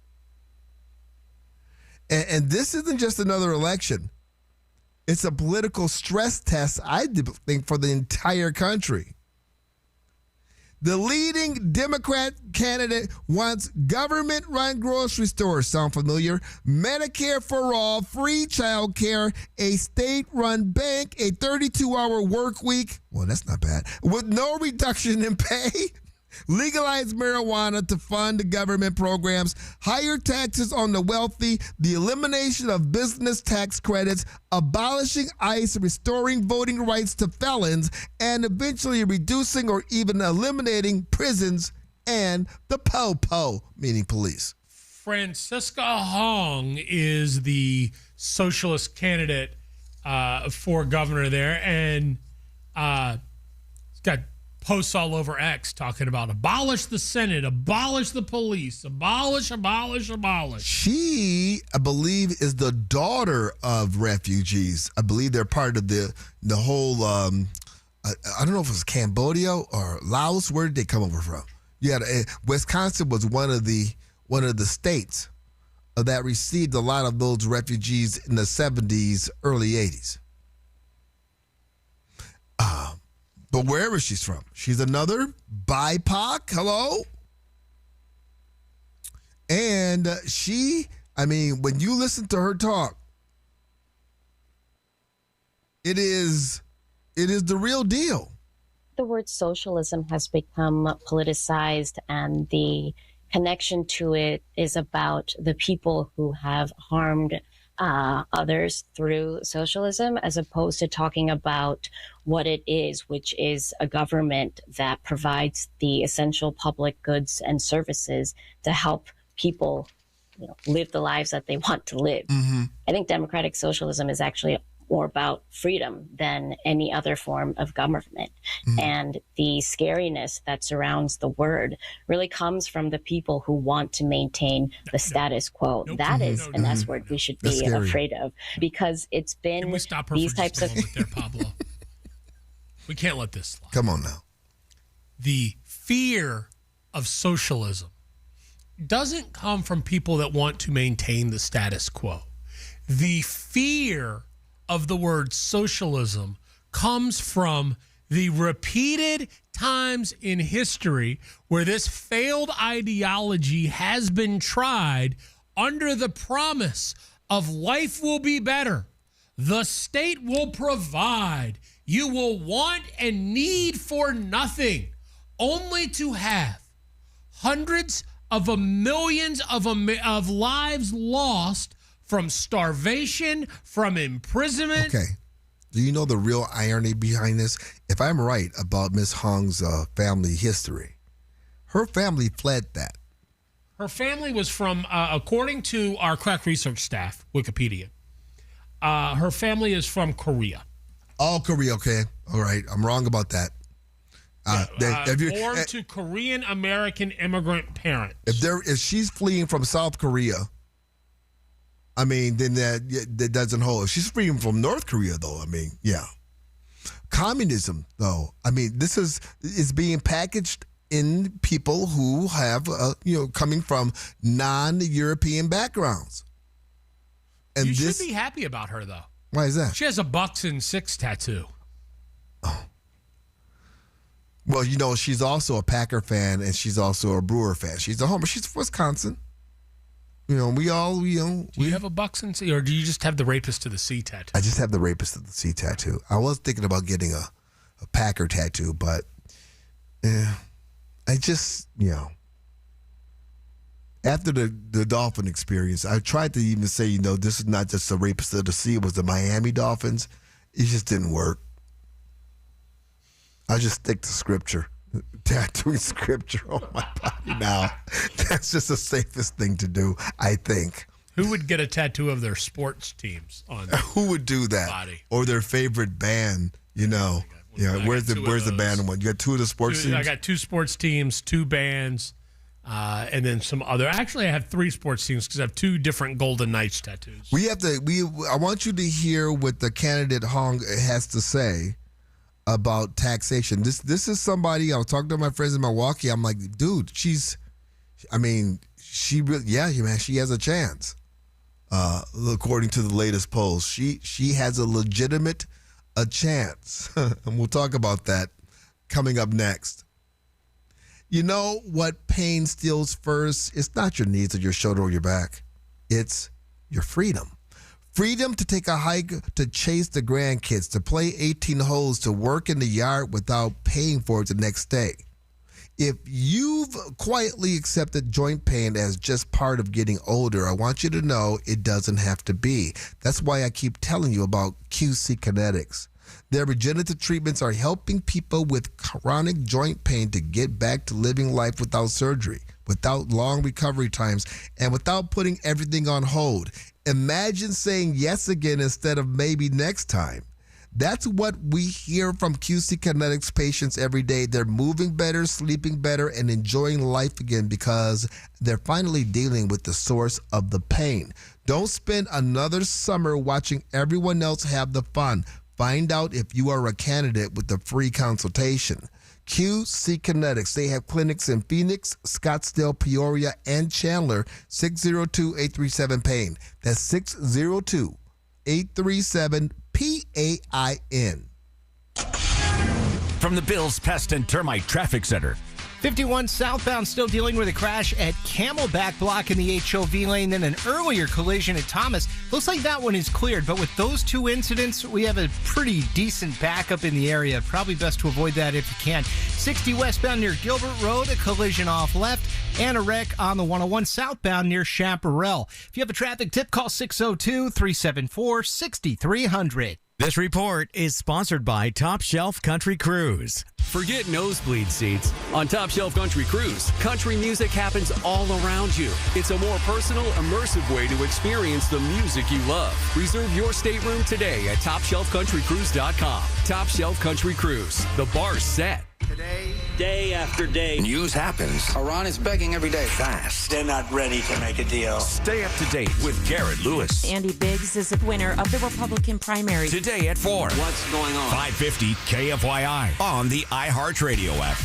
And this isn't just another election. It's a political stress test, I think, for the entire country. The leading Democrat candidate wants government-run grocery stores. Sound familiar? Medicare for all, free child care, a state-run bank, a 32-hour work week. Well, that's not bad. With no reduction in pay. Legalize marijuana to fund the government programs, higher taxes on the wealthy, the elimination of business tax credits, abolishing ICE, restoring voting rights to felons, and eventually reducing or even eliminating prisons and the po-po, meaning police. Francisca Hong is the socialist candidate for governor there, and he's got posts all over X talking about abolish the Senate, abolish the police, abolish. She, I believe, is the daughter of refugees. I believe they're part of the whole, I don't know if it was Cambodia or Laos. Where did they come over from? Yeah, Wisconsin was one of the states that received a lot of those refugees in the 70s, early 80s. But wherever she's from, she's another BIPOC. Hello? And when you listen to her talk, it is the real deal. The word socialism has become politicized, and the connection to it is about the people who have harmed others through socialism, as opposed to talking about what it is, which is a government that provides the essential public goods and services to help people, live the lives that they want to live. Mm-hmm. I think democratic socialism is actually more about freedom than any other form of government. Mm-hmm. And the scariness that surrounds the word really comes from the people who want to maintain the status quo. That is an S word we should be afraid of, because it's been Can we stop her these for types just a of moment there, Pablo? We can't let this slide. Come on now. The fear of socialism doesn't come from people that want to maintain the status quo. The fear of the word socialism comes from the repeated times in history where this failed ideology has been tried under the promise of life will be better. The state will provide. You will want and need for nothing, only to have hundreds of millions of lives lost from starvation, from imprisonment. Okay. Do you know the real irony behind this? If I'm right about Miss Hong's family history, her family fled that. Her family was from, according to our crack research staff, Wikipedia, her family is from Korea. Oh, Korea, okay. All right. I'm wrong about that. Born to Korean-American immigrant parents. If she's fleeing from South Korea, I mean, then that doesn't hold. If she's fleeing from North Korea, though, I mean, yeah. Communism, though, I mean, this is being packaged in people who have, coming from non-European backgrounds. And you this, should be happy about her, though. Why is that? She has a Bucks and 6 tattoo. Well, you know, she's also a Packer fan, and she's also a Brewer fan. She's a homer. She's from Wisconsin. You know, we Do you have a Bucks and C, or do you just have the Rapist to the C tattoo? I just have the Rapist to the C tattoo. I was thinking about getting a Packer tattoo, but I just, you know, after the Dolphin experience, I tried to even say, you know, this is not just the Rapist of the Sea, it was the Miami Dolphins. It just didn't work. I just stick to scripture, tattooing scripture on my body now. That's just the safest thing to do, I think. Who would get a tattoo of their sports teams on? Who would do that? Body? Or their favorite band? You know, where's the band one? You got 2 of the sports teams. I got 2 sports teams, 2 bands, and then some other. Actually, I have 3 sports teams because I have 2 different Golden Knights tattoos. I want you to hear what the candidate Hong has to say about taxation. This is somebody, I was talking to my friends in Milwaukee. I'm like, dude, she has a chance. According to the latest polls, she has a legitimate chance. And we'll talk about that coming up next. You know what pain steals first? It's not your knees or your shoulder or your back. It's your freedom. Freedom to take a hike, to chase the grandkids, to play 18 holes, to work in the yard without paying for it the next day. If you've quietly accepted joint pain as just part of getting older, I want you to know it doesn't have to be. That's why I keep telling you about QC Kinetics. Their regenerative treatments are helping people with chronic joint pain to get back to living life without surgery, without long recovery times, and without putting everything on hold. Imagine saying yes again instead of maybe next time. That's what we hear from QC Kinetics patients every day. They're moving better, sleeping better, and enjoying life again because they're finally dealing with the source of the pain. Don't spend another summer watching everyone else have the fun. Find out if you are a candidate with the free consultation. QC Kinetics. They have clinics in Phoenix, Scottsdale, Peoria, and Chandler. 602-837-PAIN. That's 602-837-PAIN. From the Bills Pest and Termite Traffic Center. 51 southbound still dealing with a crash at Camelback Block in the HOV lane, then an earlier collision at Thomas. Looks like that one is cleared, but with those 2 incidents, we have a pretty decent backup in the area. Probably best to avoid that if you can. 60 westbound near Gilbert Road, a collision off left, and a wreck on the 101 southbound near Chaparral. If you have a traffic tip, call 602-374-6300. This report is sponsored by Top Shelf Country Cruise. Forget nosebleed seats. On Top Shelf Country Cruise, country music happens all around you. It's a more personal, immersive way to experience the music you love. Reserve your stateroom today at TopShelfCountryCruise.com. Top Shelf Country Cruise. The bar's set. Today, day after day, News happens Iran is begging every day. fast. they're not ready to make a deal. Stay up to date with Garrett Lewis. Andy Biggs is the winner of the Republican primary. Today at 4. What's going on? 550 KFYI on the iHeartRadio app.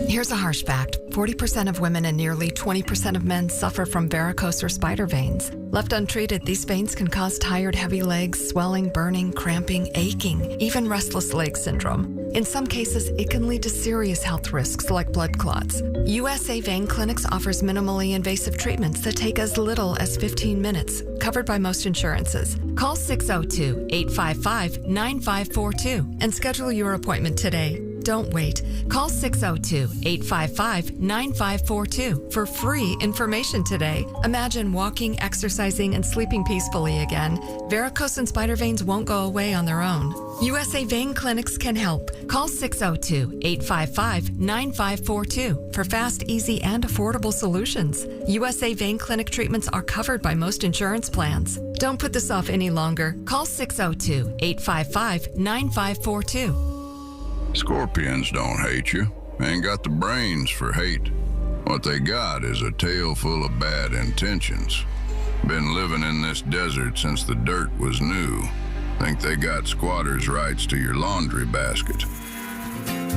Here's a harsh fact. 40% of women and nearly 20% of men suffer from varicose or spider veins. Left untreated, these veins can cause tired, heavy legs, swelling, burning, cramping, aching, even restless leg syndrome. In some cases, it can lead to serious health risks like blood clots. USA Vein Clinics offers minimally invasive treatments that take as little as 15 minutes, covered by most insurances. Call 602-855-9542 and schedule your appointment today. Don't wait. Call 602-855-9542 for free information today. Imagine walking, exercising, and sleeping peacefully again. Varicose and spider veins won't go away on their own. USA Vein Clinics can help. Call 602-855-9542 for fast, easy, and affordable solutions. USA Vein Clinic treatments are covered by most insurance plans. Don't put this off any longer. Call 602-855-9542. Scorpions don't hate you. Ain't got the brains for hate. What they got is a tail full of bad intentions. Been living in this desert since the dirt was new. Think they got squatters' rights to your laundry basket.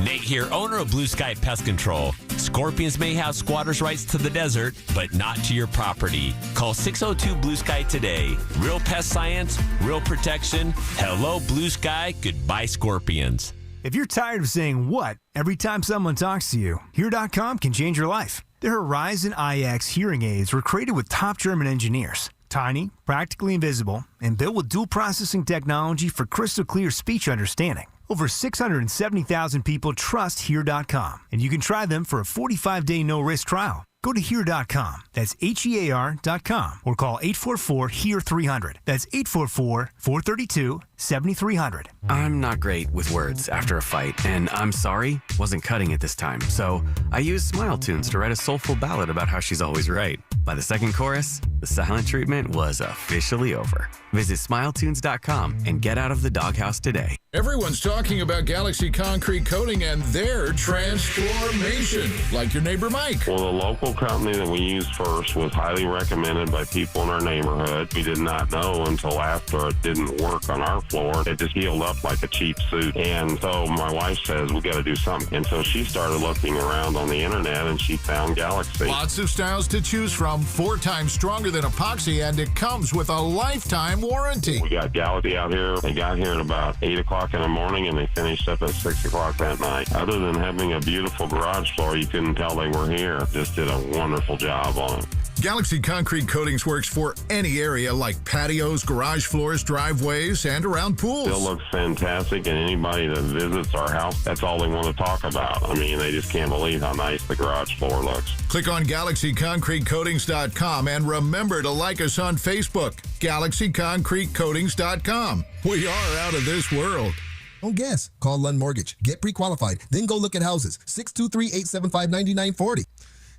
Nate here, owner of Blue Sky Pest Control. Scorpions may have squatters' rights to the desert, but not to your property. Call 602 Blue Sky today. Real pest science, real protection. Hello, Blue Sky. Goodbye, scorpions. If you're tired of saying what every time someone talks to you, Hear.com can change your life. Their Horizon IX hearing aids were created with top German engineers. Tiny, practically invisible, and built with dual processing technology for crystal clear speech understanding. Over 670,000 people trust Hear.com, and you can try them for a 45-day no-risk trial. Go to Hear.com, that's HEAR.com, or call 844-HEAR-300. That's 844-432-7300. I'm not great with words after a fight, and I'm sorry wasn't cutting it this time, so I used Smile Tunes to write a soulful ballad about how she's always right. By the second chorus, the silent treatment was officially over. Visit SmileTunes.com and get out of the doghouse today. Everyone's talking about Galaxy Concrete Coating and their transformation, like your neighbor Mike. Well, the local company that we used first was highly recommended by people in our neighborhood. We did not know until after it didn't work on our floor. It just healed up like a cheap suit. And so my wife says, we got to do something. And so she started looking around on the internet and she found Galaxy. Lots of styles to choose from, 4 times stronger than epoxy, and it comes with a lifetime warranty. We got Galaxy out here. They got here at about 8 o'clock in the morning and they finished up at 6 o'clock that night. Other than having a beautiful garage floor, you couldn't tell they were here. Just did a wonderful job on it. Galaxy Concrete Coatings works for any area like patios, garage floors, driveways, and around pools. Still looks fantastic, and anybody that visits our house, that's all they want to talk about. I mean, they just can't believe how nice the garage floor looks. Click on GalaxyConcreteCoatings.com and remember to like us on Facebook, GalaxyConcreteCoatings.com. We are out of this world. Don't guess. Call Lund Mortgage. Get pre-qualified. Then go look at houses. 623-875-9940.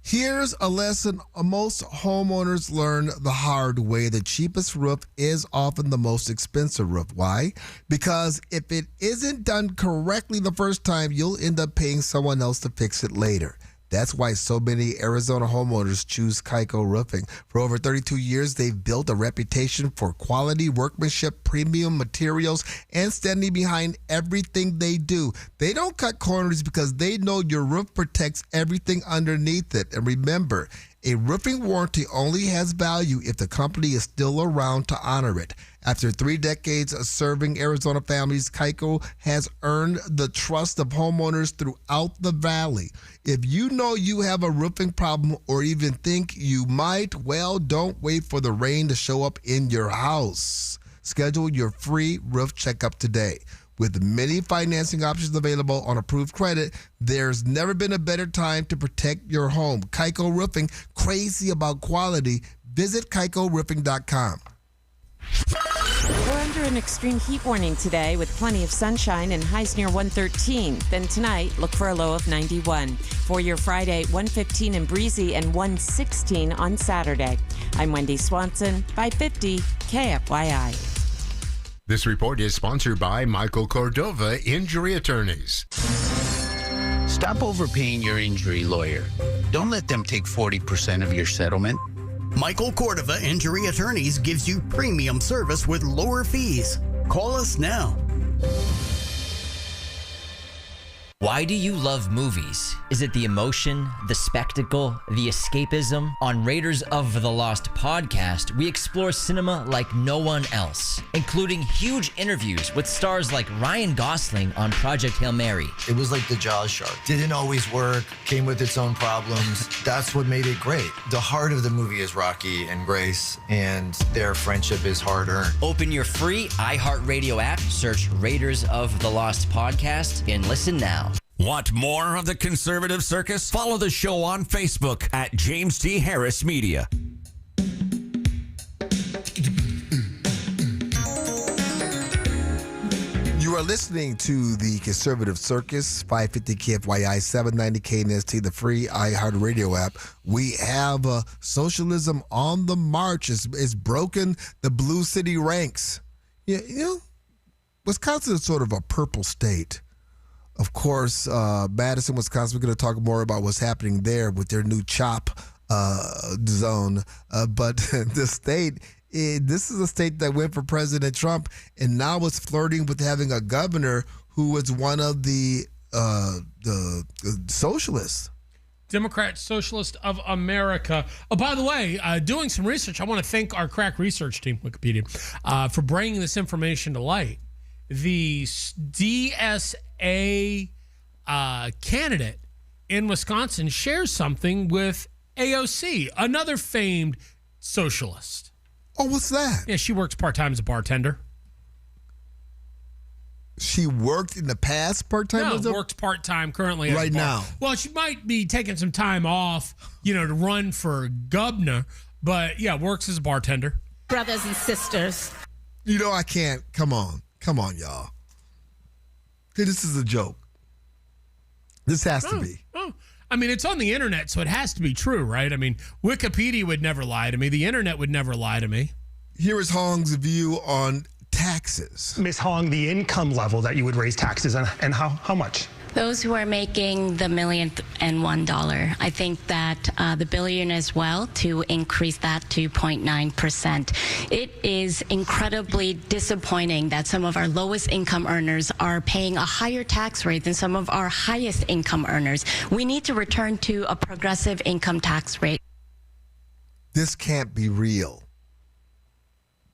Here's a lesson most homeowners learn the hard way. The cheapest roof is often the most expensive roof. Why? Because if it isn't done correctly the first time, you'll end up paying someone else to fix it later. That's why so many Arizona homeowners choose Kaiko Roofing. For over 32 years, they've built a reputation for quality workmanship, premium materials, and standing behind everything they do. They don't cut corners because they know your roof protects everything underneath it. And remember, a roofing warranty only has value if the company is still around to honor it. After 3 decades of serving Arizona families, Kaiko has earned the trust of homeowners throughout the valley. If you know you have a roofing problem or even think you might, well, don't wait for the rain to show up in your house. Schedule your free roof checkup today. With many financing options available on approved credit, there's never been a better time to protect your home. Kaiko Roofing, crazy about quality. Visit KaikoRoofing.com. We're under an extreme heat warning today with plenty of sunshine and highs near 113. Then tonight, look for a low of 91. For your Friday, 115 and breezy and 116 on Saturday. I'm Wendy Swanson, 550 KFYI. This report is sponsored by Michael Cordova Injury Attorneys. Stop overpaying your injury lawyer. Don't let them take 40% of your settlement. Michael Cordova Injury Attorneys gives you premium service with lower fees. Call us now. Why do you love movies? Is it the emotion, the spectacle, the escapism? On Raiders of the Lost podcast, we explore cinema like no one else, including huge interviews with stars like Ryan Gosling on Project Hail Mary. It was like the Jaws shark. Didn't always work, came with its own problems. That's what made it great. The heart of the movie is Rocky and Grace, and their friendship is hard-earned. Open your free iHeartRadio app, search Raiders of the Lost podcast, and listen now. Want more of the Conservative Circus? Follow the show on Facebook at James T. Harris Media. You are listening to the Conservative Circus, 550 KFYI, 790 KNST, the free iHeartRadio app. We have socialism on the march. It's broken the blue city ranks. You know, Wisconsin is sort of a purple state. Of course, Madison, Wisconsin, we're going to talk more about what's happening there with their new CHOP zone. But the state, this is a state that went for President Trump and now is flirting with having a governor who was one of the socialists. Democrat Socialist of America. Oh, by the way, doing some research, I want to thank our crack research team, Wikipedia, for bringing this information to light. The DSA candidate in Wisconsin shares something with AOC, another famed socialist. Oh, what's that? Yeah, she works part-time as a bartender. She worked in the past part-time? No, works part-time currently. Right now. Well, she might be taking some time off, to run for governor, but yeah, works as a bartender. Brothers and sisters. I can't. Come on, y'all. Hey, this is a joke. This has to be. Oh, I mean, it's on the internet, so it has to be true, right? I mean, Wikipedia would never lie to me. The internet would never lie to me. Here is Hong's view on taxes. Ms. Hong, the income level that you would raise taxes on, and how much? Those who are making the $1,000,001, I think that the billion as well, to increase that to 0.9%. It is incredibly disappointing that some of our lowest income earners are paying a higher tax rate than some of our highest income earners. We need to return to a progressive income tax rate. This can't be real.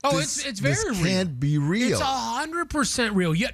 Oh, it's very real. This can't be real. It's 100% real. Yeah,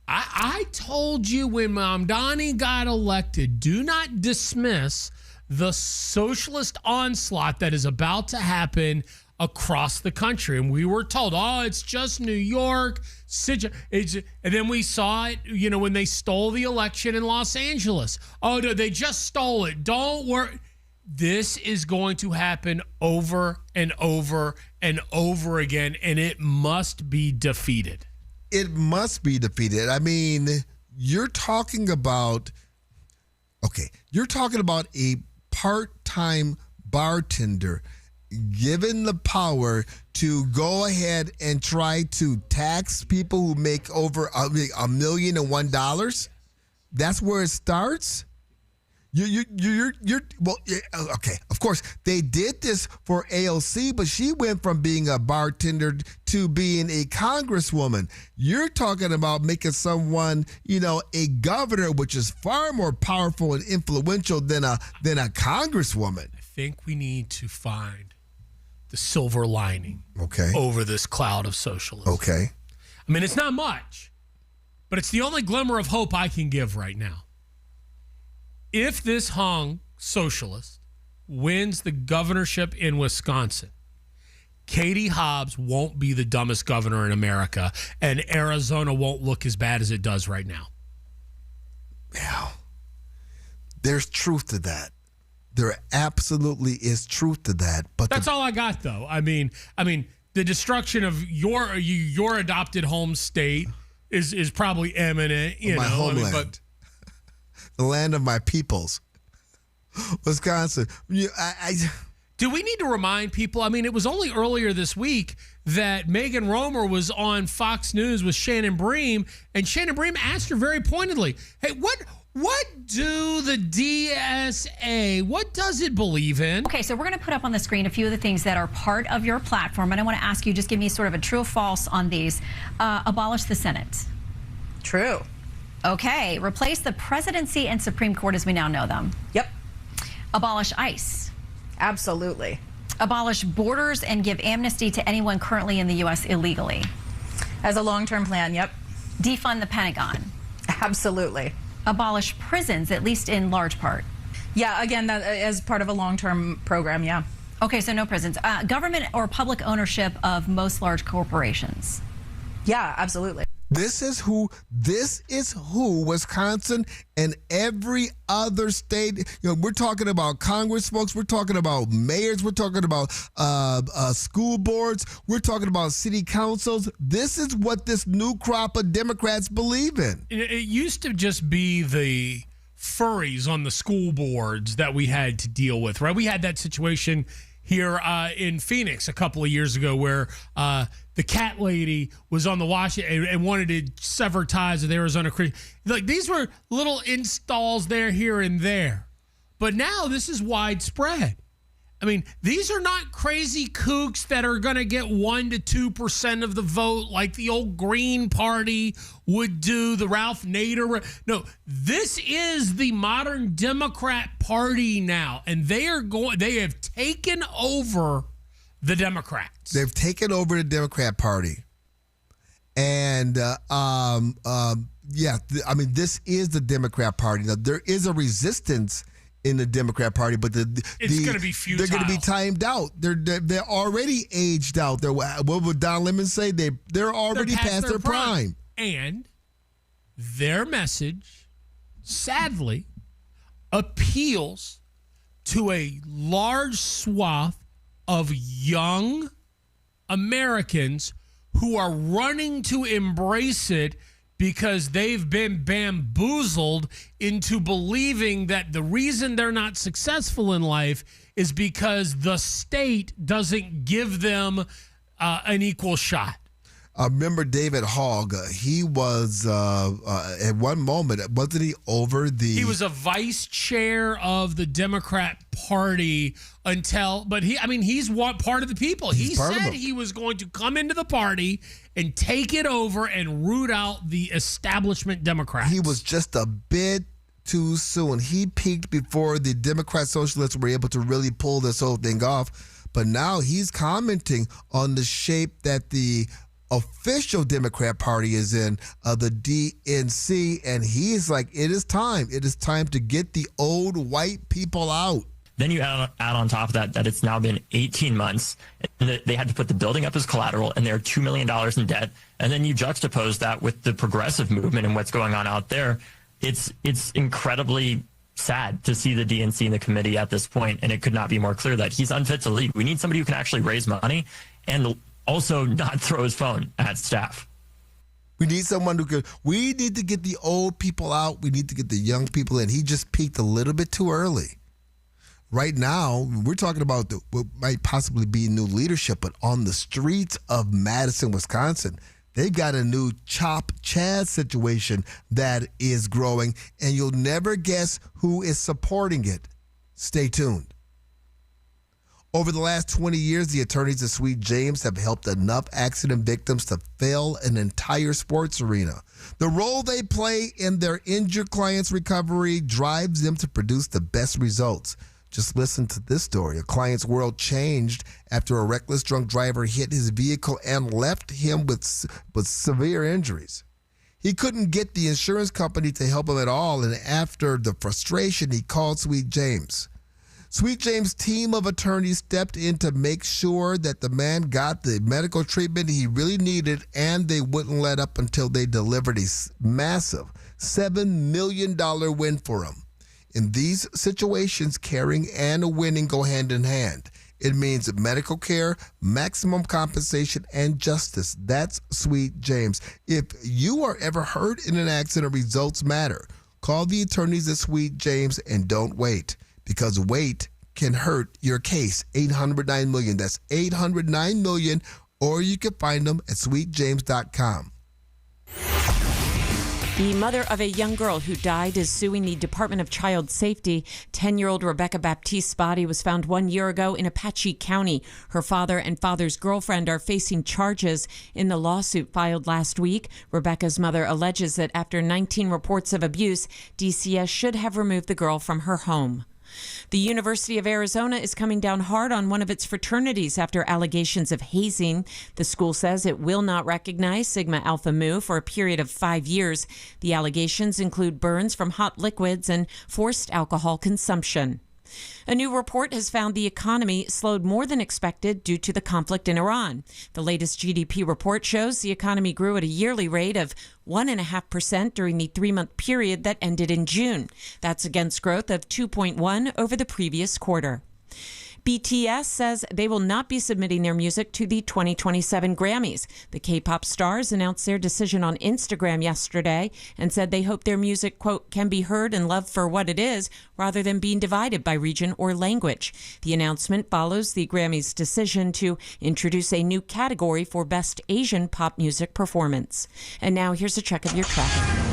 I told you when Mamdani got elected, do not dismiss the socialist onslaught that is about to happen across the country. And we were told, it's just New York. And then we saw it, when they stole the election in Los Angeles. Oh, no, they just stole it. Don't worry. This is going to happen over and over and over again, and it must be defeated. It must be defeated. I mean, you're talking about a part-time bartender given the power to go ahead and try to tax people who make over $1,000,001. That's where it starts. Okay. Of course, they did this for AOC, but she went from being a bartender to being a congresswoman. You're talking about making someone, a governor, which is far more powerful and influential than a congresswoman. I think we need to find the silver lining over this cloud of socialism. Okay. I mean, it's not much, but it's the only glimmer of hope I can give right now. If this Hong socialist wins the governorship in Wisconsin, Katie Hobbs won't be the dumbest governor in America, and Arizona won't look as bad as it does right now. Yeah. There's truth to that. There absolutely is truth to that. But that's all I got, though. I mean, the destruction of your adopted home state is probably imminent. My homeland. The land of my peoples, Wisconsin. Do we need to remind people? I mean, it was only earlier this week that Megan Romer was on Fox News with Shannon Bream, and Shannon Bream asked her very pointedly, hey, what do the DSA, what does it believe in? Okay, so we're going to put up on the screen a few of the things that are part of your platform, and I want to ask you, just give me sort of a true or false on these. Abolish the Senate. True. Okay, replace the presidency and Supreme Court as we now know them. Yep. Abolish ICE. Absolutely. Abolish borders and give amnesty to anyone currently in the U.S. illegally. As a long-term plan, yep. Defund the Pentagon. Absolutely. Abolish prisons, at least in large part. Yeah, again, that as part of a long-term program, yeah. Okay, so no prisons. Government or public ownership of most large corporations. Yeah, absolutely. This is who Wisconsin and every other state, we're talking about Congress folks, we're talking about mayors, we're talking about school boards, we're talking about city councils. This is what this new crop of Democrats believe in. It used to just be the furries on the school boards that we had to deal with, right? We had that situation here in Phoenix a couple of years ago where the cat lady was on the Washington and wanted to sever ties with Arizona Christian. Like, these were little installs there, here, and there. But now this is widespread. I mean, these are not crazy kooks that are going to get 1% to 2% of the vote like the old Green Party would do, the Ralph Nader. No, this is the modern Democrat Party now, and they have taken over the Democrats. They've taken over the Democrat Party. And, this is the Democrat Party. Now, there is a resistance in the Democrat Party, but it's going to be futile. They're going to be timed out. They're already aged out. What would Don Lemon say? They're already past their prime. And their message, sadly, appeals to a large swath of young Americans who are running to embrace it because they've been bamboozled into believing that the reason they're not successful in life is because the state doesn't give them an equal shot. Remember David Hogg? He was, at one moment, wasn't he over the... He was a vice chair of the Democrat Party he's part of the people. He said he was going to come into the party and take it over and root out the establishment Democrats. He was just a bit too soon. He peaked before the Democrat Socialists were able to really pull this whole thing off. But now he's commenting on the shape that the official Democrat Party is in, the DNC, and he's like, it is time. It is time to get the old white people out. Then you add on top of that it's now been 18 months. And they had to put the building up as collateral, and they're $2 million in debt. And then you juxtapose that with the progressive movement and what's going on out there. It's incredibly sad to see the DNC in the committee at this point, and it could not be more clear that he's unfit to lead. We need somebody who can actually raise money and also not throw his phone at staff. We need someone who could. We need to get the old people out. We need to get the young people in. He just peaked a little bit too early. Right now, we're talking about what might possibly be new leadership, but on the streets of Madison, Wisconsin, they've got a new Chop Chaz situation that is growing, and you'll never guess who is supporting it. Stay tuned. Over the last 20 years, the attorneys at Sweet James have helped enough accident victims to fill an entire sports arena. The role they play in their injured clients' recovery drives them to produce the best results. Just listen to this story. A client's world changed after a reckless drunk driver hit his vehicle and left him with severe injuries. He couldn't get the insurance company to help him at all, and after the frustration, he called Sweet James. Sweet James' team of attorneys stepped in to make sure that the man got the medical treatment he really needed, and they wouldn't let up until they delivered a massive $7 million win for him. In these situations, caring and winning go hand in hand. It means medical care, maximum compensation, and justice. That's Sweet James. If you are ever hurt in an accident, results matter. Call the attorneys at Sweet James and don't wait, because wait can hurt your case. 800-9-MILLION. That's 800-9-MILLION, or you can find them at sweetjames.com. The mother of a young girl who died is suing the Department of Child Safety. 10-year-old Rebecca Baptiste's body was found 1 year ago in Apache County. Her father and father's girlfriend are facing charges in the lawsuit filed last week. Rebecca's mother alleges that after 19 reports of abuse, DCS should have removed the girl from her home. The University of Arizona is coming down hard on one of its fraternities after allegations of hazing. The school says it will not recognize Sigma Alpha Mu for a period of 5 years. The allegations include burns from hot liquids and forced alcohol consumption. A new report has found the economy slowed more than expected due to the conflict in Iran. The latest GDP report shows the economy grew at a yearly rate of 1.5% during the 3-month period that ended in June. That's against growth of 2.1% over the previous quarter. BTS says they will not be submitting their music to the 2027 Grammys. The K-pop stars announced their decision on Instagram yesterday and said they hope their music, quote, can be heard and loved for what it is rather than being divided by region or language. The announcement follows the Grammys' decision to introduce a new category for Best Asian Pop Music Performance. And now here's a check of your traffic.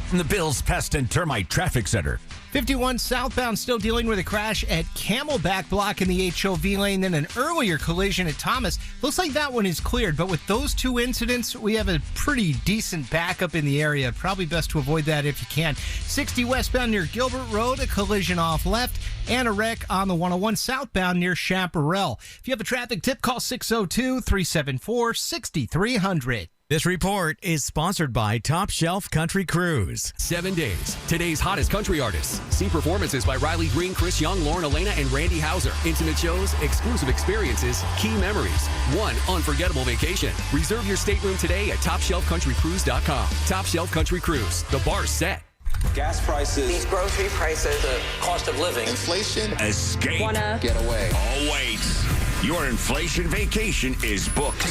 From the Bills Pest and Termite Traffic Center. 51 southbound still dealing with a crash at Camelback Block in the HOV lane, then an earlier collision at Thomas. Looks like that one is cleared, but with those two incidents, we have a pretty decent backup in the area. Probably best to avoid that if you can. 60 westbound near Gilbert Road, a collision off left, and a wreck on the 101 southbound near Chaparral. If you have a traffic tip, call 602-374-6300. This report is sponsored by Top Shelf Country Cruise. 7 days. Today's hottest country artists. See performances by Riley Green, Chris Young, Lauren Elena, and Randy Hauser. Intimate shows, exclusive experiences, key memories. One unforgettable vacation. Reserve your stateroom today at TopShelfCountryCruise.com. Top Shelf Country Cruise. The bar's set. Gas prices, these grocery prices, the cost of living, inflation. Escape. Wanna get away. Oh, wait. Your inflation vacation is booked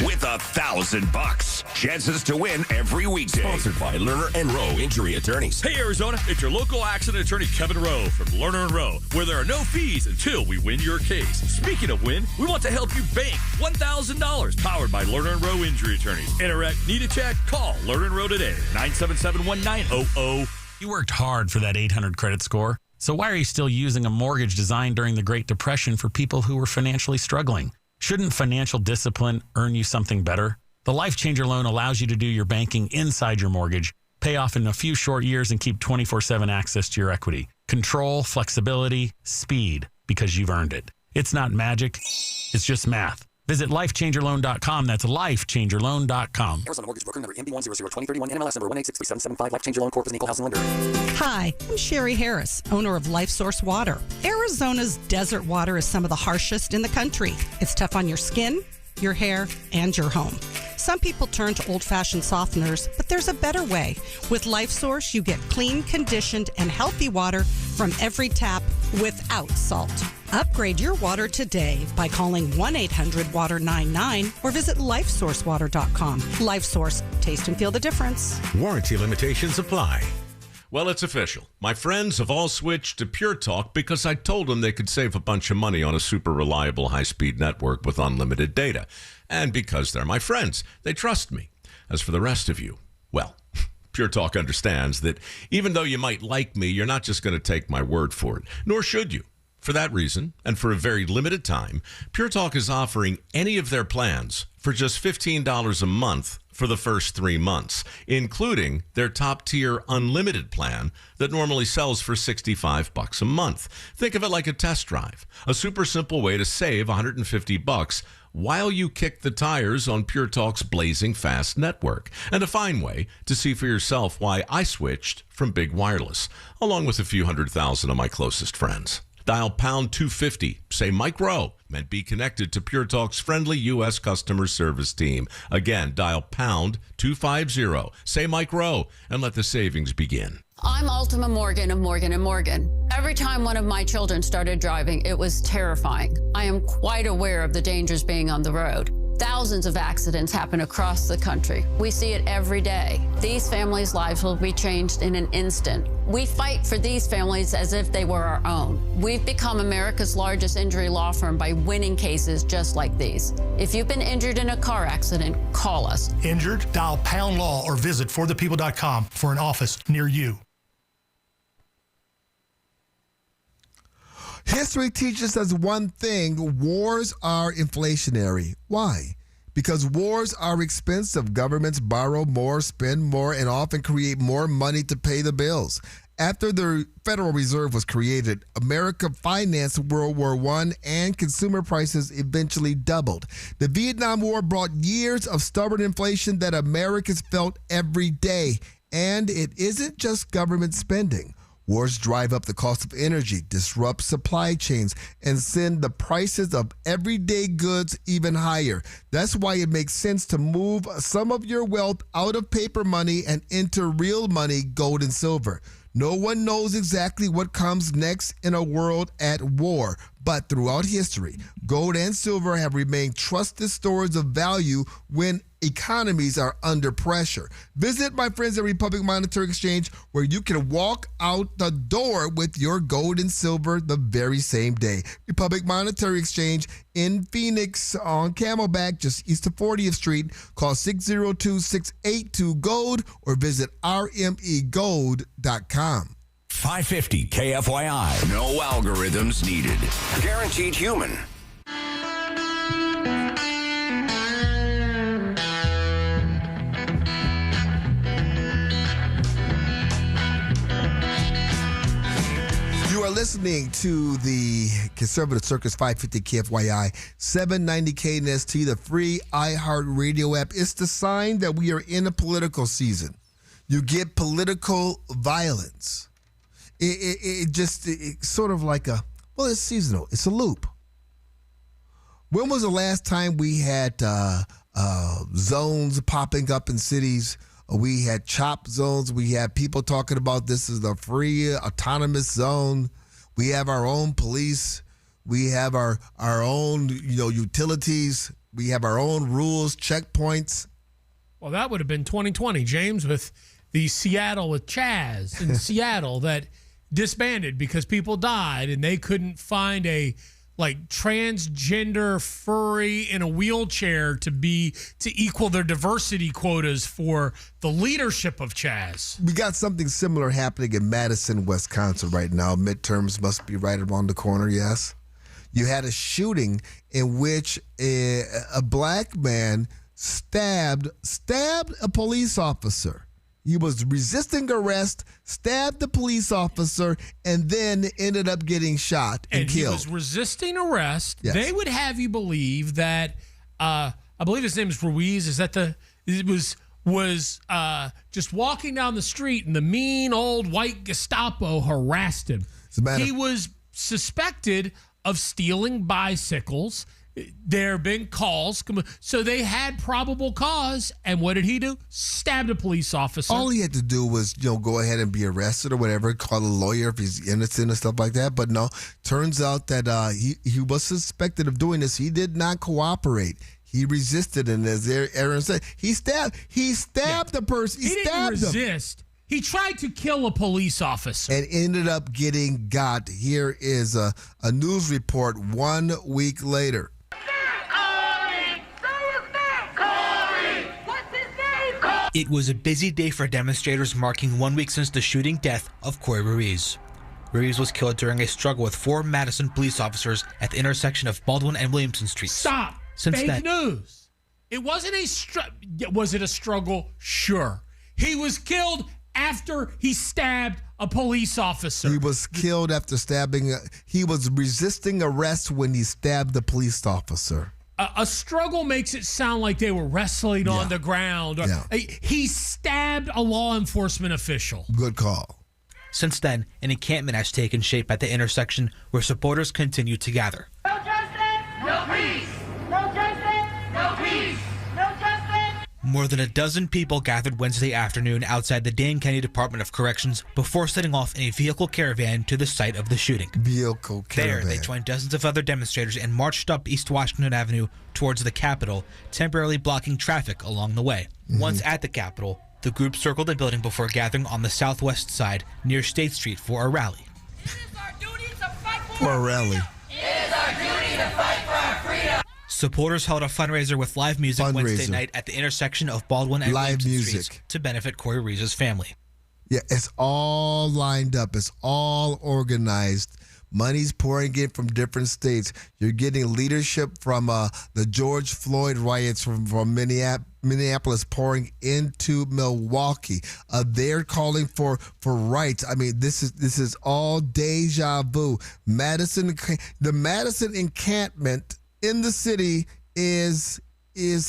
with $1,000. Chances to win every weekday. Sponsored by Lerner and Rowe Injury Attorneys. Hey, Arizona, it's your local accident attorney, Kevin Rowe from Lerner and Rowe, where there are no fees until we win your case. Speaking of win, we want to help you bank $1,000, powered by Lerner and Rowe Injury Attorneys. Interact, need a check? Call Lerner and Rowe today, 977-1900. You worked hard for that 800 credit score. So why are you still using a mortgage designed during the Great Depression for people who were financially struggling? Shouldn't financial discipline earn you something better? The Life Changer loan allows you to do your banking inside your mortgage, pay off in a few short years, and keep 24/7 access to your equity. Control, flexibility, speed, because you've earned it. It's not magic. It's just math. Visit lifechangerloan.com. That's lifechangerloan.com. Arizona Mortgage Broker number MB1002031, NMLS number 1863775. Life Changer Loan Corp is an equal housing lender. Hi, I'm Sherry Harris, owner of Life Source Water. Arizona's desert water is some of the harshest in the country. It's tough on your skin, your hair, and your home. Some people turn to old-fashioned softeners, but there's a better way. With Life Source, you get clean, conditioned, and healthy water from every tap without salt. Upgrade your water today by calling 1-800-WATER-99 or visit lifesourcewater.com. Life Source. Taste and feel the difference. Warranty limitations apply. Well, it's official. My friends have all switched to Pure Talk because I told them they could save a bunch of money on a super reliable high-speed network with unlimited data. And because they're my friends, they trust me. As for the rest of you, well, Pure Talk understands that even though you might like me, you're not just going to take my word for it, nor should you. For that reason, and for a very limited time, Pure Talk is offering any of their plans for just $15 a month for the first 3 months, including their top-tier unlimited plan that normally sells for $65 a month. Think of it like a test drive, a super simple way to save $150 while you kick the tires on Pure Talk's blazing fast network, and a fine way to see for yourself why I switched from big wireless, along with a few 100,000 of my closest friends. Dial pound 250, say Mike Rowe, and be connected to Pure Talk's friendly U.S. customer service team. Again, dial pound 250, say Mike Rowe, and let the savings begin. I'm Ultima Morgan of Morgan & Morgan. Every time one of my children started driving, it was terrifying. I am quite aware of the dangers being on the road. Thousands of accidents happen across the country. We see it every day. These families' lives will be changed in an instant. We fight for these families as if they were our own. We've become America's largest injury law firm by winning cases just like these. If you've been injured in a car accident, call us. Injured? Dial pound law or visit forthepeople.com for an office near you. History teaches us one thing: wars are inflationary. Why? Because wars are expensive. Governments borrow more, spend more, and often create more money to pay the bills. After the Federal Reserve was created, America financed World War I, and consumer prices eventually doubled. The Vietnam War brought years of stubborn inflation that Americans felt every day. And it isn't just government spending. Wars drive up the cost of energy, disrupt supply chains, and send the prices of everyday goods even higher. That's why it makes sense to move some of your wealth out of paper money and into real money, gold and silver. No one knows exactly what comes next in a world at war, but throughout history, gold and silver have remained trusted stores of value when economies are under pressure. Visit my friends at Republic Monetary Exchange, where you can walk out the door with your gold and silver the very same day. Republic Monetary Exchange in Phoenix on Camelback, just east of 40th Street. Call 602-682-GOLD or visit rmegold.com. 550 KFYI. No algorithms needed. Guaranteed human. You are listening to the Conservative Circus 550 KFYI 790 KNST, the free iHeartRadio app. It's the sign that we are in a political season. You get political violence. It's sort of like it's seasonal. It's a loop. When was the last time we had zones popping up in cities? We had CHOP zones. We had people talking about this is the free autonomous zone. We have our own police. We have our own utilities. We have our own rules, checkpoints. Well, that would have been 2020, James, with the Seattle with Chaz in Seattle that disbanded because people died and they couldn't find a transgender furry in a wheelchair to equal their diversity quotas for the leadership of Chaz. We got something similar happening in Madison, Wisconsin right now. Midterms must be right around the corner, yes. You had a shooting in which a black man stabbed a police officer. He was resisting arrest, stabbed the police officer, and then ended up getting shot and killed. He was resisting arrest. Yes. They would have you believe that, I believe his name is Ruiz, was just walking down the street and the mean old white Gestapo harassed him. He was suspected of stealing bicycles. There have been calls. So they had probable cause. And what did he do? Stabbed a police officer. All he had to do was, go ahead and be arrested or whatever, call a lawyer if he's innocent and stuff like that. But no, turns out that he was suspected of doing this. He did not cooperate. He resisted. And as Aaron said, he stabbed the person. He didn't resist. He tried to kill a police officer. And ended up getting got. Here is a news report 1 week later. It was a busy day for demonstrators marking 1 week since the shooting death of Corey Ruiz. Ruiz was killed during a struggle with 4 Madison police officers at the intersection of Baldwin and Williamson Streets. Stop. Fake news. It wasn't was it a struggle? Sure. He was killed after he stabbed a police officer. He was killed after stabbing. He was resisting arrest when he stabbed the police officer. A struggle makes it sound like they were wrestling on the ground. He stabbed a law enforcement official. Good call. Since then, an encampment has taken shape at the intersection where supporters continue to gather. No justice, no peace. No justice, no peace. No justice. More than a dozen people gathered Wednesday afternoon outside the Dane County Department of Corrections before setting off in a vehicle caravan to the site of the shooting. Vehicle caravan. There, they joined dozens of other demonstrators and marched up East Washington Avenue towards the Capitol, temporarily blocking traffic along the way. Once at the Capitol, the group circled the building before gathering on the southwest side near State Street for a rally. It is our duty to fight for a rally. It is our duty to fight for our freedom. Supporters held a fundraiser with live music Wednesday night at the intersection of Baldwin and Williamson Streets to benefit Corey Ruiz's family. Yeah, it's all lined up. It's all organized. Money's pouring in from different states. You're getting leadership from the George Floyd riots from Minneapolis pouring into Milwaukee. They're calling for rights. I mean, this is all deja vu. The Madison encampment in the city is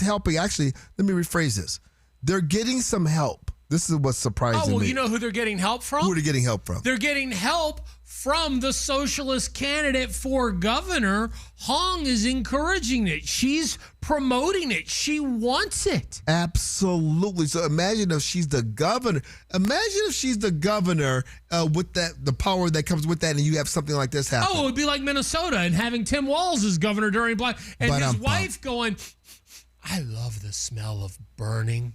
helping. Actually, let me rephrase this. They're getting some help. This is what's surprising me. Oh, well, you know who they're getting help from? Who are they getting help from? They're getting help from the socialist candidate for governor. Hong is encouraging it. She's promoting it. She wants it. Absolutely. So imagine if she's the governor. Imagine if she's the governor with the power that comes with that, and you have something like this happen. Oh, it would be like Minnesota and having Tim Walz as governor during Black, and his wife going, I love the smell of burning.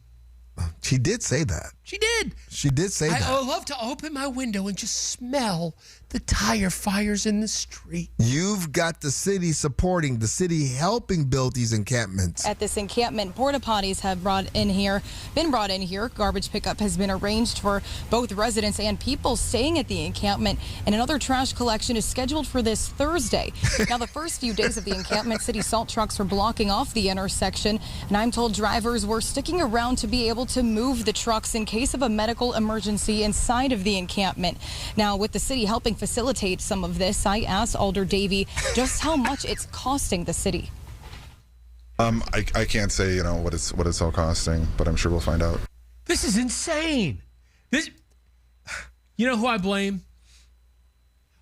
She did say that. She did. She did say that. I love to open my window and just smell the tire fires in the street. You've got the city supporting, the city helping build these encampments. At this encampment, porta potties have been brought in here. Garbage pickup has been arranged for both residents and people staying at the encampment, and another trash collection is scheduled for this Thursday. Now, the first few days of the encampment, city salt trucks were blocking off the intersection, and I'm told drivers were sticking around to be able to move the trucks in case of a medical emergency inside of the encampment. Now, with the city helping facilitate some of this, I asked Alder Davey just how much it's costing the city. I can't say, what it's all costing, but I'm sure we'll find out. This is insane. You know who I blame?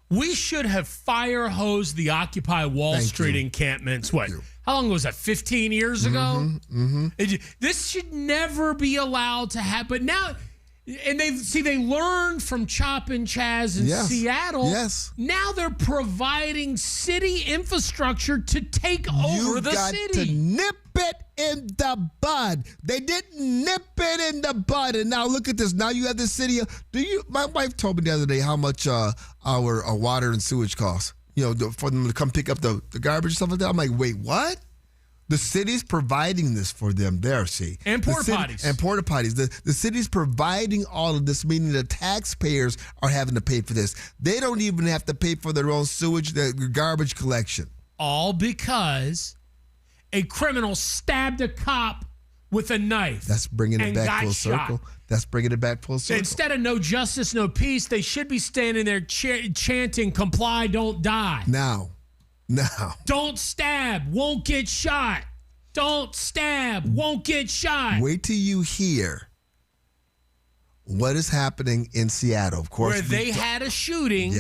We should have fire hosed the Occupy Wall Street encampments. How long was that? 15 years ago? This should never be allowed to happen. Now, and they learned from Chop and Chaz in Seattle. Yes. Now they're providing city infrastructure to take over the city. You got to nip it in the bud. They didn't nip it in the bud. And now look at this. Now you have the city. My wife told me the other day how much our water and sewage costs. For them to come pick up the garbage and stuff like that. I'm like, wait, what? The city's providing this for them there, see. And porta potties. And porta potties. The city's providing all of this, meaning the taxpayers are having to pay for this. They don't even have to pay for their own sewage, their garbage collection. All because a criminal stabbed a cop with a knife. That's bringing it back full circle. That's bringing it back full circle. Instead of no justice, no peace, they should be standing there chanting, comply, don't die. Now. Don't stab, won't get shot. Don't stab, won't get shot. Wait till you hear what is happening in Seattle. Of course, where they had a shooting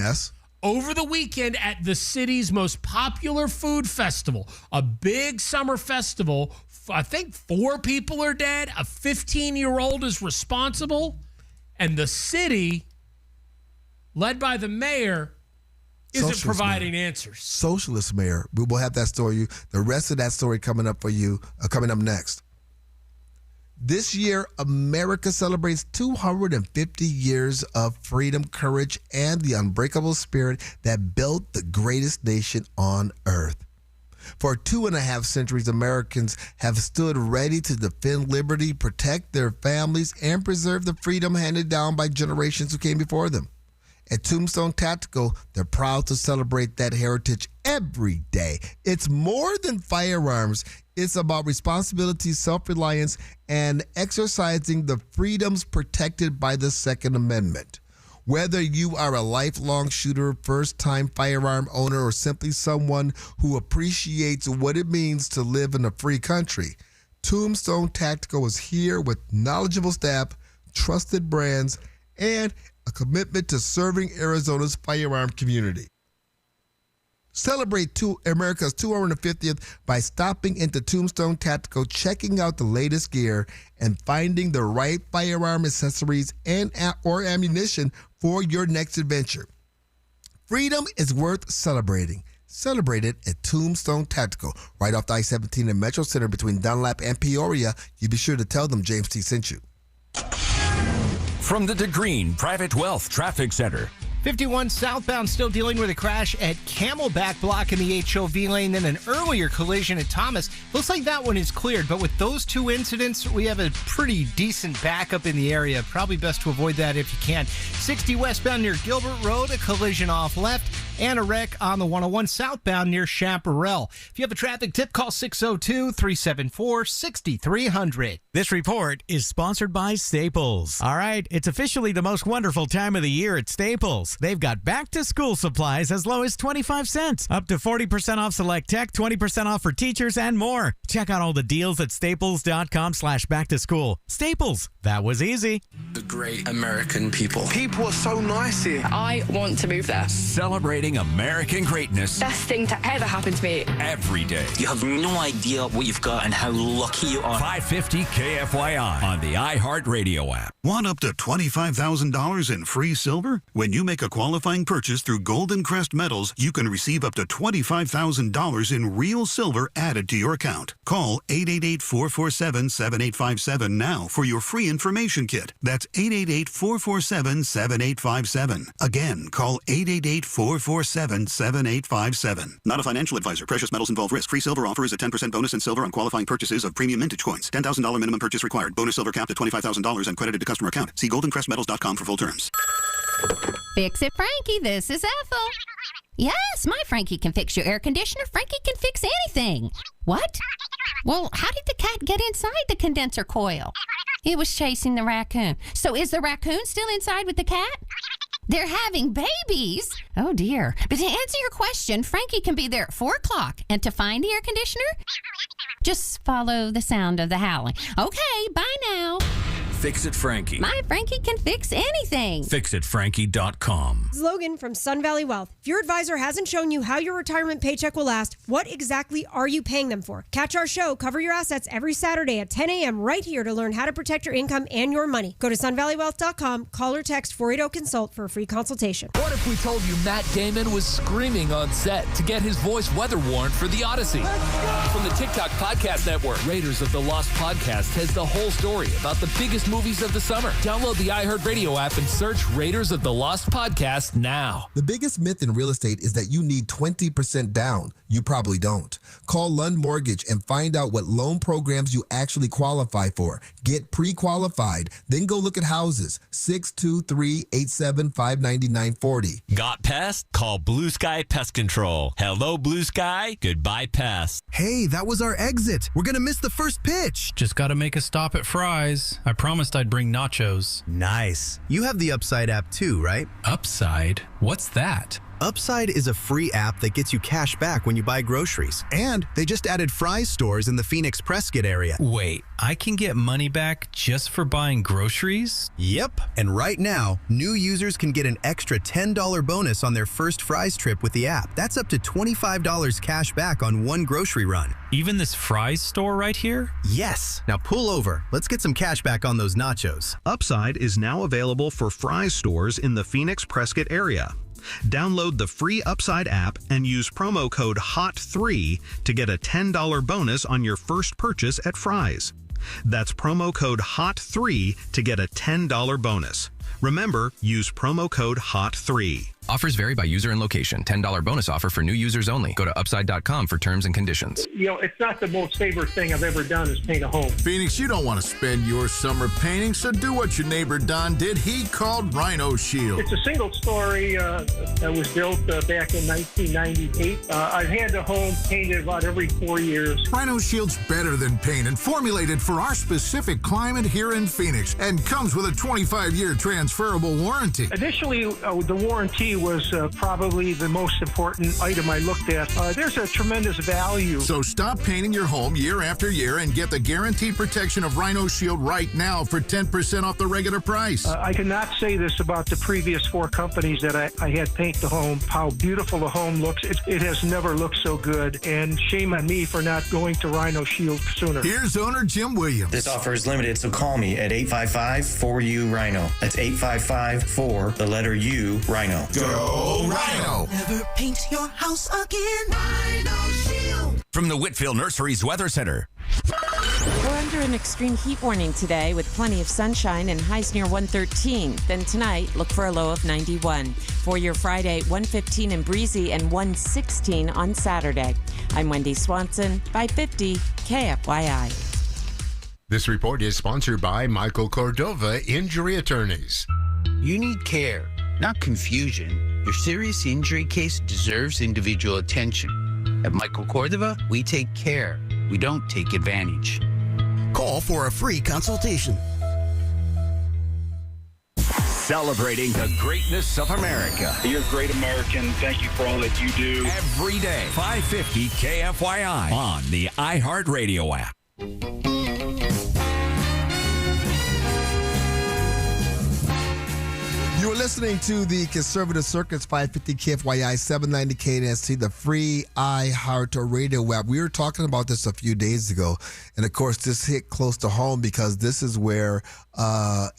over the weekend at the city's most popular food festival, a big summer festival. I think 4 people are dead. A 15-year-old is responsible. And the city, led by the mayor, isn't providing answers. Socialist mayor. We will have that story. The rest of that story coming up for you, coming up next. This year, America celebrates 250 years of freedom, courage, and the unbreakable spirit that built the greatest nation on earth. For 2.5 centuries, Americans have stood ready to defend liberty, protect their families, and preserve the freedom handed down by generations who came before them. At Tombstone Tactical, they're proud to celebrate that heritage every day. It's more than firearms. It's about responsibility, self-reliance, and exercising the freedoms protected by the Second Amendment. Whether you are a lifelong shooter, first-time firearm owner, or simply someone who appreciates what it means to live in a free country, Tombstone Tactical is here with knowledgeable staff, trusted brands, and a commitment to serving Arizona's firearm community. Celebrate America's 250th by stopping into Tombstone Tactical, checking out the latest gear, and finding the right firearm accessories or ammunition for your next adventure. Freedom is worth celebrating. Celebrate it at Tombstone Tactical, right off the I-17 and Metro Center between Dunlap and Peoria. You be sure to tell them James T. sent you. From the DeGreen Private Wealth Traffic Center. 51 southbound still dealing with a crash at Camelback Block in the HOV lane, then an earlier collision at Thomas. Looks like that one is cleared, but with those 2 incidents, we have a pretty decent backup in the area. Probably best to avoid that if you can. 60 westbound near Gilbert Road, a collision off left, and a wreck on the 101 southbound near Chaparral. If you have a traffic tip, call 602-374-6300. This report is sponsored by Staples. All right, it's officially the most wonderful time of the year at Staples. They've got back-to-school supplies as low as 25 cents, up to 40% off select tech, 20% off for teachers, and more. Check out all the deals at staples.com/back-to-school. Staples, that was easy. The great American people. People are so nice here. I want to move there. Celebrating celebrating American greatness Best thing to ever happen to me. every day. You have no idea what you've got and how lucky you are. 550 KFYI on the iHeartRadio app. Want up to $25,000 in free silver? When you make a qualifying purchase through Golden Crest Metals, you can receive up to $25,000 in real silver added to your account. Call 888-447-7857 now for your free information kit. That's 888-447-7857. Again, call 888-447-7857. Not a financial advisor. Precious metals involve risk. Free silver offer is a 10% bonus in silver on qualifying purchases of premium mintage coins. $10,000 minimum purchase required. Bonus silver capped at $25,000 and credited to customer account. See goldencrestmetals.com for full terms. Fix it, Frankie. This is Ethel. Yes, my Frankie can fix your air conditioner. Frankie can fix anything. What? Well, how did the cat get inside the condenser coil? It was chasing the raccoon. So is the raccoon still inside with the cat? They're having babies. Oh, dear. But to answer your question, Frankie can be there at 4 o'clock. And to find the air conditioner, just follow the sound of the howling. Okay, bye now. Fix It Frankie. My Frankie can fix anything. FixItFrankie.com. Logan from Sun Valley Wealth. If your advisor hasn't shown you how your retirement paycheck will last, what exactly are you paying them for? Catch our show, Cover Your Assets, every Saturday at 10 a.m. right here to learn how to protect your income and your money. Go to sunvalleywealth.com, call or text 480-CONSULT for a free consultation. What if we told you Matt Damon was screaming on set to get his voice weather warned for The Odyssey? From the TikTok Podcast Network, Raiders of the Lost Podcast has the whole story about the biggest movies of the summer. Download the iHeartRadio app and search Raiders of the Lost Podcast now. The biggest myth in real estate is that you need 20% down. You probably don't. Call Lund Mortgage and find out what loan programs you actually qualify for. Get pre-qualified, then go look at houses. 623-875-9940. Got pests? Call Blue Sky Pest Control. Hello, Blue Sky. Goodbye, pests. Hey, that was our exit. We're going to miss the first pitch. Just got to make a stop at Fry's. I promised I'd bring nachos. Nice. You have the Upside app too, right? Upside? What's that? Upside is a free app that gets you cash back when you buy groceries. And they just added Fry's stores in the Phoenix Prescott area. Wait, I can get money back just for buying groceries? Yep. And right now, new users can get an extra $10 bonus on their first Fry's trip with the app. That's up to $25 cash back on one grocery run. Even this Fry's store right here? Yes. Now pull over. Let's get some cash back on those nachos. Upside is now available for Fry's stores in the Phoenix Prescott area. Download the free Upside app and use promo code HOT3 to get a $10 bonus on your first purchase at Fry's. That's promo code HOT3 to get a $10 bonus. Remember, use promo code HOT3. Offers vary by user and location. $10 bonus offer for new users only. Go to upside.com for terms and conditions. You know, it's not the most favorite thing I've ever done is paint a home. Phoenix, you don't want to spend your summer painting, so do what your neighbor Don did. He called Rhino Shield. It's a single story that was built back in 1998. I've had the home painted about every 4 years. Rhino Shield's better than paint and formulated for our specific climate here in Phoenix and comes with a 25-year transferable warranty. Initially, the warranty was probably the most important item I looked at. There's a tremendous value. So stop painting your home year after year and get the guaranteed protection of Rhino Shield right now for 10% off the regular price. I cannot say this about the previous 4 companies that I had paint the home, how beautiful the home looks. It has never looked so good, and shame on me for not going to Rhino Shield sooner. Here's owner Jim Williams. This offer is limited, so call me at 855-4U-RHINO. That's 855-4-U, RHINO. Go Rhino! Never paint your house again. Rhino Shield. From the Whitfield Nurseries Weather Center. We're under an extreme heat warning today with plenty of sunshine and highs near 113. Then tonight, look for a low of 91. For your Friday, 115 and breezy and 116 on Saturday. I'm Wendy Swanson, 550 KFYI. This report is sponsored by Michael Cordova Injury Attorneys. You need care, not confusion. Your serious injury case deserves individual attention. At Michael Cordova, we take care. We don't take advantage. Call for a free consultation. Celebrating the greatness of America. You're a great American. Thank you for all that you do. Every day, 550 KFYI on the iHeartRadio app. You are listening to the Conservative Circus, 550 KFYI, 790 KNST, the free iHeart Radio app. We were talking about this a few days ago, and of course, this hit close to home because this is where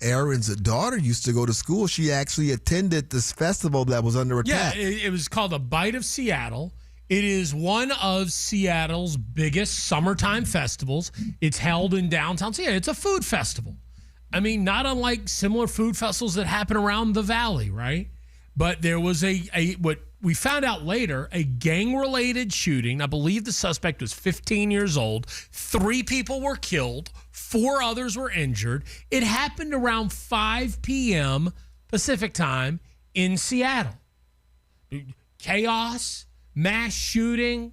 Aaron's daughter used to go to school. She actually attended this festival that was under attack. Yeah, it was called A Bite of Seattle. It is one of Seattle's biggest summertime festivals. It's held in downtown Seattle. It's a food festival. I mean, not unlike similar food festivals that happen around the valley, right? But there was what we found out later, a gang-related shooting. I believe the suspect was 15 years old. 3 people were killed. 4 others were injured. It happened around 5 p.m. Pacific time in Seattle. Chaos, mass shooting.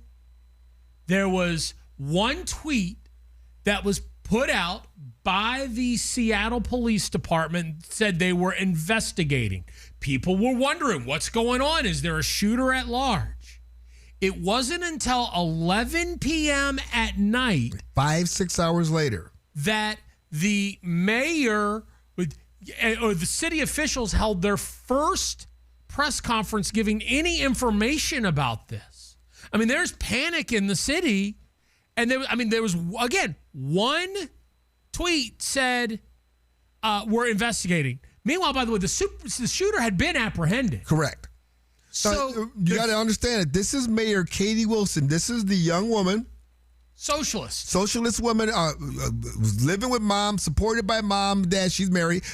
There was one tweet that was put out by the Seattle Police Department, said they were investigating. People were wondering, what's going on? Is there a shooter at large? It wasn't until 11 p.m. at night, 5-6 hours later, that the mayor or the city officials held their first press conference giving any information about this. I mean, there's panic in the city, and there was again one tweet said, we're investigating. Meanwhile, by the way, the shooter had been apprehended. Correct. So you got to understand it. This is Mayor Katie Wilson. This is the young woman. Socialist woman, was living with mom, supported by mom, dad. She's married.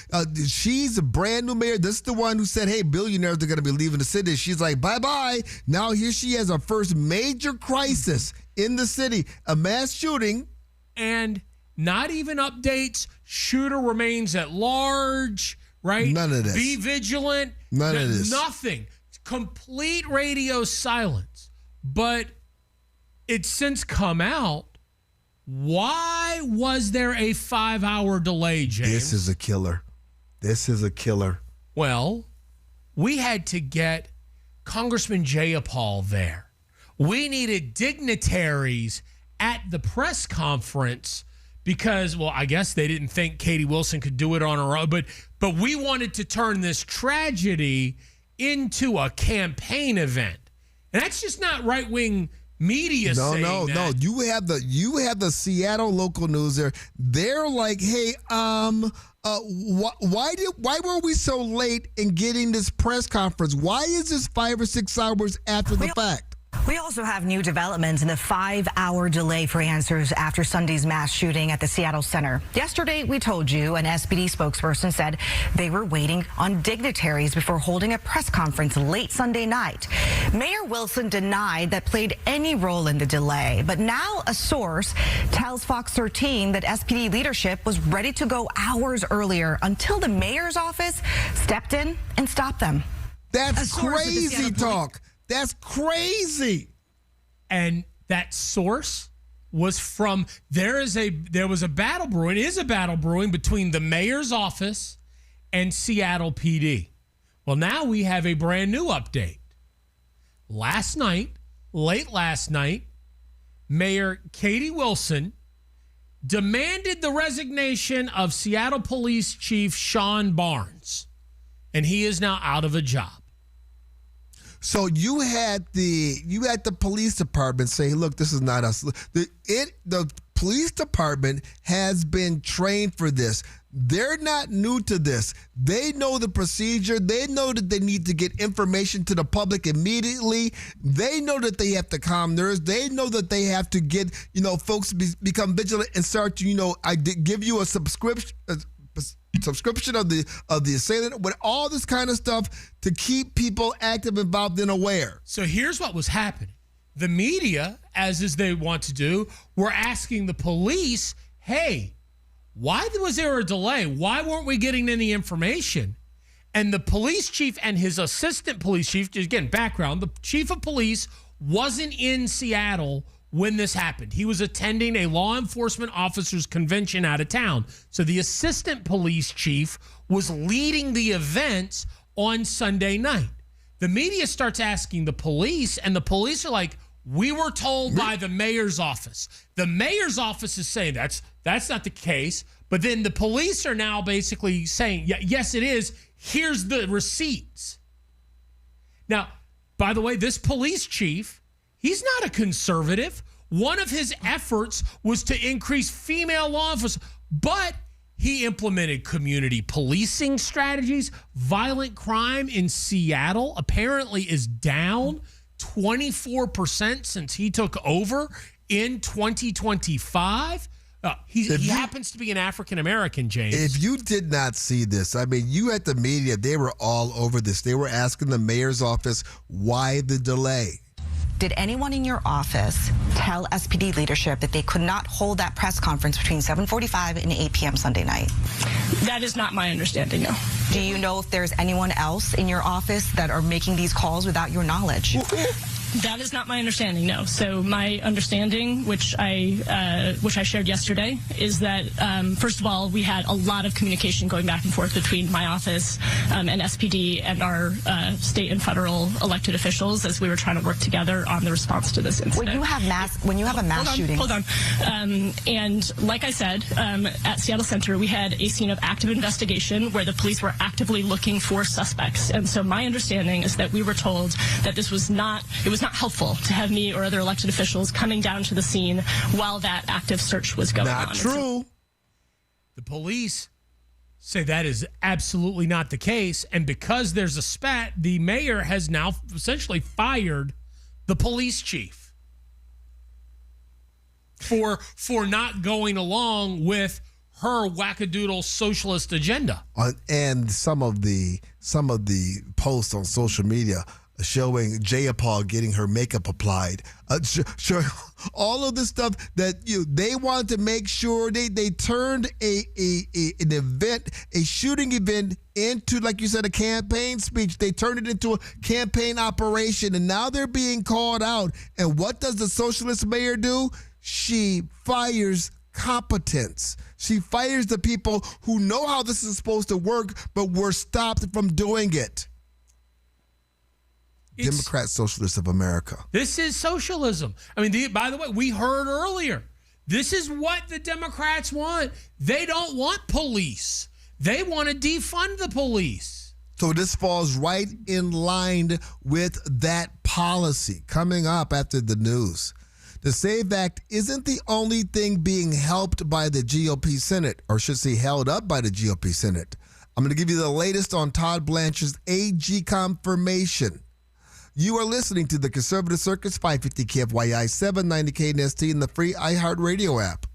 She's a brand new mayor. This is the one who said, hey, billionaires are going to be leaving the city. She's like, bye-bye. Now here she has her first major crisis in the city, a mass shooting. And not even updates. Shooter remains at large, right? None of this. Be vigilant. None of this. Nothing. Complete radio silence. But it's since come out. Why was there a 5-hour delay, James? This is a killer. Well, we had to get Congressman Jayapal there. We needed dignitaries at the press conference because, well, I guess they didn't think Katie Wilson could do it on her own. But we wanted to turn this tragedy into a campaign event. And that's just not right-wing media saying that. No. You have the Seattle local news there. They're like, hey, why were we so late in getting this press conference? Why is this 5 or 6 hours after the fact? We also have new developments in the 5-hour delay for answers after Sunday's mass shooting at the Seattle Center. Yesterday, we told you an SPD spokesperson said they were waiting on dignitaries before holding a press conference late Sunday night. Mayor Wilson denied that played any role in the delay, but now a source tells Fox 13 that SPD leadership was ready to go hours earlier until the mayor's office stepped in and stopped them. That's crazy talk. That's crazy. And that source was from, there was a battle brewing, is a battle brewing between the mayor's office and Seattle PD. Well, now we have a brand new update. Late last night, Mayor Katie Wilson demanded the resignation of Seattle Police Chief Sean Barnes, and he is now out of a job. So you had the police department say, look, this is not us. The police department has been trained for this. They're not new to this. They know the procedure. They know that they need to get information to the public immediately. They know that they have to calm nerves. They know that they have to get, folks become vigilant and start to, give you a subscription of the assailant, with all this kind of stuff to keep people active, involved, and aware. So here's what was happening. The media, as is they want to do, were asking the police, hey, why was there a delay? Why weren't we getting any information? And the police chief and his assistant police chief, again, background, the chief of police wasn't in Seattle when this happened. He was attending a law enforcement officers convention out of town. So the assistant police chief was leading the events on Sunday night. The media starts asking the police, and the police are like, we were told by the mayor's office. The mayor's office is saying that's not the case. But then the police are now basically saying, yes, it is. Here's the receipts. Now, by the way, this police chief, he's not a conservative. One of his efforts was to increase female law enforcement, but he implemented community policing strategies. Violent crime in Seattle apparently is down 24% since he took over in 2025. He happens to be an African-American, James. If you did not see this, I mean, you at the media, they were all over this. They were asking the mayor's office, why the delay? Did anyone in your office tell SPD leadership that they could not hold that press conference between 7:45 and 8 p.m. Sunday night? That is not my understanding, no. Do you know if there's anyone else in your office that are making these calls without your knowledge? That is not my understanding, no. So my understanding, which I shared yesterday, is that, first of all, we had a lot of communication going back and forth between my office and SPD and our state and federal elected officials as we were trying to work together on the response to this incident. When you have a mass shooting. Hold on. And like I said, at Seattle Center, we had a scene of active investigation where the police were actively looking for suspects. And so my understanding is that we were told that it was not helpful to have me or other elected officials coming down to the scene while that active search was going on. Not true. The police say that is absolutely not the case. And because there's a spat, the mayor has now essentially fired the police chief for not going along with her wackadoodle socialist agenda. And some of the posts on social media showing Jayapal getting her makeup applied, showing all of the stuff that they wanted to make sure they turned an event, a shooting event, into, like you said, a campaign speech. They turned it into a campaign operation, and now they're being called out. And what does the socialist mayor do? She fires competence. She fires the people who know how this is supposed to work, but were stopped from doing it. Democrat Socialists of America. This is socialism. I mean, by the way, we heard earlier, this is what the Democrats want. They don't want police. They want to defund the police. So this falls right in line with that policy. Coming up after the news, the SAVE Act isn't the only thing being helped by the GOP Senate, or should say held up by the GOP Senate. I'm going to give you the latest on Todd Blanchard's AG confirmation. You are listening to the Conservative Circus, 550 KFYI, 790 KNST, and the free iHeartRadio app.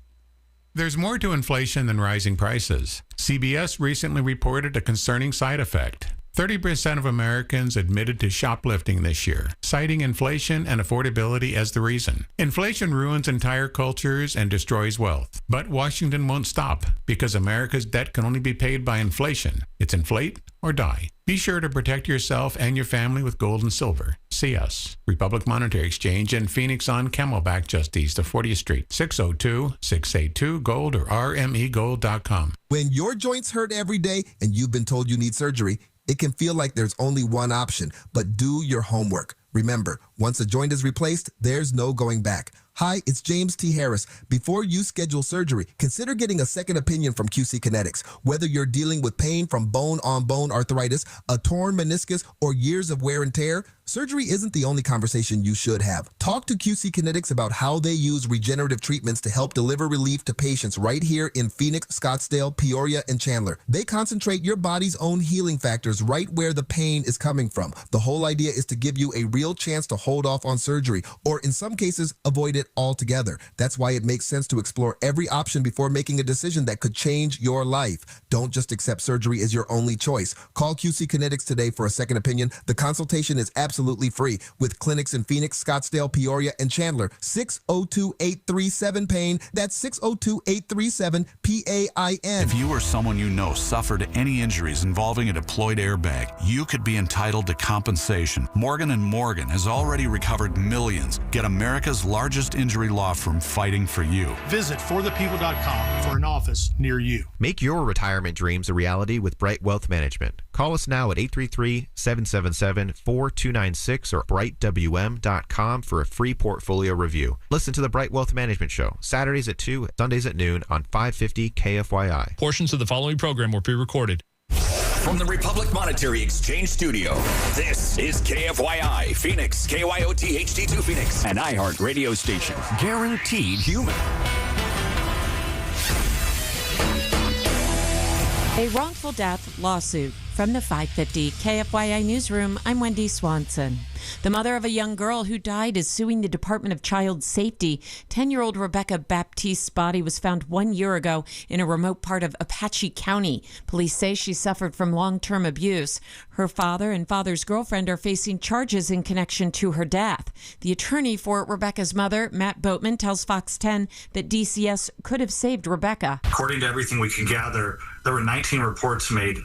There's more to inflation than rising prices. CBS recently reported a concerning side effect. 30% of Americans admitted to shoplifting this year, citing inflation and affordability as the reason. Inflation ruins entire cultures and destroys wealth. But Washington won't stop, because America's debt can only be paid by inflation. It's inflate or die. Be sure to protect yourself and your family with gold and silver. See us, Republic Monetary Exchange in Phoenix on Camelback, just east of 40th Street, 602-682-GOLD or rmegold.com. When your joints hurt every day and you've been told you need surgery, it can feel like there's only one option, but do your homework. Remember, once a joint is replaced, there's no going back. Hi, it's James T. Harris. Before you schedule surgery, consider getting a second opinion from QC Kinetics. Whether you're dealing with pain from bone-on-bone arthritis, a torn meniscus, or years of wear and tear, surgery isn't the only conversation you should have. Talk to QC Kinetics about how they use regenerative treatments to help deliver relief to patients right here in Phoenix, Scottsdale, Peoria, and Chandler. They concentrate your body's own healing factors right where the pain is coming from. The whole idea is to give you a real chance to hold off on surgery, or in some cases, avoid it altogether. That's why it makes sense to explore every option before making a decision that could change your life. Don't just accept surgery as your only choice. Call QC Kinetics today for a second opinion. The consultation is absolutely free, with clinics in Phoenix, Scottsdale, Peoria, and Chandler. 602-837-PAIN. That's 602-837-PAIN. If you or someone you know suffered any injuries involving a deployed airbag, you could be entitled to compensation. Morgan & Morgan has already recovered millions. Get America's largest injury law firm fighting for you. Visit forthepeople.com for an office near you. Make your retirement dreams a reality with Bright Wealth Management. Call us now at 833-777-4296 or brightwm.com for a free portfolio review. Listen to the Bright Wealth Management Show, Saturdays at 2, Sundays at noon on 550 KFYI. Portions of the following program were pre-recorded. From the Republic Monetary Exchange Studio, this is KFYI Phoenix, KYOT HD2 Phoenix, an iHeart radio station. Guaranteed human. A wrongful death lawsuit. From the 550 KFYI Newsroom, I'm Wendy Swanson. The mother of a young girl who died is suing the Department of Child Safety. 10-year-old Rebecca Baptiste's body was found 1 year ago in a remote part of Apache County. Police say she suffered from long-term abuse. Her father and father's girlfriend are facing charges in connection to her death. The attorney for Rebecca's mother, Matt Boatman, tells Fox 10 that DCS could have saved Rebecca. According to everything we can gather, there were 19 reports made,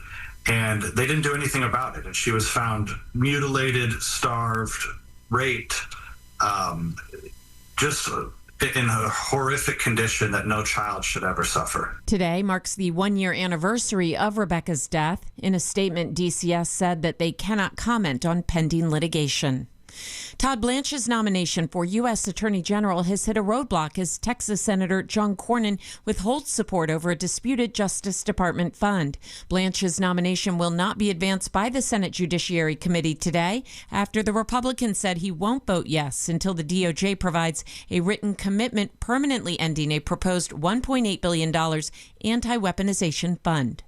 and they didn't do anything about it. And she was found mutilated, starved, raped, just in a horrific condition that no child should ever suffer. Today marks the 1-year anniversary of Rebecca's death. In a statement, DCS said that they cannot comment on pending litigation. Todd Blanche's nomination for U.S. Attorney General has hit a roadblock as Texas Senator John Cornyn withholds support over a disputed Justice Department fund. Blanche's nomination will not be advanced by the Senate Judiciary Committee today after the Republican said he won't vote yes until the DOJ provides a written commitment permanently ending a proposed $1.8 billion anti-weaponization fund.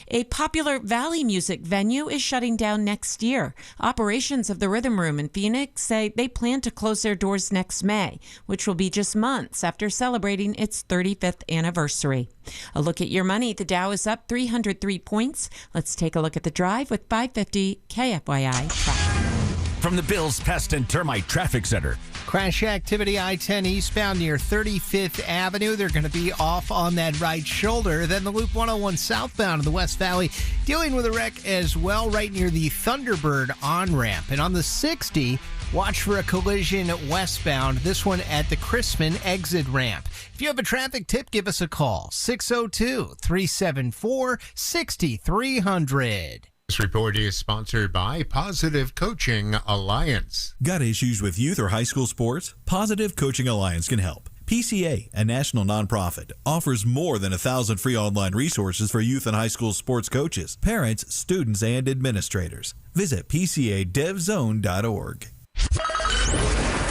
A popular Valley music venue is shutting down next year. Operations of the Rhythm Room in Phoenix say they plan to close their doors next May, which will be just months after celebrating its 35th anniversary. A look at your money. The Dow is up 303 points. Let's take a look at the drive with 550 KFYI traffic. From the Bills Pest and Termite Traffic Center. Crash activity I-10 eastbound near 35th Avenue. They're going to be off on that right shoulder. Then the Loop 101 southbound in the West Valley dealing with a wreck as well right near the Thunderbird on-ramp. And on the 60, watch for a collision westbound, this one at the Crispin exit ramp. If you have a traffic tip, give us a call, 602-374-6300. This report is sponsored by Positive Coaching Alliance. Got issues with youth or high school sports? Positive Coaching Alliance can help. PCA, a national nonprofit, offers more than 1,000 free online resources for youth and high school sports coaches, parents, students, and administrators. Visit PCADevZone.org.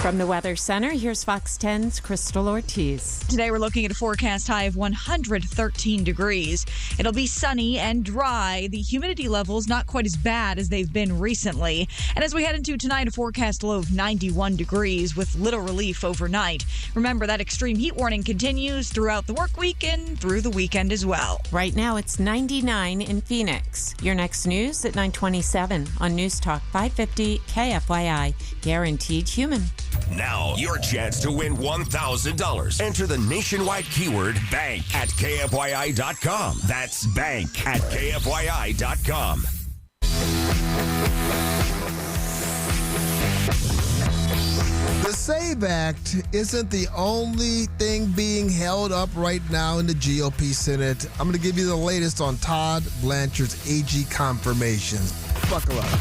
From the Weather Center, here's Fox 10's Crystal Ortiz. Today we're looking at a forecast high of 113 degrees. It'll be sunny and dry. The humidity levels not quite as bad as they've been recently. And as we head into tonight, a forecast low of 91 degrees with little relief overnight. Remember, that extreme heat warning continues throughout the work week and through the weekend as well. Right now it's 99 in Phoenix. Your next news at 9:27 on News Talk 550 KFYI. Guaranteed human. Now, your chance to win $1,000. Enter the nationwide keyword BANK at KFYI.com. That's BANK at KFYI.com. The SAVE Act isn't the only thing being held up right now in the GOP Senate. I'm going to give you the latest on Todd Blanchard's AG confirmations. Buckle up.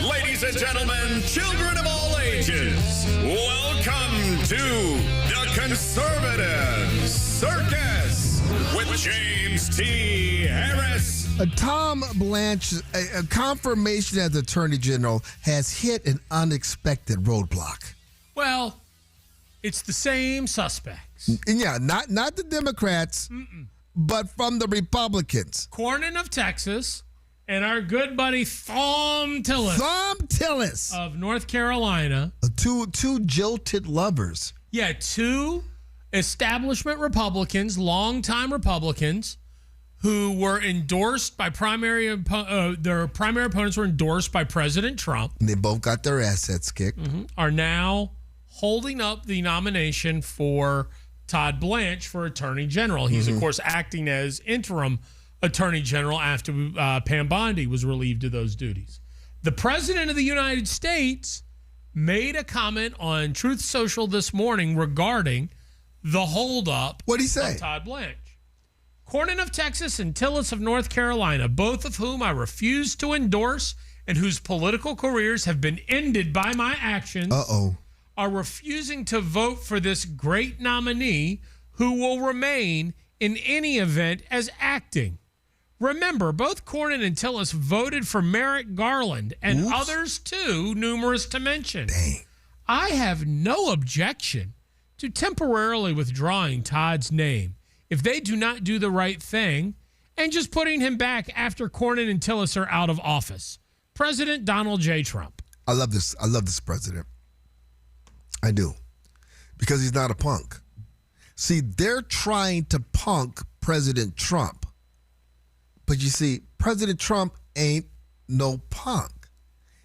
Ladies and gentlemen, children of all ages, welcome to the Conservative Circus with James T. Harris. Tom Blanche, a confirmation as Attorney General, has hit an unexpected roadblock. Well, it's the same suspects. Yeah, not the Democrats, but from the Republicans. Cornyn of Texas and our good buddy Thom Tillis of North Carolina. Two jilted lovers. Yeah, two establishment Republicans, longtime Republicans, who were endorsed by their primary opponents were endorsed by President Trump. And they both got their assets kicked. Are now holding up the nomination for Todd Blanche for Attorney General. He's, of course, acting as interim Attorney General after Pam Bondi was relieved of those duties. The President of the United States made a comment on Truth Social this morning regarding the holdup What'd he say? of Todd Blanche. Cornyn of Texas and Tillis of North Carolina, both of whom I refuse to endorse and whose political careers have been ended by my actions, are refusing to vote for this great nominee who will remain in any event as acting. Remember, both Cornyn and Tillis voted for Merrick Garland and others too, numerous to mention. Dang. I have no objection to temporarily withdrawing Todd's name if they do not do the right thing and just putting him back after Cornyn and Tillis are out of office. President Donald J. Trump. I love this. I love this president. I do. Because he's not a punk. See, they're trying to punk President Trump. But you see, President Trump ain't no punk.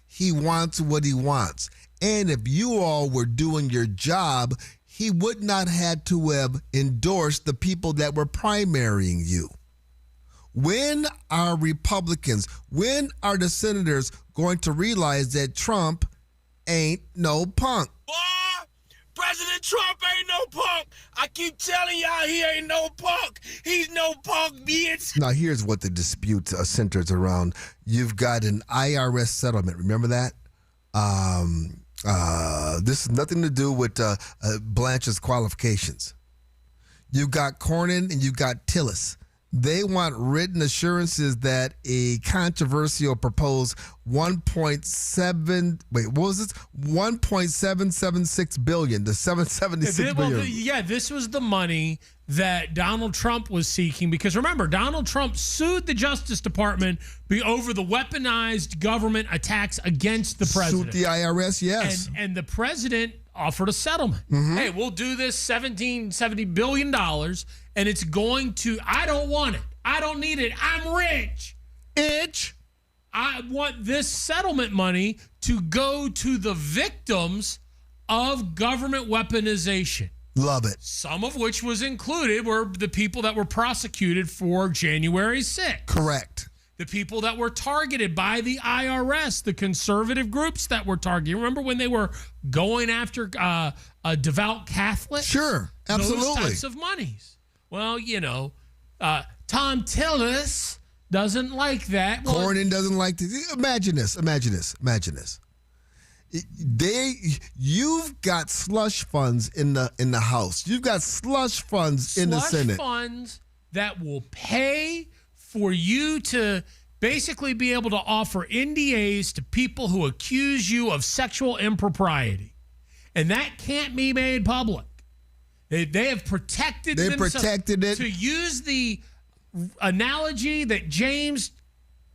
He wants what he wants. And if you all were doing your job, he would not have to have endorsed the people that were primarying you. When are Republicans, when are the senators going to realize that Trump ain't no punk? President Trump ain't no punk. I keep telling y'all he ain't no punk. He's no punk, bitch. Now, here's what the dispute centers around. You've got an IRS settlement. Remember that? This has nothing to do with Blanche's qualifications. You've got Cornyn and you've got Tillis. They want written assurances that a controversial proposed $1.776 billion, the 776 billion. This was the money that Donald Trump was seeking because remember, Donald Trump sued the Justice Department over the weaponized government attacks against the president. Sued the IRS, yes. And the president offered a settlement. Mm-hmm. Hey, we'll do this $70 billion, and it's going to, I don't want it. I don't need it. I'm rich. I want this settlement money to go to the victims of government weaponization. Love it. Some of which was included were the people that were prosecuted for January 6th. Correct. The people that were targeted by the IRS, the conservative groups that were targeted. Remember when they were going after devout Catholics? Sure, absolutely. Those types of monies. Well, Tom Tillis doesn't like that. Cornyn doesn't like this. Imagine this. You've got slush funds in the House. You've got slush funds in the Senate. Slush funds that will pay for you to basically be able to offer NDAs to people who accuse you of sexual impropriety. And that can't be made public. They have protected They themselves. protected it. To use the analogy that James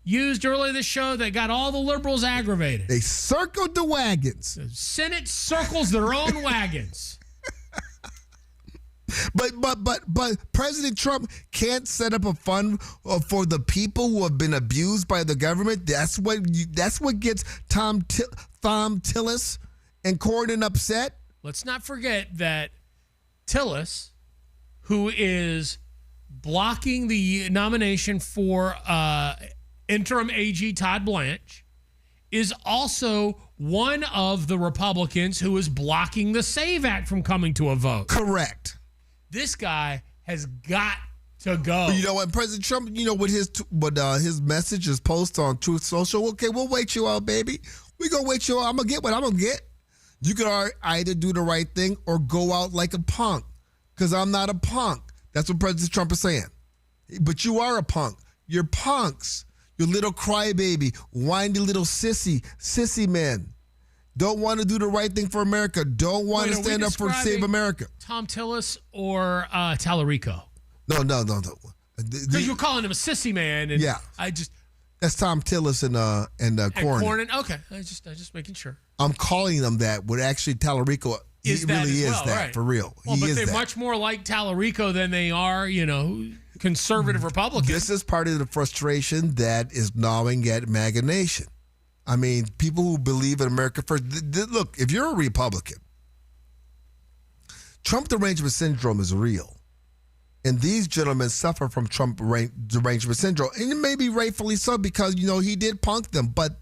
used earlier this show that got all the liberals aggravated. They circled the wagons. The Senate circles their own wagons. But President Trump can't set up a fund for the people who have been abused by the government. That's what gets Tom Tillis and Cornyn upset. Let's not forget that Tillis, who is blocking the nomination for interim AG Todd Blanche, is also one of the Republicans who is blocking the SAVE Act from coming to a vote. Correct. This guy has got to go. You know what, President Trump, what his message, his post on Truth Social, okay, we'll wait you out, baby. We're going to wait you out. I'm going to get what I'm going to get. You can either do the right thing or go out like a punk, because I'm not a punk. That's what President Trump is saying. But you are a punk. You're punks. You're little crybaby, whiny little sissy men. Don't want to do the right thing for America. Don't want to stand up for Save America. Tom Tillis or Tallarico? No. Because you're calling him a sissy man. And yeah. That's Tom Tillis and Cornyn. Okay. I just making sure. I'm calling them that, but actually Tallarico really is that, right. For real. Well, but they're much more like Tallarico than they are, conservative Republicans. This is part of the frustration that is gnawing at MAGA Nation. I mean, people who believe in America first. Look, if you're a Republican, Trump derangement syndrome is real. And these gentlemen suffer from Trump derangement syndrome. And it may be rightfully so because, he did punk them. But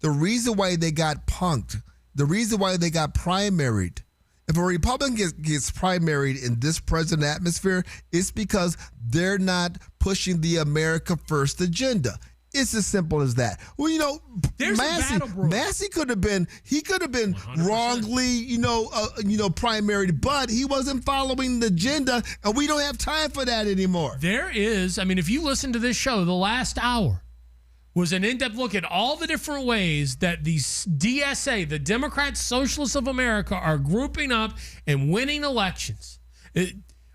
the reason why they got punked, the reason why they got primaried If a Republican gets primaried in this present atmosphere, it's because they're not pushing the America First agenda. It's as simple as that. Well, you know, Massey could have been 100%. Wrongly, primaried, but he wasn't following the agenda, and we don't have time for that anymore. There is, if you listen to this show, the last hour was an in-depth look at all the different ways that the DSA, the Democrats, Socialists of America, are grouping up and winning elections.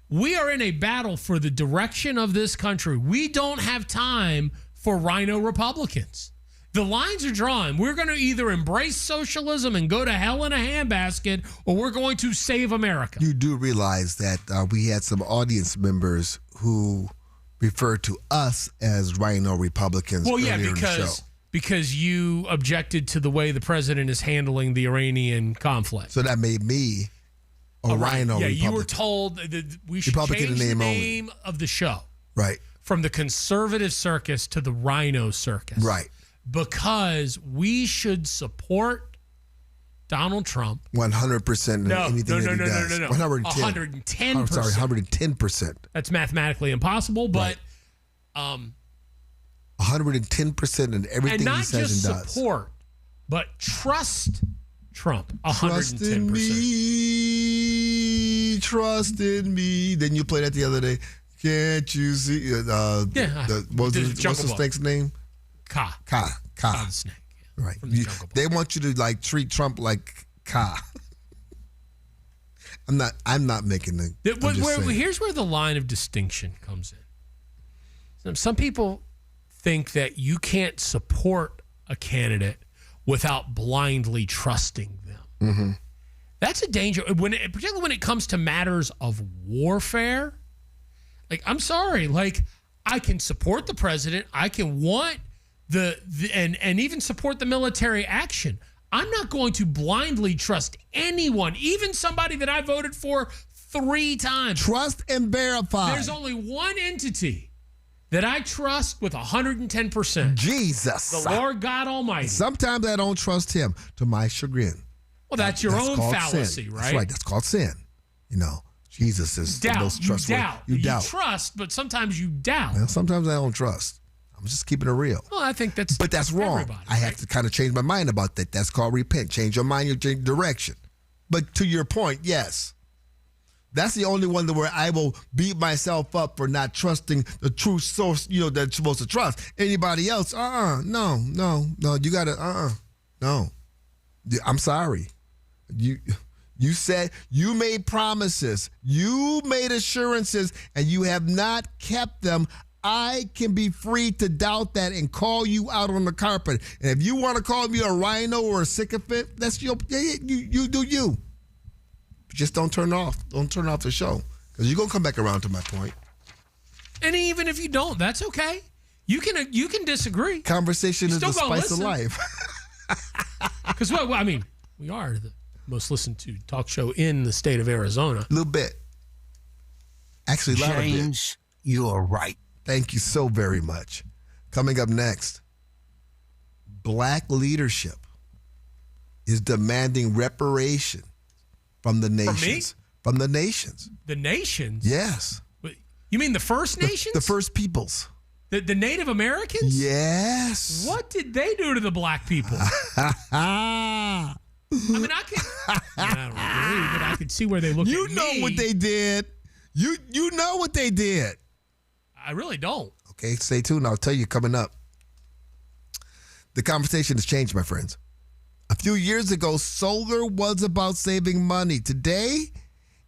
We are in a battle for the direction of this country. We don't have time for rhino Republicans. The lines are drawn. We're going to either embrace socialism and go to hell in a handbasket, or we're going to save America. You do realize that we had some audience members who refer to us as rhino Republicans. Well, yeah, earlier in the show. because you objected to the way the president is handling the Iranian conflict. So that made me a rhino yeah, Republican. you were told that we should Republican change in the name name of the show. Right. From the conservative circus to the rhino circus. Right. Because we should support Donald Trump. 100% in anything that he does. No. 110%. 110%. I'm sorry, 110%. That's mathematically impossible, but 110% in everything and not he says just and does. support, but trust Trump. 110%. Trust in me. Didn't you play that the other day? Can't you see? What's the snake's name? Ka. The snake. Yeah. Right. They want you to treat Trump like Ka. I'm not making the. Here's where the line of distinction comes in. Some people think that you can't support a candidate without blindly trusting them. Mm-hmm. That's a danger, particularly when it comes to matters of warfare. I'm sorry. I can support the president. I can want and even support the military action. I'm not going to blindly trust anyone, even somebody that I voted for 3 times. Trust and verify. There's only one entity that I trust with 110%. Jesus. The Lord God Almighty. Sometimes I don't trust him, to my chagrin. Well, that's your own fallacy, sin. right? That's right. That's called sin. Jesus is the most trustworthy. You doubt. You trust, but sometimes you doubt. Well, sometimes I don't trust. I'm just keeping it real. Well, I think that's wrong. I have to kind of change my mind about that. That's called repent. Change your mind, you change direction. But to your point, yes. That's the only one where I will beat myself up for not trusting the true source, that you're supposed to trust. Anybody else, no. You got to, no. I'm sorry. You said you made promises, you made assurances, and you have not kept them. I can be free to doubt that and call you out on the carpet. And if you want to call me a rhino or a sycophant, that's you do you. Just don't turn off. Don't turn off the show, because you're gonna come back around to my point. And even if you don't, that's okay. You can disagree. Conversation is the spice of life. Because we are the most listened to talk show in the state of Arizona. A little bit. Actually, a lot of bit. James, you are right. Thank you so very much. Coming up next, Black leadership is demanding reparation from the nations. From the nations. The nations? Yes. You mean the First Nations? The First Peoples. The Native Americans? Yes. What did they do to the black people? I don't agree, but I could see where they look at me. You know what they did. You know what they did. I really don't. Okay, stay tuned. I'll tell you coming up. The conversation has changed, my friends. A few years ago, solar was about saving money. Today,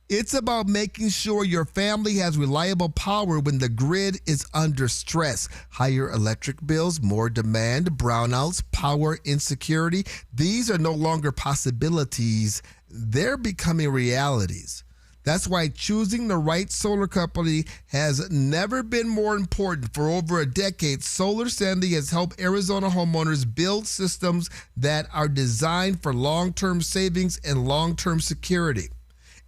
it's about making sure your family has reliable power when the grid is under stress. Higher electric bills, more demand, brownouts, power insecurity. These are no longer possibilities. They're becoming realities. That's why choosing the right solar company has never been more important. For over a decade, Solar Sandy has helped Arizona homeowners build systems that are designed for long-term savings and long-term security.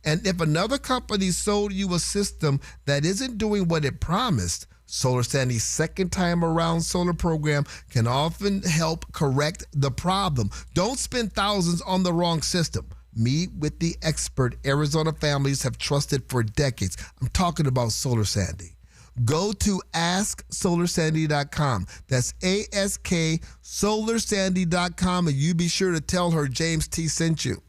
And if another company sold you a system that isn't doing what it promised, Solar Sandy's second time around solar program can often help correct the problem. Don't spend thousands on the wrong system. Meet with the expert Arizona families have trusted for decades. I'm talking about Solar Sandy. Go to AskSolarSandy.com. That's ASK SolarSandy.com, and you be sure to tell her James T. sent you.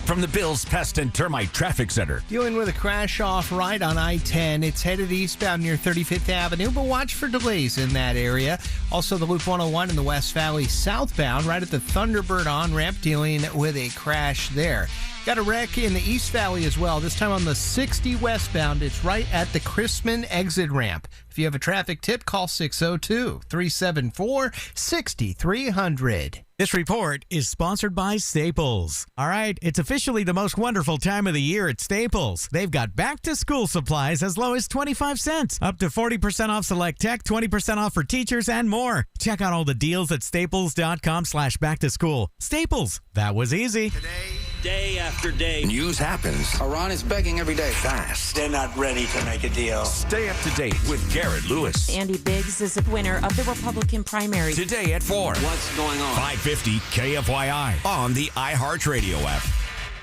From the Bills Pest and Termite Traffic Center. Dealing with a crash-off right on I-10. It's headed eastbound near 35th Avenue, but watch for delays in that area. Also, the Loop 101 in the West Valley southbound, right at the Thunderbird on-ramp, dealing with a crash there. Got a wreck in the East Valley as well, this time on the 60 westbound. It's right at the Crispin exit ramp. If you have a traffic tip, call 602-374-6300. This report is sponsored by Staples. All right, it's officially the most wonderful time of the year at Staples. They've got back-to-school supplies as low as 25 cents, up to 40% off select tech, 20% off for teachers, and more. Check out all the deals at staples.com/back-to-school. Staples, that was easy. Day after day, News happens Iran is begging every day. fast. They're not ready to make a deal. Stay up to date with Garrett Lewis. Andy Biggs is the winner of the Republican primary. Today at 4. What's going on? 550 KFYI on the iHeartRadio app.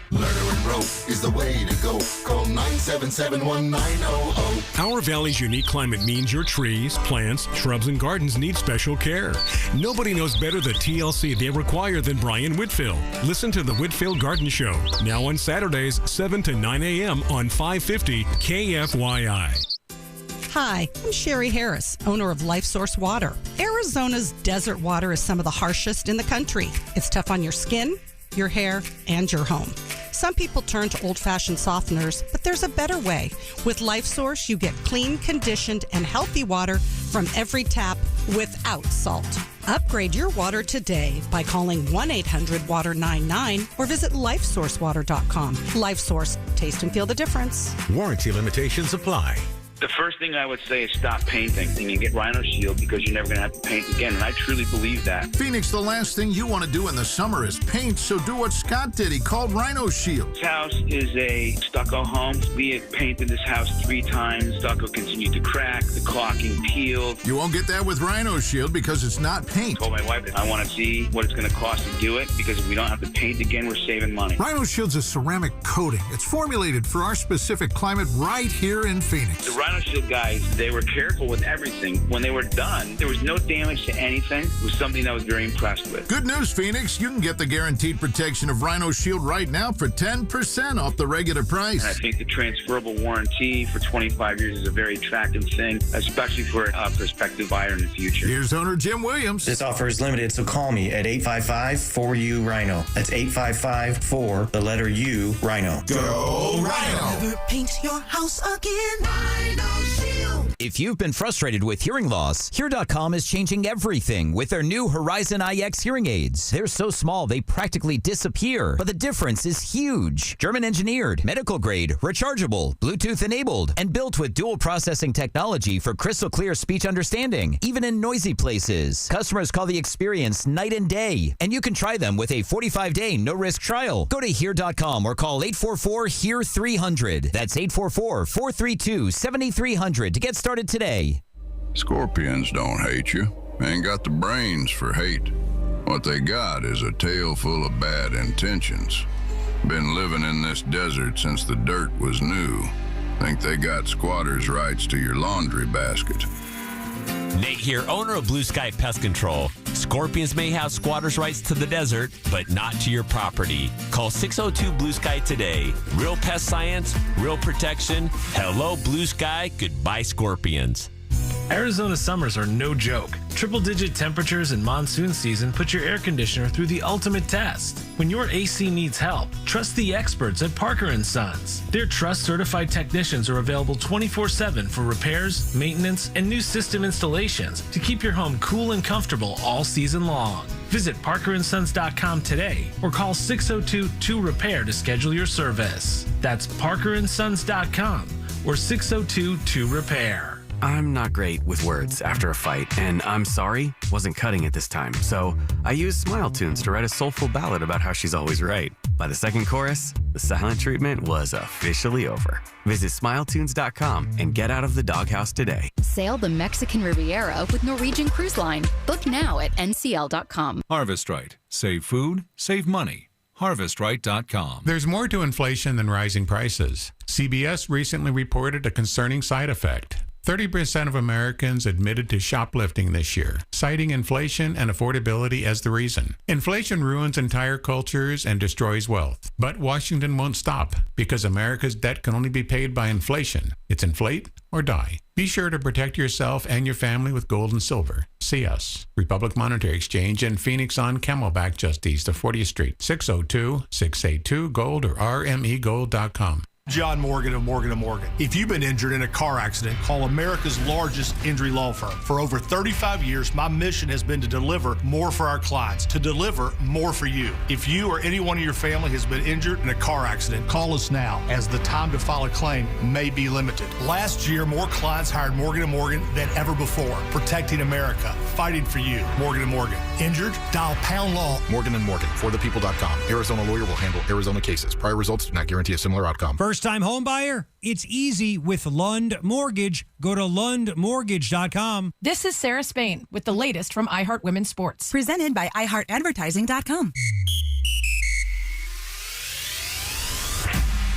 Lerner and Rowe is the way to go. Call 977-1900. Our Valley's unique climate means your trees, plants, shrubs, and gardens need special care. Nobody knows better the TLC they require than Brian Whitfield. Listen to the Whitfield Garden Show, now on Saturdays, 7 to 9 a.m. on 550 KFYI. Hi, I'm Sherry Harris, owner of Life Source Water. Arizona's desert water is some of the harshest in the country. It's tough on your skin, your hair, and your home. Some people turn to old-fashioned softeners, but there's a better way. With Life Source, you get clean, conditioned, and healthy water from every tap without salt. Upgrade your water today by calling 1-800-WATER-99 or visit lifesourcewater.com. Life Source. Taste and feel the difference. Warranty limitations apply. The first thing I would say is stop painting and get Rhino Shield because you're never going to have to paint again. And I truly believe that. Phoenix, the last thing you want to do in the summer is paint, so do what Scott did. He called Rhino Shield. This house is a stucco home. We have painted this house 3 times. Stucco continued to crack. The caulking peeled. You won't get that with Rhino Shield because it's not paint. I told my wife that I want to see what it's going to cost to do it because if we don't have to paint again, we're saving money. Rhino Shield's a ceramic coating. It's formulated for our specific climate right here in Phoenix. The Rhino Shield guys, they were careful with everything. When they were done, there was no damage to anything. It was something I was very impressed with. Good news, Phoenix. You can get the guaranteed protection of Rhino Shield right now for 10% off the regular price. And I think the transferable warranty for 25 years is a very attractive thing, especially for a prospective buyer in the future. Here's owner Jim Williams. This offer is limited, so call me at 855-4U-RHINO. That's 855-4, the letter U, Rhino. Go Rhino! Never paint your house again. Rhino Shield. If you've been frustrated with hearing loss, Hear.com is changing everything with their new Horizon IX hearing aids. They're so small they practically disappear, but the difference is huge. German engineered, medical grade, rechargeable, Bluetooth enabled, and built with dual processing technology for crystal clear speech understanding, even in noisy places. Customers call the experience night and day, and you can try them with a 45-day no-risk trial. Go to Hear.com or call 844-HEAR-300. That's 844-432-7300 to get started today. Scorpions don't hate you. Ain't got the brains for hate. What they got is a tail full of bad intentions. Been living in this desert since the dirt was new. Think they got squatters' rights to your laundry basket. Nate here, owner of Blue Sky Pest Control. Scorpions may have squatters' rights to the desert, but not to your property. Call 602 Blue Sky today. Real pest science, real protection. Hello, Blue Sky. Goodbye, scorpions. Arizona summers are no joke. Triple-digit temperatures and monsoon season put your air conditioner through the ultimate test. When your AC needs help, trust the experts at Parker & Sons. Their trust-certified technicians are available 24/7 for repairs, maintenance, and new system installations to keep your home cool and comfortable all season long. Visit parkerandsons.com today or call 602-2REPAIR to schedule your service. That's parkerandsons.com or 602-2REPAIR. I'm not great with words after a fight, and I'm sorry wasn't cutting it this time, so I used Smile Tunes to write a soulful ballad about how she's always right. By the second chorus, the silent treatment was officially over. Visit smiletunes.com and get out of the doghouse today. Sail the Mexican Riviera with Norwegian Cruise Line. Book now at ncl.com. Harvest Right. Save food, save money. harvestright.com. There's more to inflation than rising prices. CBS recently reported a concerning side effect. 30% of Americans admitted to shoplifting this year, citing inflation and affordability as the reason. Inflation ruins entire cultures and destroys wealth. But Washington won't stop, because America's debt can only be paid by inflation. It's inflate or die. Be sure to protect yourself and your family with gold and silver. See us, Republic Monetary Exchange in Phoenix on Camelback, just east of 40th Street, 602-682-GOLD or rmegold.com. John Morgan of Morgan & Morgan. If you've been injured in a car accident, call America's largest injury law firm. For over 35 years, my mission has been to deliver more for our clients, to deliver more for you. If you or anyone in your family has been injured in a car accident, call us now, as the time to file a claim may be limited. Last year, more clients hired Morgan & Morgan than ever before, protecting America, fighting for you. Morgan & Morgan. Injured? Dial pound law. Morgan & Morgan, forthepeople.com. Arizona lawyer will handle Arizona cases. Prior results do not guarantee a similar outcome. First-time home buyer? It's easy with Lund Mortgage. Go to lundmortgage.com. This is Sarah Spain with the latest from iHeart Women's Sports. Presented by iHeartAdvertising.com.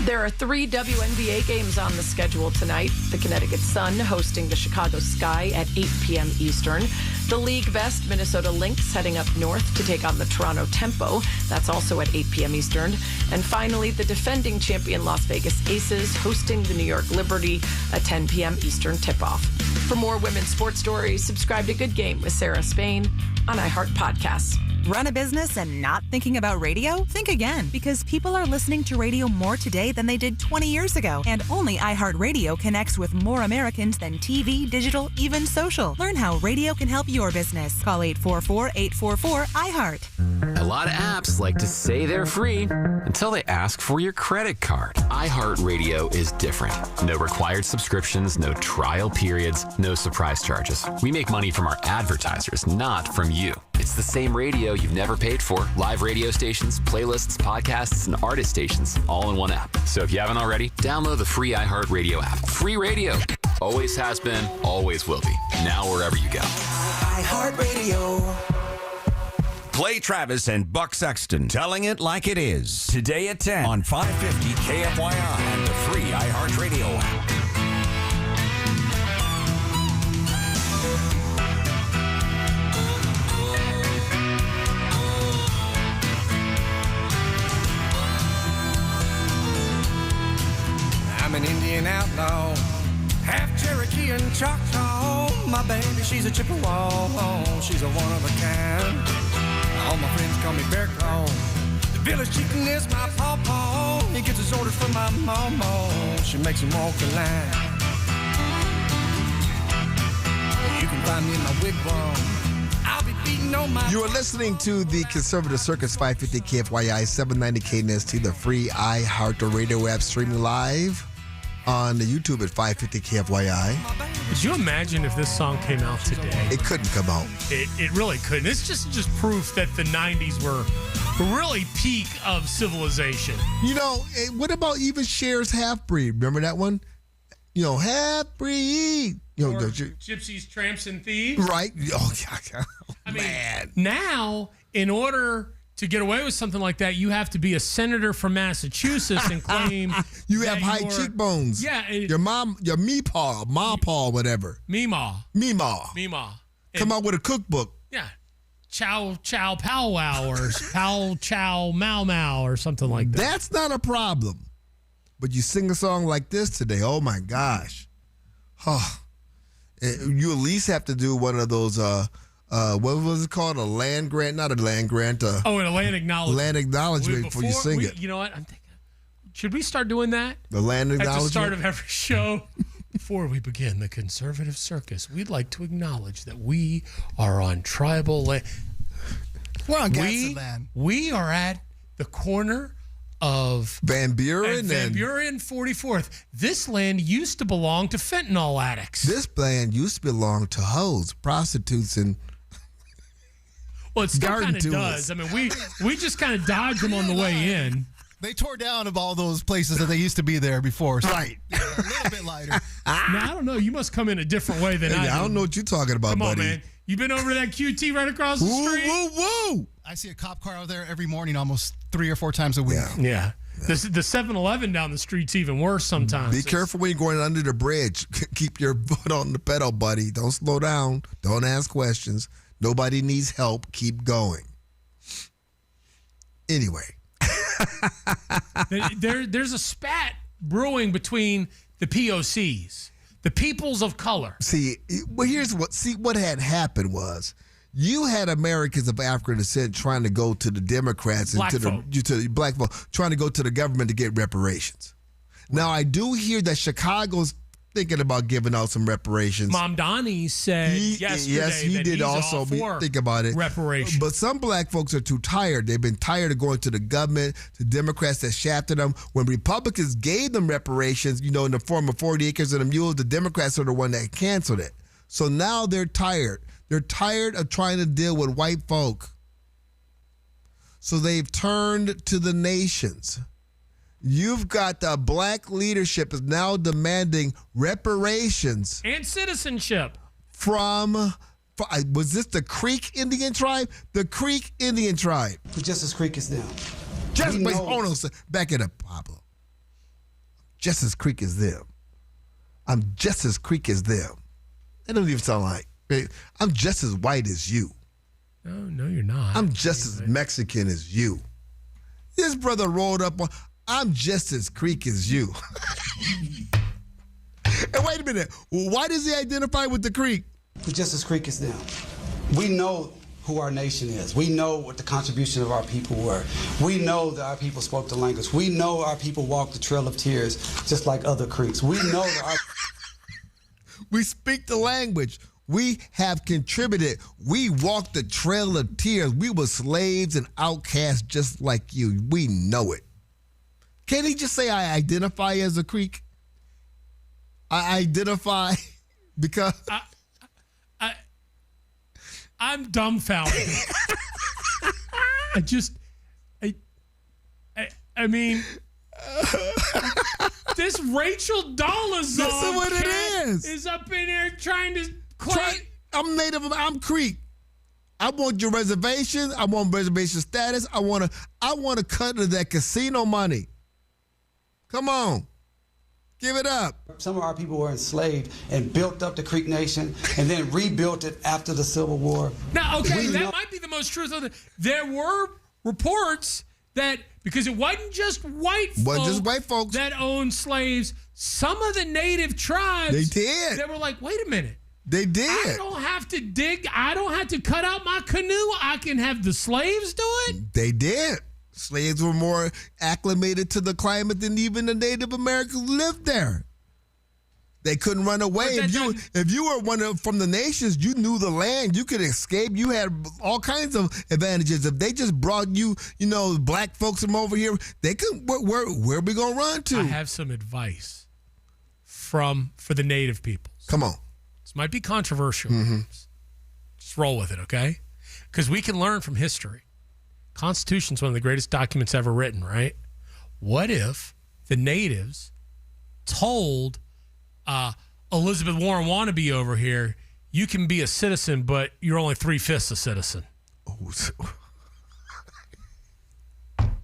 There are 3 WNBA games on the schedule tonight. The Connecticut Sun hosting the Chicago Sky at 8 p.m. Eastern. The League Best Minnesota Lynx heading up north to take on the Toronto Tempo. That's also at 8 p.m. Eastern. And finally, the defending champion Las Vegas Aces hosting the New York Liberty at 10 p.m. Eastern tip-off. For more women's sports stories, subscribe to Good Game with Sarah Spain on iHeart Podcasts. Run a business and not thinking about radio? Think again, because people are listening to radio more today than they did 20 years ago. And only iHeartRadio connects with more Americans than TV, digital, even social. Learn how radio can help your business. Call 844-844-iHeart. A lot of apps like to say they're free until they ask for your credit card. iHeartRadio is different. No required subscriptions, no trial periods, no surprise charges. We make money from our advertisers, not from you. It's the same radio you've never paid for. Live radio stations, playlists, podcasts, and artist stations, all in one app. So if you haven't already, download the free iHeartRadio app. Free radio. Always has been, always will be. Now wherever you go. iHeartRadio. Clay Travis and Buck Sexton, telling it like it is. Today at 10 on 550 KFYI and the free iHeartRadio app. I'm an Indian outlaw, half Cherokee and Choctaw. My baby, she's a Chippewa, she's a one of a kind. All my friends call me Bear Claw. The village chicken is my pawpaw. He gets his orders from my mama. She makes him walk the line. You can find me in my wigwam. I'll be beating on my... You are listening to the Conservative Circus 550 KFYI 790 KNST, the free iHeartRadio app, streaming live on the YouTube at 550 KFYI. Could you imagine if this song came out today? It couldn't come out. It really couldn't. It's just proof that the 90s were really peak of civilization. You know, what about even Cher's Half Breed? Remember that one? You know, Half Breed. You know, Gypsies, Tramps, and Thieves. Right. Oh, yeah. I mean, now, in order to get away with something like that, you have to be a senator from Massachusetts and claim you have high cheekbones. Yeah. Your meepaw, whatever. Meemaw. Come out with a cookbook. Yeah. Chow Chow Pow Wow or Pow Chow Mau Mau or something like that. That's not a problem. But you sing a song like this today, oh my gosh. You at least have to do one of those, what was it called? A land grant? Not a land grant. An land acknowledgement. Land acknowledgement before you sing it. You know what? I'm thinking, should we start doing that? The land acknowledgement? At the start of every show. Before we begin the Conservative Circus, we'd like to acknowledge that we are on tribal land. We're on Gadsden land. We are at the corner of Van Buren and 44th. This land used to belong to fentanyl addicts. This land used to belong to hoes, prostitutes, and well, it still kind of does. I mean, we just kind of dodged them on the way in. They tore down of all those places that they used to be there before. So right. A little bit lighter. Now, I don't know. You must come in a different way than I do. I don't know what you're talking about, buddy. Come on, man. You been over to that QT right across the street? Woo. I see a cop car out there every morning almost 3 or 4 times a week. Yeah. The 7-Eleven down the street's even worse sometimes. Be careful when you're going under the bridge. Keep your foot on the pedal, buddy. Don't slow down. Don't ask questions. Nobody needs help. Keep going. Anyway. There's a spat brewing between the POCs, the peoples of color. See, well, what had happened was you had Americans of African descent trying to go to the Democrats and to the black folk, trying to go to the government to get reparations. Now, I do hear that Chicago's thinking about giving out some reparations. Mamdani said yesterday yes, he that did he's also all for think about it. Reparations. But some black folks are too tired. They've been tired of going to the government, to Democrats that shafted them. When Republicans gave them reparations, in the form of 40 acres and a mule, the Democrats are the one that canceled it. So now they're tired. They're tired of trying to deal with white folk. So they've turned to the nations. You've got the black leadership is now demanding reparations. And citizenship. Was this the Creek Indian tribe? The Creek Indian tribe. Just as Creek is them. Hold on, back it up, Pablo. Just as Creek is them. I'm just as Creek as them. That doesn't even sound like. I'm just as white as you. No, you're not. I'm just as Mexican as you. This brother rolled up on, I'm just as Creek as you. And wait a minute. Why does he identify with the Creek? Just as Creek is them. We know who our nation is. We know what the contribution of our people were. We know that our people spoke the language. We know our people walked the Trail of Tears just like other Creeks. We know that our... We speak the language. We have contributed. We walked the Trail of Tears. We were slaves and outcasts just like you. We know it. Can't he just say, I identify as a Creek? I identify because... I'm dumbfounded. I mean, this Rachel Dolezal is up in there trying to claim. I'm Native. I'm Creek. I want your reservation. I want reservation status. I want to cut into that casino money. Come on. Give it up. Some of our people were enslaved and built up the Creek Nation and then rebuilt it after the Civil War. Now, okay, that might be the most truth of it. There were reports that, because it wasn't just white folks that owned slaves, some of the native tribes, they did. They were like, wait a minute. They did. I don't have to dig. I don't have to cut out my canoe. I can have the slaves do it. They did. Slaves were more acclimated to the climate than even the Native Americans who lived there. They couldn't run away. If you were from the nations, you knew the land. You could escape. You had all kinds of advantages. If they just brought you, black folks from over here, they could. Where are we gonna run to? I have some advice for the native peoples. Come on. This might be controversial. Mm-hmm. Just roll with it, okay? Because we can learn from history. Constitution's one of the greatest documents ever written, right? What if the natives told Elizabeth Warren wannabe over here, you can be a citizen, but you're only 3/5 a citizen?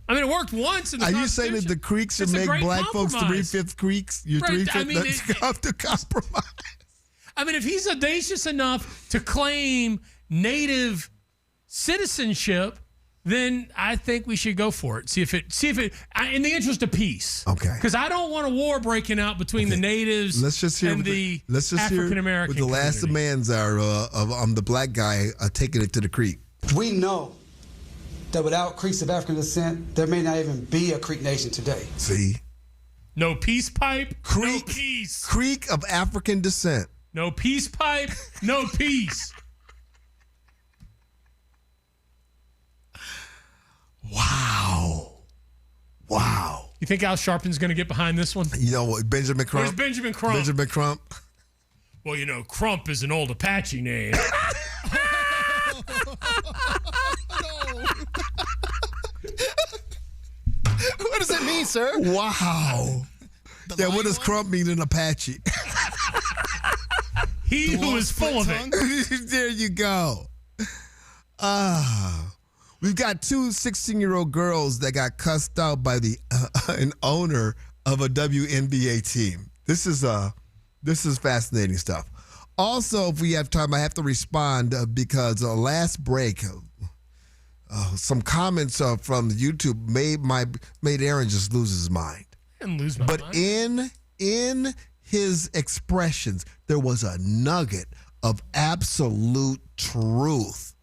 I mean, it worked once in the Constitution. Are you saying that the Creeks should make black folks 3/5 Creeks? You're 3/5. Let's come to compromise. I mean, if he's audacious enough to claim native citizenship, then I think we should go for it. See if it, in the interest of peace. Okay. Because I don't want a war breaking out between the natives and the African American. What the last demands are of the black guy taking it to the Creek. We know that without Creeks of African descent, there may not even be a Creek Nation today. See? No peace pipe, Creek, no peace. Creek of African descent. No peace pipe, no peace. Wow. You think Al Sharpton's going to get behind this one? You know what? Benjamin Crump. Where's Benjamin Crump? Benjamin Crump. Well, Crump is an old Apache name. What does that mean, sir? Wow. What does Crump mean in Apache? He who is full of it. There you go. We've got two 16-year-old girls that got cussed out by an owner of a WNBA team. This is fascinating stuff. Also, if we have time, I have to respond because last break, some comments from YouTube made Aaron just lose his mind. I didn't lose my mind. But in his expressions, there was a nugget of absolute truth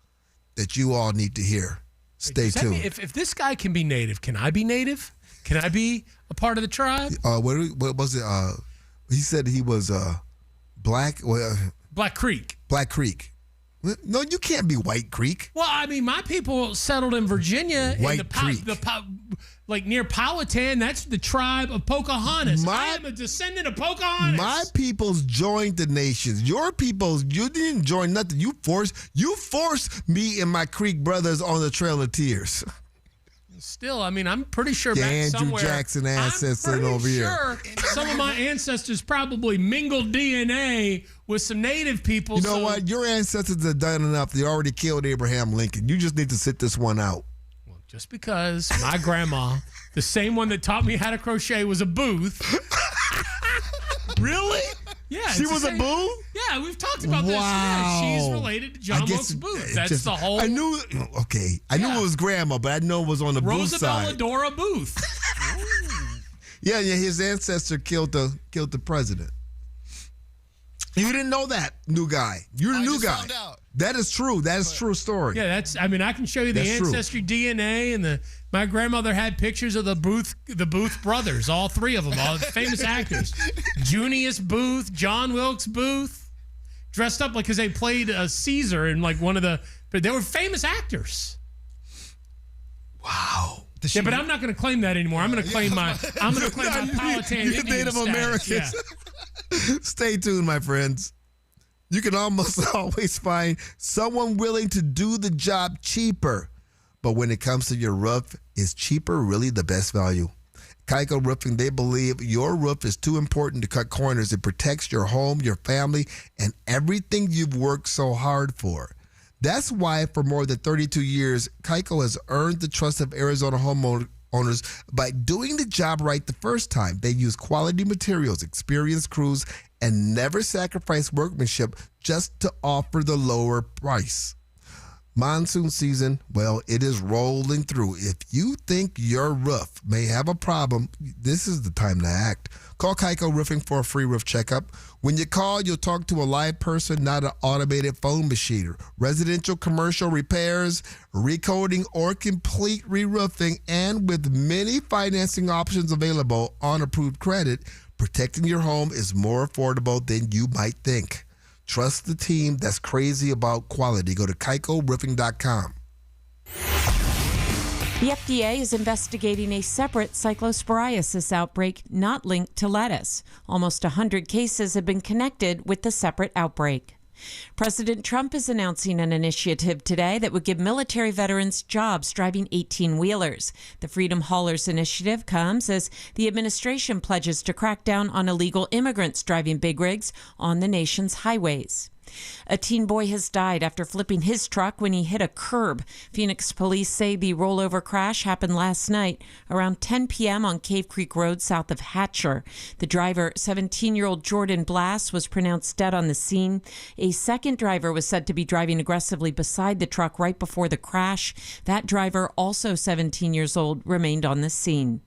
that you all need to hear. Stay Does that tuned. mean if this guy can be native, can I be native? Can I be a part of the tribe? What was it? He said he was black. Black Creek. Black Creek. No, you can't be White Creek. Well, I mean, my people settled in Virginia, White Creek. Like near Powhatan. That's the tribe of Pocahontas. I am a descendant of Pocahontas. My peoples joined the nations. Your peoples, you didn't join nothing. You forced me and my Creek brothers on the Trail of Tears. Still, I mean, I'm pretty sure back Andrew somewhere. Jackson ancestor over here. Some of my ancestors probably mingled DNA with some native people. You know what? Your ancestors have done enough. They already killed Abraham Lincoln. You just need to sit this one out. Well, just because my grandma, the same one that taught me how to crochet, was a Booth. Really? Yeah. She was a Booth? Yeah, we've talked about this. Yeah, she's related to John Wilkes Booth. That's the whole. I knew. Okay, I knew it was grandma, but I know it was on the Booth side. Roosevelt Adora Booth. Yeah, his ancestor killed the president. You didn't know that, new guy. You're the new guy. Found out. That is true. That is true story. Yeah, I mean, I can show you the ancestry DNA, and my grandmother had pictures of the Booth brothers, all three of them, all famous actors. Junius Booth, John Wilkes Booth, dressed up like because they played Caesar in like but they were famous actors. Wow. Yeah, but I'm not going to claim that anymore. I'm going to claim my Powhatan Indian Native status. Americans. Yeah. Stay tuned, my friends. You can almost always find someone willing to do the job cheaper. But when it comes to your roof, is cheaper really the best value? Keiko Roofing, they believe your roof is too important to cut corners. It protects your home, your family, and everything you've worked so hard for. That's why for more than 32 years, Keiko has earned the trust of Arizona homeowners by doing the job right the first time. They use quality materials, experienced crews, and never sacrifice workmanship just to offer the lower price. Monsoon season, well, it is rolling through. If you think your roof may have a problem, this is the time to act. Call Keiko Roofing for a free roof checkup. When you call, you'll talk to a live person, not an automated phone machine. Residential, commercial repairs, recoding, or complete re-roofing, and with many financing options available on approved credit, protecting your home is more affordable than you might think. Trust the team that's crazy about quality. Go to KeikoRoofing.com. The FDA is investigating a separate cyclosporiasis outbreak not linked to lettuce. Almost 100 cases have been connected with the separate outbreak. President Trump is announcing an initiative today that would give military veterans jobs driving 18-wheelers. The Freedom Haulers initiative comes as the administration pledges to crack down on illegal immigrants driving big rigs on the nation's highways. A teen boy has died after flipping his truck when he hit a curb. Phoenix police say the rollover crash happened last night around 10 p.m. on Cave Creek Road south of Hatcher. The driver, 17-year-old Jordan Blass, was pronounced dead on the scene. A second driver was said to be driving aggressively beside the truck right before the crash. That driver, also 17 years old, remained on the scene.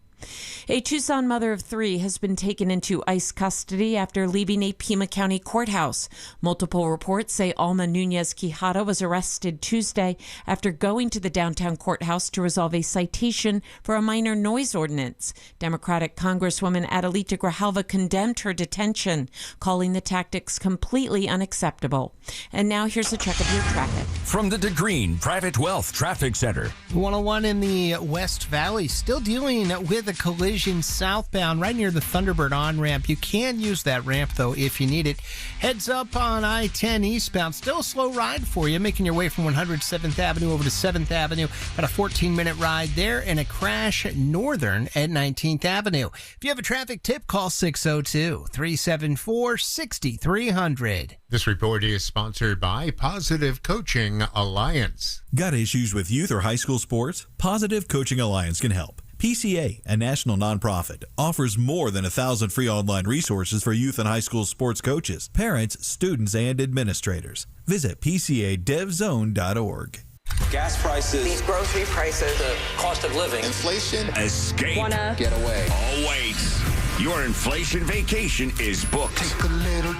A Tucson mother of 3 has been taken into ICE custody after leaving a Pima County courthouse. Multiple reports say Alma Nunez Quijada was arrested Tuesday after going to the downtown courthouse to resolve a citation for a minor noise ordinance. Democratic Congresswoman Adelita Grijalva condemned her detention, calling the tactics completely unacceptable. And now here's a check of your traffic. From the DeGreen Private Wealth Traffic Center. 101 in the West Valley, still dealing with the collision southbound right near the Thunderbird on-ramp. You can use that ramp, though, if you need it. Heads up on I-10 eastbound. Still a slow ride for you, making your way from 107th Avenue over to 7th Avenue. About a 14-minute ride there, and a crash northern at 19th Avenue. If you have a traffic tip, call 602-374-6300. This report is sponsored by Positive Coaching Alliance. Got issues with youth or high school sports? Positive Coaching Alliance can help. PCA, a national nonprofit, offers more than 1,000 free online resources for youth and high school sports coaches, parents, students, and administrators. Visit PCADevZone.org. Gas prices, these grocery prices, the cost of living, inflation, escape, get away. Oh, wait. Your inflation vacation is booked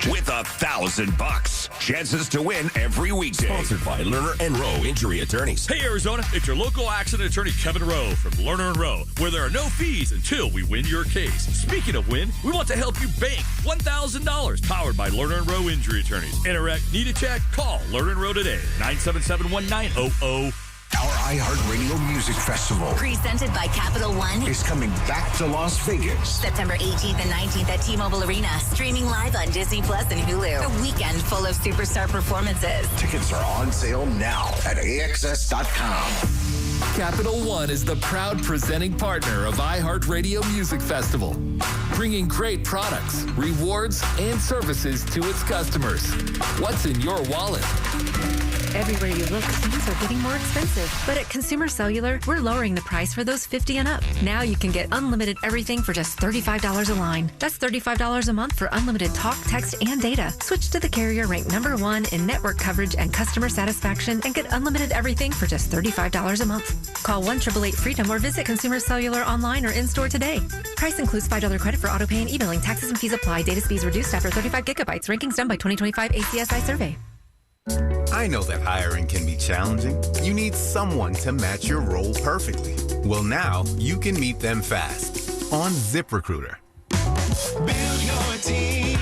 with $1,000. Chances to win every weekday. Sponsored by Lerner and Rowe Injury Attorneys. Hey, Arizona, it's your local accident attorney, Kevin Rowe from Lerner and Rowe, where there are no fees until we win your case. Speaking of win, we want to help you bank $1,000, powered by Lerner and Rowe Injury Attorneys. In a wreck, need a check? Call Lerner and Rowe today, 977-1900. Our iHeartRadio Music Festival, presented by Capital One, is coming back to Las Vegas. September 18th and 19th at T-Mobile Arena. Streaming live on Disney Plus and Hulu. A weekend full of superstar performances. Tickets are on sale now at AXS.com. Capital One is the proud presenting partner of iHeartRadio Music Festival, bringing great products, rewards, and services to its customers. What's in your wallet? Everywhere you look, things are getting more expensive. But at Consumer Cellular, we're lowering the price for those 50 and up. Now you can get unlimited everything for just $35 a line. That's $35 a month for unlimited talk, text, and data. Switch to the carrier ranked #1 in network coverage and customer satisfaction and get unlimited everything for just $35 a month. Call 1-888-FREEDOM or visit Consumer Cellular online or in-store today. Price includes $5 credit for auto pay and e-billing. Taxes and fees apply. Data speeds reduced after 35 gigabytes. Rankings done by 2025 ACSI survey. I know that hiring can be challenging. You need someone to match your role perfectly. Well, now you can meet them fast on ZipRecruiter. Build your team,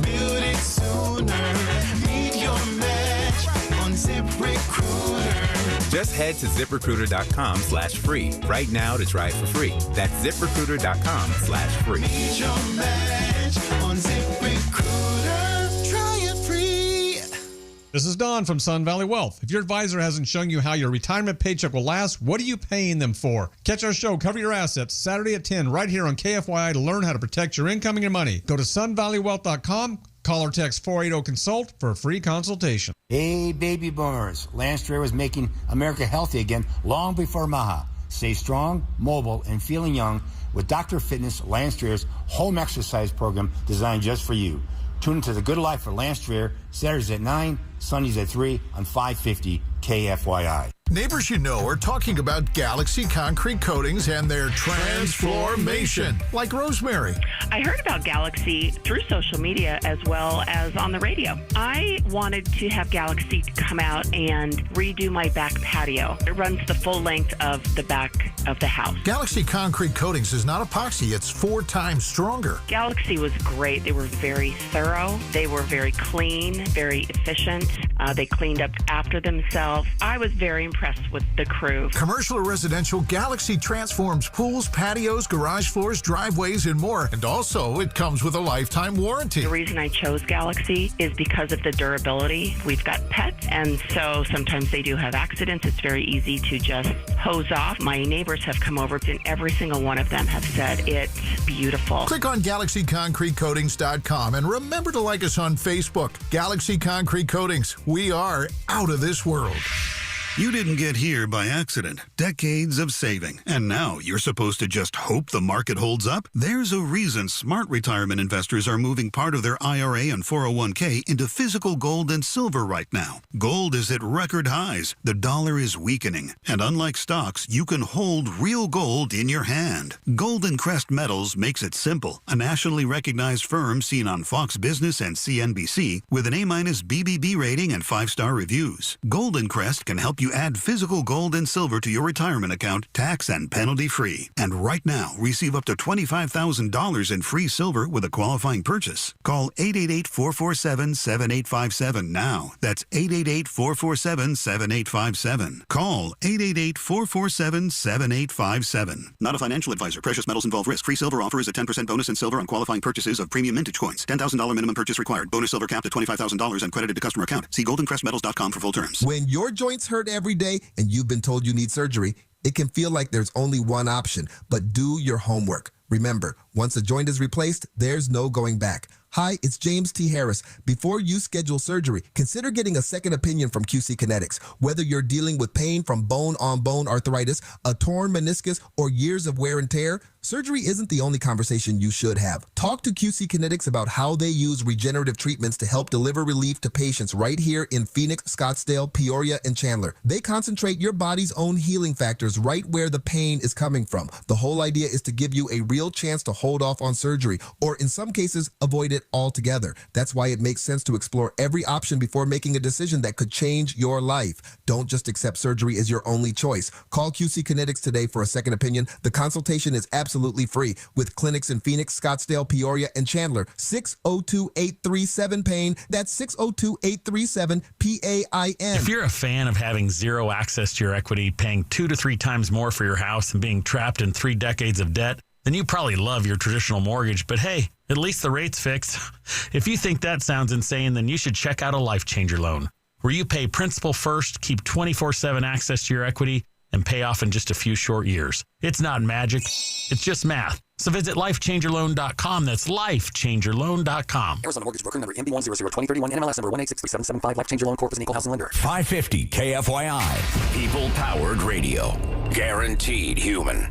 build it sooner. Meet your match on ZipRecruiter. Just head to ZipRecruiter.com/free right now to try it for free. That's ZipRecruiter.com/free. Meet your match on ZipRecruiter. Try it free. This is Don from Sun Valley Wealth. If your advisor hasn't shown you how your retirement paycheck will last, what are you paying them for? Catch our show, Cover Your Assets, Saturday at 10, right here on KFYI to learn how to protect your income and your money. Go to sunvalleywealth.com, call or text 480-CONSULT for a free consultation. Hey, baby boomers. Lance Strayer was making America healthy again long before Maha. Stay strong, mobile, and feeling young with Dr. Fitness Lance Strayer's home exercise program designed just for you. Tune into The Good Life for Lance Strayer, Saturdays at 9, Sundays at 3 on 550 KFYI. Neighbors you know are talking about Galaxy concrete coatings and their transformation, like Rosemary. I heard about Galaxy through social media as well as on the radio. I wanted to have Galaxy come out and redo my back patio. It runs the full length of the back of the house. Galaxy concrete coatings is not epoxy, it's 4 times stronger. Galaxy was great. They were very thorough. They were very clean, very efficient. They cleaned up after themselves. I was very impressed with the crew. Commercial or residential, Galaxy transforms pools, patios, garage floors, driveways, and more. And also, it comes with a lifetime warranty. The reason I chose Galaxy is because of the durability. We've got pets, and so sometimes they do have accidents. It's very easy to just hose off. My neighbors have come over, and every single one of them have said it's beautiful. Click on GalaxyConcreteCoatings.com and remember to like us on Facebook. Galaxy Concrete Coatings. We are out of this world. You didn't get here by accident. Decades of saving. And now you're supposed to just hope the market holds up? There's a reason smart retirement investors are moving part of their IRA and 401k into physical gold and silver right now. Gold is at record highs. The dollar is weakening. And unlike stocks, you can hold real gold in your hand. Golden Crest Metals makes it simple. A nationally recognized firm seen on Fox Business and CNBC with an A- BBB rating and 5-star reviews. Golden Crest can help you you add physical gold and silver to your retirement account, tax and penalty free. And right now, receive up to $25,000 in free silver with a qualifying purchase. Call 888-447-7857 now. That's 888-447-7857. Call 888-447-7857. Not a financial advisor. Precious metals involve risk. Free silver offer is a 10% bonus in silver on qualifying purchases of premium mintage coins. $10,000 minimum purchase required. Bonus silver capped at $25,000 and credited to customer account. See goldencrestmetals.com for full terms. When your joints hurt every day and you've been told you need surgery, it can feel like there's only one option, but do your homework. Remember, once a joint is replaced, there's no going back. Hi, it's James T. Harris. Before you schedule surgery, consider getting a second opinion from QC Kinetics. Whether you're dealing with pain from bone-on-bone arthritis, a torn meniscus, or years of wear and tear, surgery isn't the only conversation you should have. Talk to QC Kinetics about how they use regenerative treatments to help deliver relief to patients right here in Phoenix, Scottsdale, Peoria, and Chandler. They concentrate your body's own healing factors right where the pain is coming from. The whole idea is to give you a real chance to hold off on surgery, or in some cases, avoid it altogether. That's why it makes sense to explore every option before making a decision that could change your life. Don't just accept surgery as your only choice. Call QC Kinetics today for a second opinion. The consultation is absolutely free with clinics in Phoenix, Scottsdale, Peoria, and Chandler. 602-837-PAIN. That's 602-837-PAIN. If you're a fan of having zero access to your equity, paying 2 to 3 times more for your house, and being trapped in 3 decades of debt, then you probably love your traditional mortgage, but hey, at least the rate's fixed. If you think that sounds insane, then you should check out a Life Changer loan, where you pay principal first, keep 24/7 access to your equity, and pay off in just a few short years. It's not magic, it's just math. So visit lifechangerloan.com. That's lifechangerloan.com. Arizona Mortgage Broker number MB1002031, NMLS number 1863775. Life Changer Loan Corp is an equal housing lender. 550 KFYI. People-powered radio. Guaranteed human.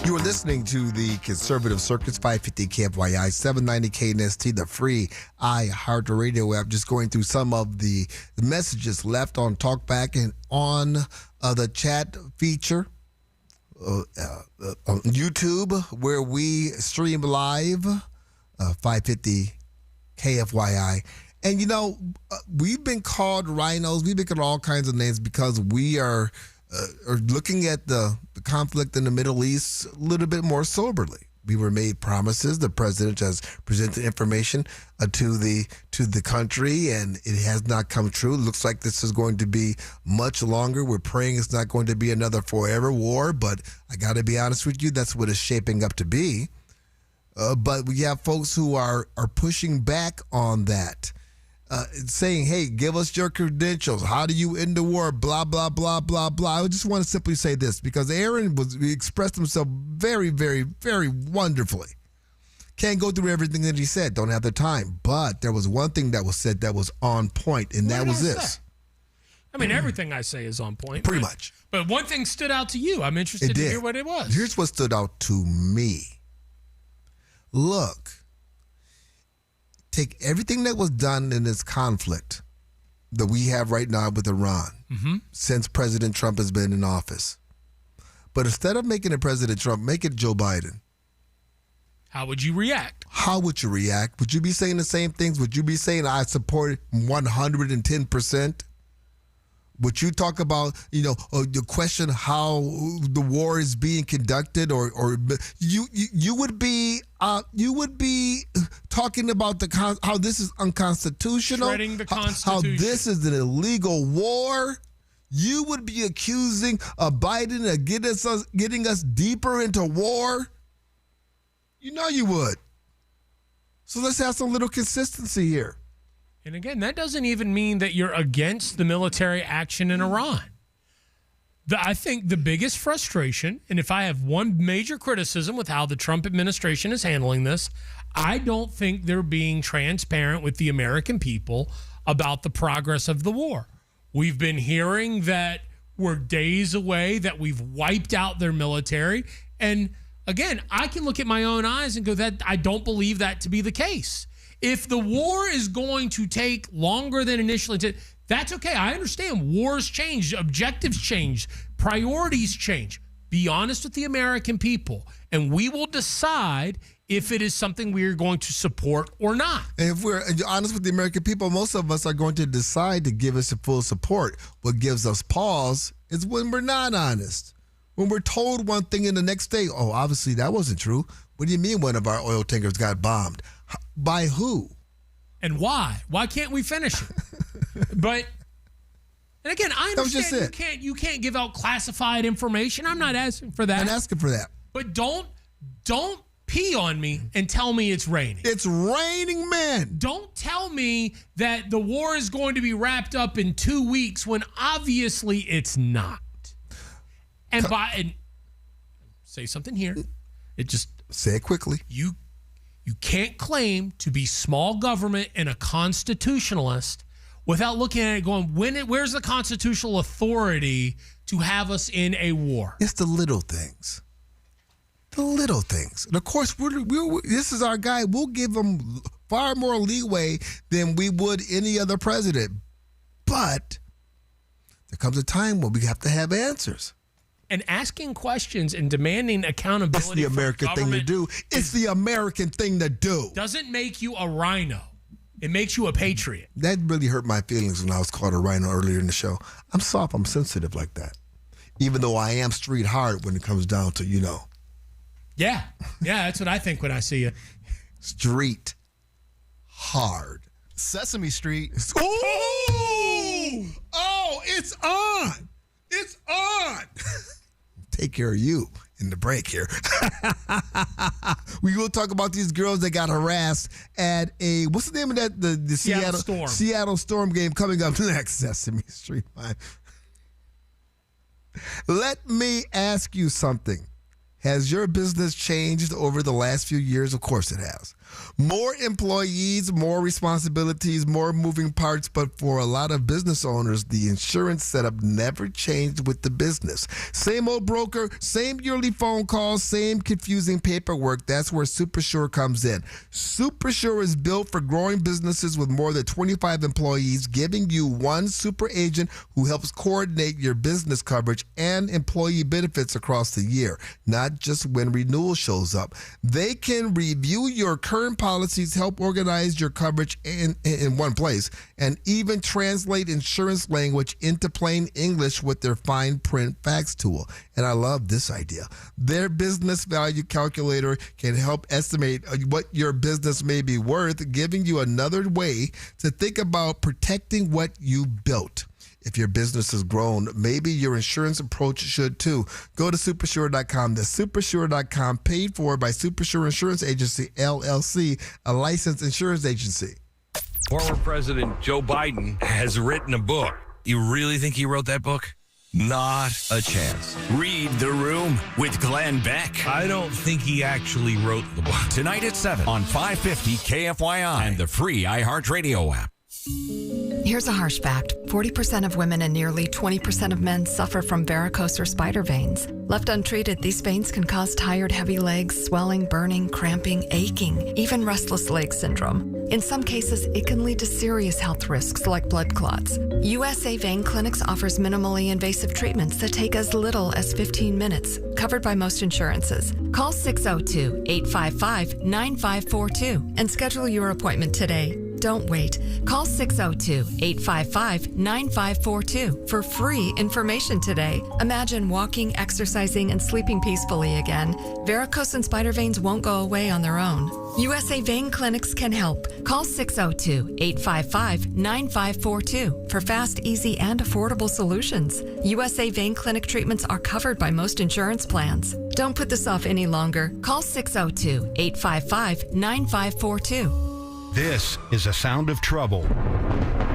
You are listening to the Conservative Circus, 550 KFYI, 790 KNST, the free iHeartRadio app. Just going through some of the messages left on Talkback and on the chat feature on YouTube, where we stream live, 550 KFYI. And, you know, we've been called rhinos. We've been called all kinds of names because we are looking at the conflict in the Middle East a little bit more soberly. We were made promises. The president has presented information to the country, and it has not come true. It looks like this is going to be much longer. We're praying it's not going to be another forever war, but I got to be honest with you, that's what it's shaping up to be. But we have folks who are pushing back on that. Saying, hey, give us your credentials. How do you end the war? Blah, blah, blah, blah, blah. I just want to simply say this because Aaron expressed himself very, very, very wonderfully. Can't go through everything that he said. Don't have the time. But there was one thing that was said that was on point, and that was this. I mean, everything I say is on point. Pretty much. But one thing stood out to you. I'm interested to hear what it was. Here's what stood out to me. Look. Take everything that was done in this conflict that we have right now with Iran since President Trump has been in office. But instead of making it President Trump, make it Joe Biden. How would you react? How would you react? Would you be saying the same things? Would you be saying I support it 110%? Would you talk about, the question how the war is being conducted, or you would be talking about how this is unconstitutional, shredding the Constitution, how this is an illegal war? You would be accusing Biden of getting us deeper into war. You know you would. So let's have some little consistency here. And again, that doesn't even mean that you're against the military action in Iran. I think the biggest frustration, and if I have one major criticism with how the Trump administration is handling this, I don't think they're being transparent with the American people about the progress of the war. We've been hearing that we're days away, that we've wiped out their military. And again, I can look at my own eyes and go, that I don't believe that to be the case. If the war is going to take longer than initially, that's okay. I understand wars change, objectives change, priorities change. Be honest with the American people, and we will decide if it is something we are going to support or not. And if we're honest with the American people, most of us are going to decide to give us full support. What gives us pause is when we're not honest. When we're told one thing and the next day, oh, obviously that wasn't true. What do you mean one of our oil tankers got bombed? By who? And why? Why can't we finish it? But, and again, I understand you can't give out classified information. I'm not asking for that. I'm asking for that. But don't pee on me and tell me it's raining. It's raining, man. Don't tell me that the war is going to be wrapped up in 2 weeks when obviously it's not. And say something here. It just say it quickly. You can't claim to be small government and a constitutionalist without looking at it going, where's the constitutional authority to have us in a war? It's the little things. The little things. And of course, this is our guy. We'll give him far more leeway than we would any other president. But there comes a time when we have to have answers. And asking questions and demanding accountability. It's the American thing to do. It's the American thing to do. Doesn't make you a rhino. It makes you a patriot. That really hurt my feelings when I was called a rhino earlier in the show. I'm soft. I'm sensitive like that. Even though I am street hard when it comes down to, Yeah, that's what I think when I see you. Street hard. Sesame Street. Ooh! Oh, it's on. It's on. Take care of you in the break here. We will talk about these girls that got harassed at what's the name of that? The Seattle Storm game coming up next. Sesame Street. Let me ask you something. Has your business changed over the last few years? Of course it has. More employees, more responsibilities, more moving parts, but for a lot of business owners, the insurance setup never changed with the business. Same old broker, same yearly phone calls, same confusing paperwork. That's where SuperSure comes in. SuperSure is built for growing businesses with more than 25 employees, giving you one super agent who helps coordinate your business coverage and employee benefits across the year, not just when renewal shows up. They can review your current policies, help organize your coverage in one place, and even translate insurance language into plain English with their fine print fax tool. And I love this idea. Their business value calculator can help estimate what your business may be worth, giving you another way to think about protecting what you built. If your business has grown, maybe your insurance approach should too. Go to supersure.com. That's supersure.com, paid for by Supersure Insurance Agency, LLC, a licensed insurance agency. Former President Joe Biden has written a book. You really think he wrote that book? Not a chance. Read The Room with Glenn Beck. I don't think he actually wrote the book. Tonight at 7 on 550 KFYI and the free iHeartRadio app. Here's a harsh fact. 40% of women and nearly 20% of men suffer from varicose or spider veins. Left untreated, these veins can cause tired, heavy legs, swelling, burning, cramping, aching, even restless leg syndrome. In some cases, it can lead to serious health risks like blood clots. USA Vein Clinics offers minimally invasive treatments that take as little as 15 minutes, covered by most insurances. Call 602-855-9542 and schedule your appointment today. Don't wait. Call 602-855-9542 for free information today. Imagine walking, exercising, and sleeping peacefully again. Varicose and spider veins won't go away on their own. USA Vein Clinics can help. Call 602-855-9542 for fast, easy, and affordable solutions. USA Vein Clinic treatments are covered by most insurance plans. Don't put this off any longer. Call 602-855-9542. This is a sound of trouble.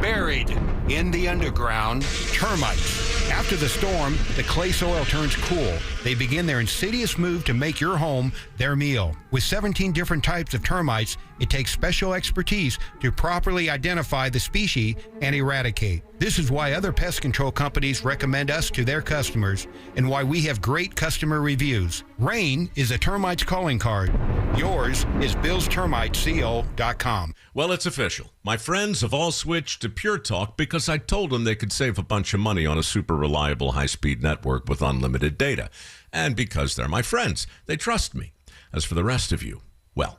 Buried in the underground, termites. After the storm, the clay soil turns cool. They begin their insidious move to make your home their meal. With 17 different types of termites, It takes special expertise to properly identify the species and eradicate. This is why other pest control companies recommend us to their customers and why we have great customer reviews. Rain is a termite's calling card. Yours is BillsTermitesCO.com. Well, it's official. My friends have all switched to Pure Talk because I told them they could save a bunch of money on a super reliable high-speed network with unlimited data. And because they're my friends, they trust me. As for the rest of you, well,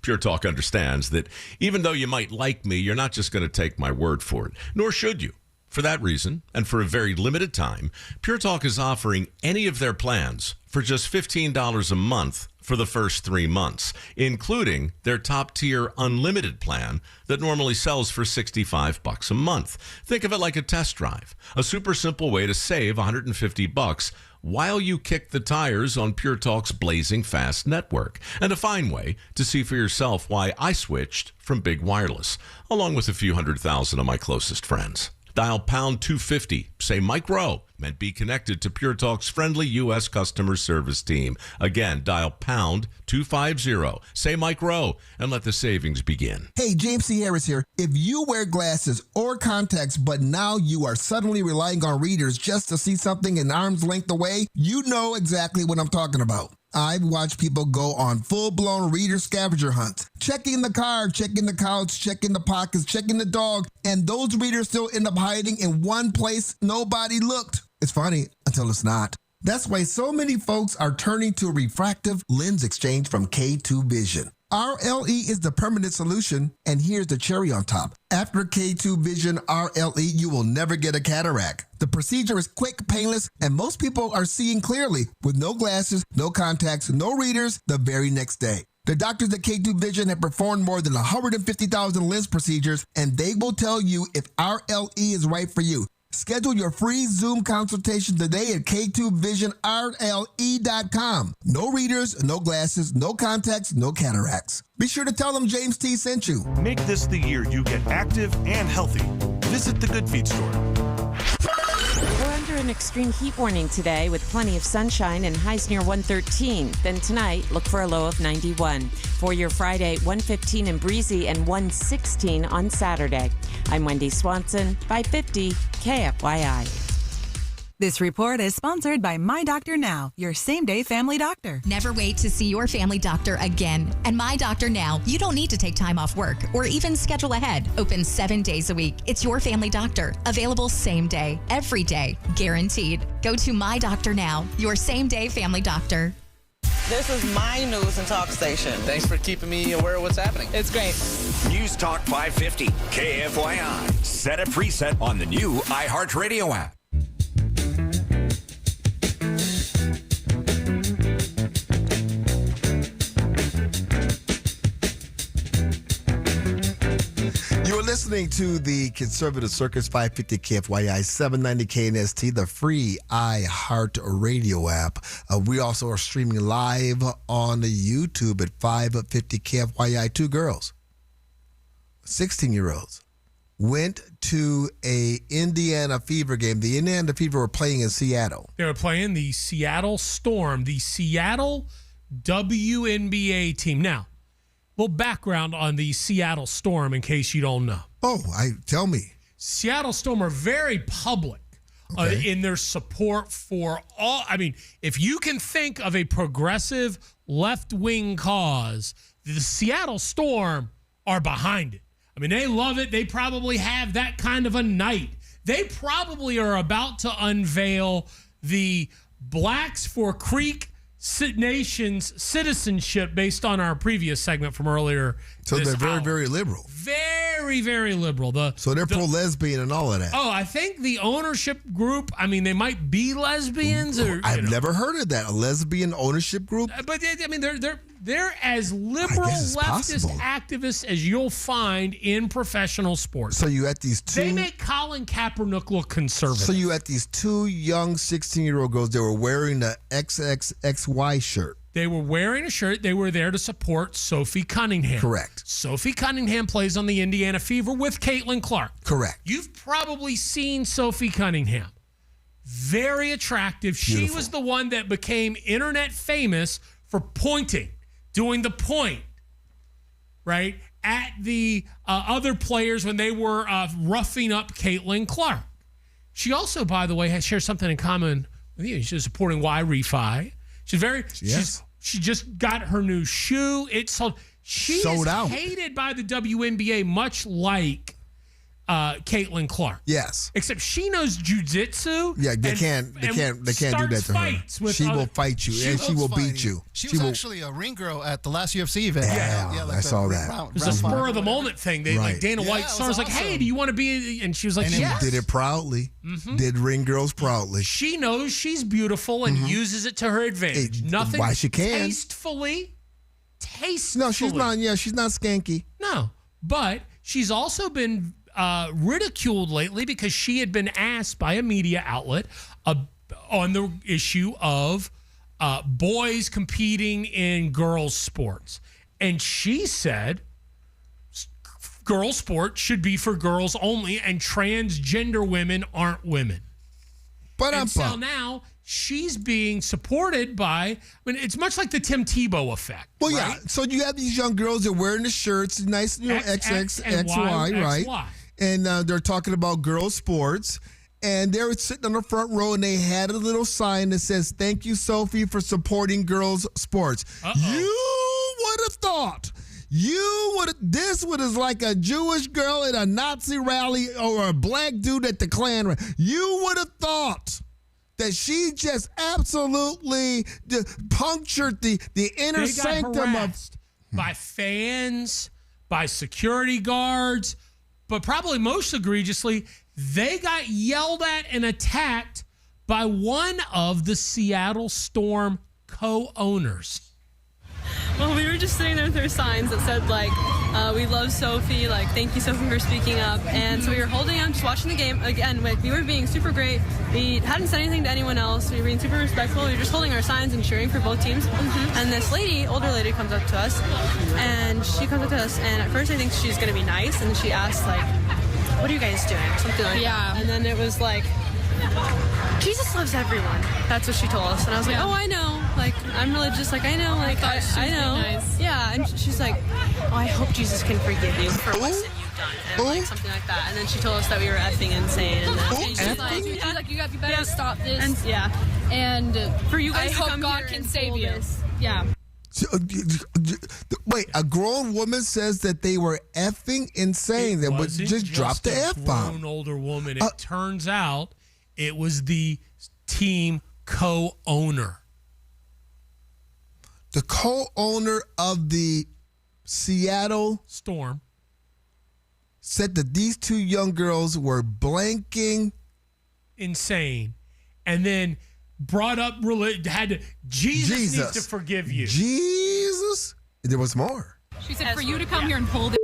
Pure Talk understands that even though you might like me, you're not just going to take my word for it, nor should you. For that reason, and for a very limited time, Pure Talk is offering any of their plans for just $15 a month for the first 3 months, including their top-tier unlimited plan that normally sells for $65 a month. Think of it like a test drive, a super simple way to save $150 while you kick the tires on Pure Talk's blazing fast network, and a fine way to see for yourself why I switched from big wireless, along with a few 100,000 of my closest friends. Dial pound 250, say Mike Rowe, and be connected to Pure Talk's friendly U.S. customer service team. Again, dial pound 250, say Mike Rowe, and let the savings begin. Hey, James C. Harris here. If you wear glasses or contacts, but now you are suddenly relying on readers just to see something an arm's length away, you know exactly what I'm talking about. I've watched people go on full-blown reader scavenger hunts, checking the car, checking the couch, checking the pockets, checking the dog, and those readers still end up hiding in one place nobody looked. It's funny until it's not. That's why so many folks are turning to refractive lens exchange from K2 Vision. RLE is the permanent solution, and here's the cherry on top. After K2 Vision RLE, you will never get a cataract. The procedure is quick, painless, and most people are seeing clearly with no glasses, no contacts, no readers the very next day. The doctors at K2 Vision have performed more than 150,000 lens procedures, and they will tell you if RLE is right for you. Schedule your free Zoom consultation today at K2VisionRLE.com. No readers, no glasses, no contacts, no cataracts. Be sure to tell them James T sent you. Make this the year you get active and healthy. Visit the Good Feet store. We're under an extreme heat warning today with plenty of sunshine and highs near 113. Then tonight, look for a low of 91. For your Friday, 115 and breezy and 116 on Saturday. I'm Wendy Swanson, 550 KFYI. This report is sponsored by My Doctor Now, your same-day family doctor. Never wait to see your family doctor again. And My Doctor Now, you don't need to take time off work or even schedule ahead. Open 7 days a week. It's your family doctor. Available same day, every day, guaranteed. Go to My Doctor Now, your same-day family doctor. This is my news and talk station. Thanks for keeping me aware of what's happening. It's great. News Talk 550, KFYI. Set a preset on the new iHeartRadio app. You're listening to the Conservative Circus 550 KFYI 790 KNST, the free iHeart Radio app. We also are streaming live on the YouTube at 550 KFYI. Two girls, 16-year-olds, went to a Indiana Fever game. The Indiana Fever were playing in Seattle. They were playing the Seattle Storm, the Seattle WNBA team. Now, little background on the Seattle Storm in case you don't know. Oh, tell me. Seattle Storm are very public in their support for all. I mean, if you can think of a progressive left-wing cause, the Seattle Storm are behind it. I mean, they love it. They probably have that kind of a night. They probably are about to unveil the Blacks for Creek Nation's citizenship based on our previous segment from earlier. So they're very, very liberal. Very, very liberal. So they're pro-lesbian and all of that. Oh, I think the ownership group, I mean, they might be lesbians. I've never heard of that, a lesbian ownership group. But, I mean, they're as liberal leftist activists as you'll find in professional sports. So you at these two... They make Colin Kaepernick look conservative. So you at these two young 16-year-old girls, they were wearing the XXXY shirt. They were wearing a shirt. They were there to support Sophie Cunningham. Correct. Sophie Cunningham plays on the Indiana Fever with Caitlin Clark. Correct. You've probably seen Sophie Cunningham. Very attractive. Beautiful. She was the one that became internet famous for pointing, doing the point. right, at the other players when they were roughing up Caitlin Clark. She also, by the way, shares something in common with you. She's supporting Y Refi. She just got her new shoe. It sold. She is out. Hated by the WNBA, much like Caitlin Clark. Yes. Except she knows jiu-jitsu. Yeah, they can't do that to her. She will fight you and she will beat you. She was actually a ring girl at the last UFC event. Yeah, I saw that. It was a spur of the moment thing. They like Dana White stars like, hey, do you want to be? And she was like, yes. Did it proudly. Did ring girls proudly. She knows she's beautiful and uses it to her advantage. Nothing. Why she can? Tastefully. No, she's not. Yeah, she's not skanky. No, but she's also been ridiculed lately because she had been asked by a media outlet on the issue of boys competing in girls' sports. And she said girls' sports should be for girls only and transgender women aren't women. And so now she's being supported by, it's much like the Tim Tebow effect. Well, right? yeah. So you have these young girls that are wearing the shirts, nice, XX, XY, right? XY. And they're talking about girls' sports. And they were sitting on the front row and they had a little sign that says, "Thank you, Sophie, for supporting girls' sports." You would have thought. This was like a Jewish girl at a Nazi rally or a black dude at the Klan rally. You would have thought that she just absolutely punctured the inner sanctum of by fans, by security guards, but probably most egregiously, they got yelled at and attacked by one of the Seattle Storm co-owners. Well, we were just sitting there with our signs that said, like, we love Sophie, like, thank you, Sophie, for speaking up. And so we were holding on, just watching the game. Again, like, we were being super great. We hadn't said anything to anyone else. We were being super respectful. We were just holding our signs and cheering for both teams. And this lady, older lady, comes up to us. And at first I think she's going to be nice. And then she asks, like, what are you guys doing? Something like that. And then it was like, Jesus loves everyone. That's what she told us. And I was like, oh, I know. Like, I'm religious. Like, I know. Like, I know. Nice. Yeah. And she's like, oh, I hope Jesus can forgive you for what sin you've done. And like something like that. And then she told us that we were effing insane. And she's like, you better stop this. And, And for you guys I to hope come God here can and save pull you. this. Yeah. Wait, a grown woman says that they were effing insane. They would just drop the F-bomb. Grown older woman. It turns out it was the team co-owner. The co-owner of the Seattle Storm said that these two young girls were blanking insane, and then brought up Jesus needs to forgive you. Jesus, there was more. She said for you to come here and pull the.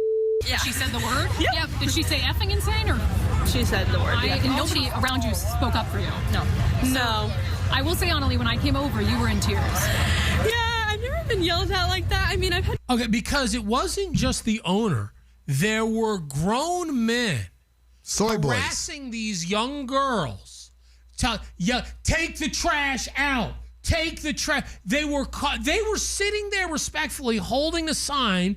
Yeah. She said the word. Yeah. Did she say effing insane or? She said the word. And nobody around you spoke up for you. No. No. I will say, Annalie, when I came over, you were in tears. Yeah, I've never been yelled at like that. I mean, I've had. Okay, because it wasn't just the owner. There were grown men harassing these young girls. Take the trash out. Take the trash. They were sitting there respectfully holding a sign,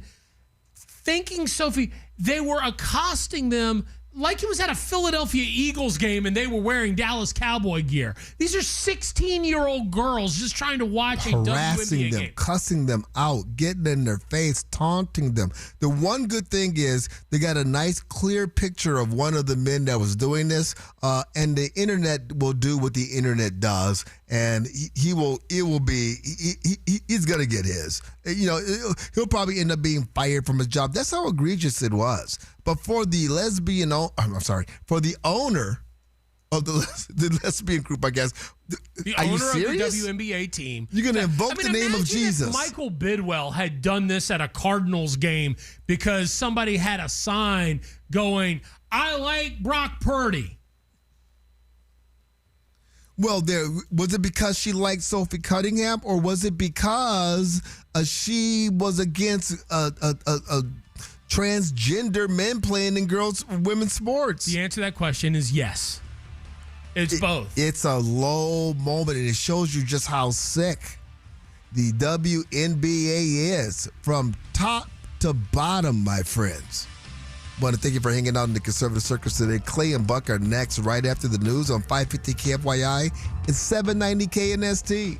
thanking Sophie. They were accosting them like it was at a Philadelphia Eagles game and they were wearing Dallas Cowboy gear. These are 16-year-old girls just trying to watch a WNBA harassing them, game. cussing them out, getting in their face, taunting them. The one good thing is they got a nice, clear picture of one of the men that was doing this, and the internet will do what the internet does, and he's gonna get his. You know, he'll probably end up being fired from his job. That's how egregious it was. But for the for the owner of the lesbian group, I guess. The Are you owner serious? of the WNBA team. You're going to invoke the name of Jesus. If Michael Bidwell had done this at a Cardinals game because somebody had a sign going, "I like Brock Purdy." Well, was it because she liked Sophie Cunningham, or was it because she was against transgender men playing in women's sports? The answer to that question is yes. It's both. It's a low moment, and it shows you just how sick the WNBA is from top to bottom, my friends. Want to thank you for hanging out in the Conservative Circus today. Clay and Buck are next right after the news on 550 KFYI and 790 KNST.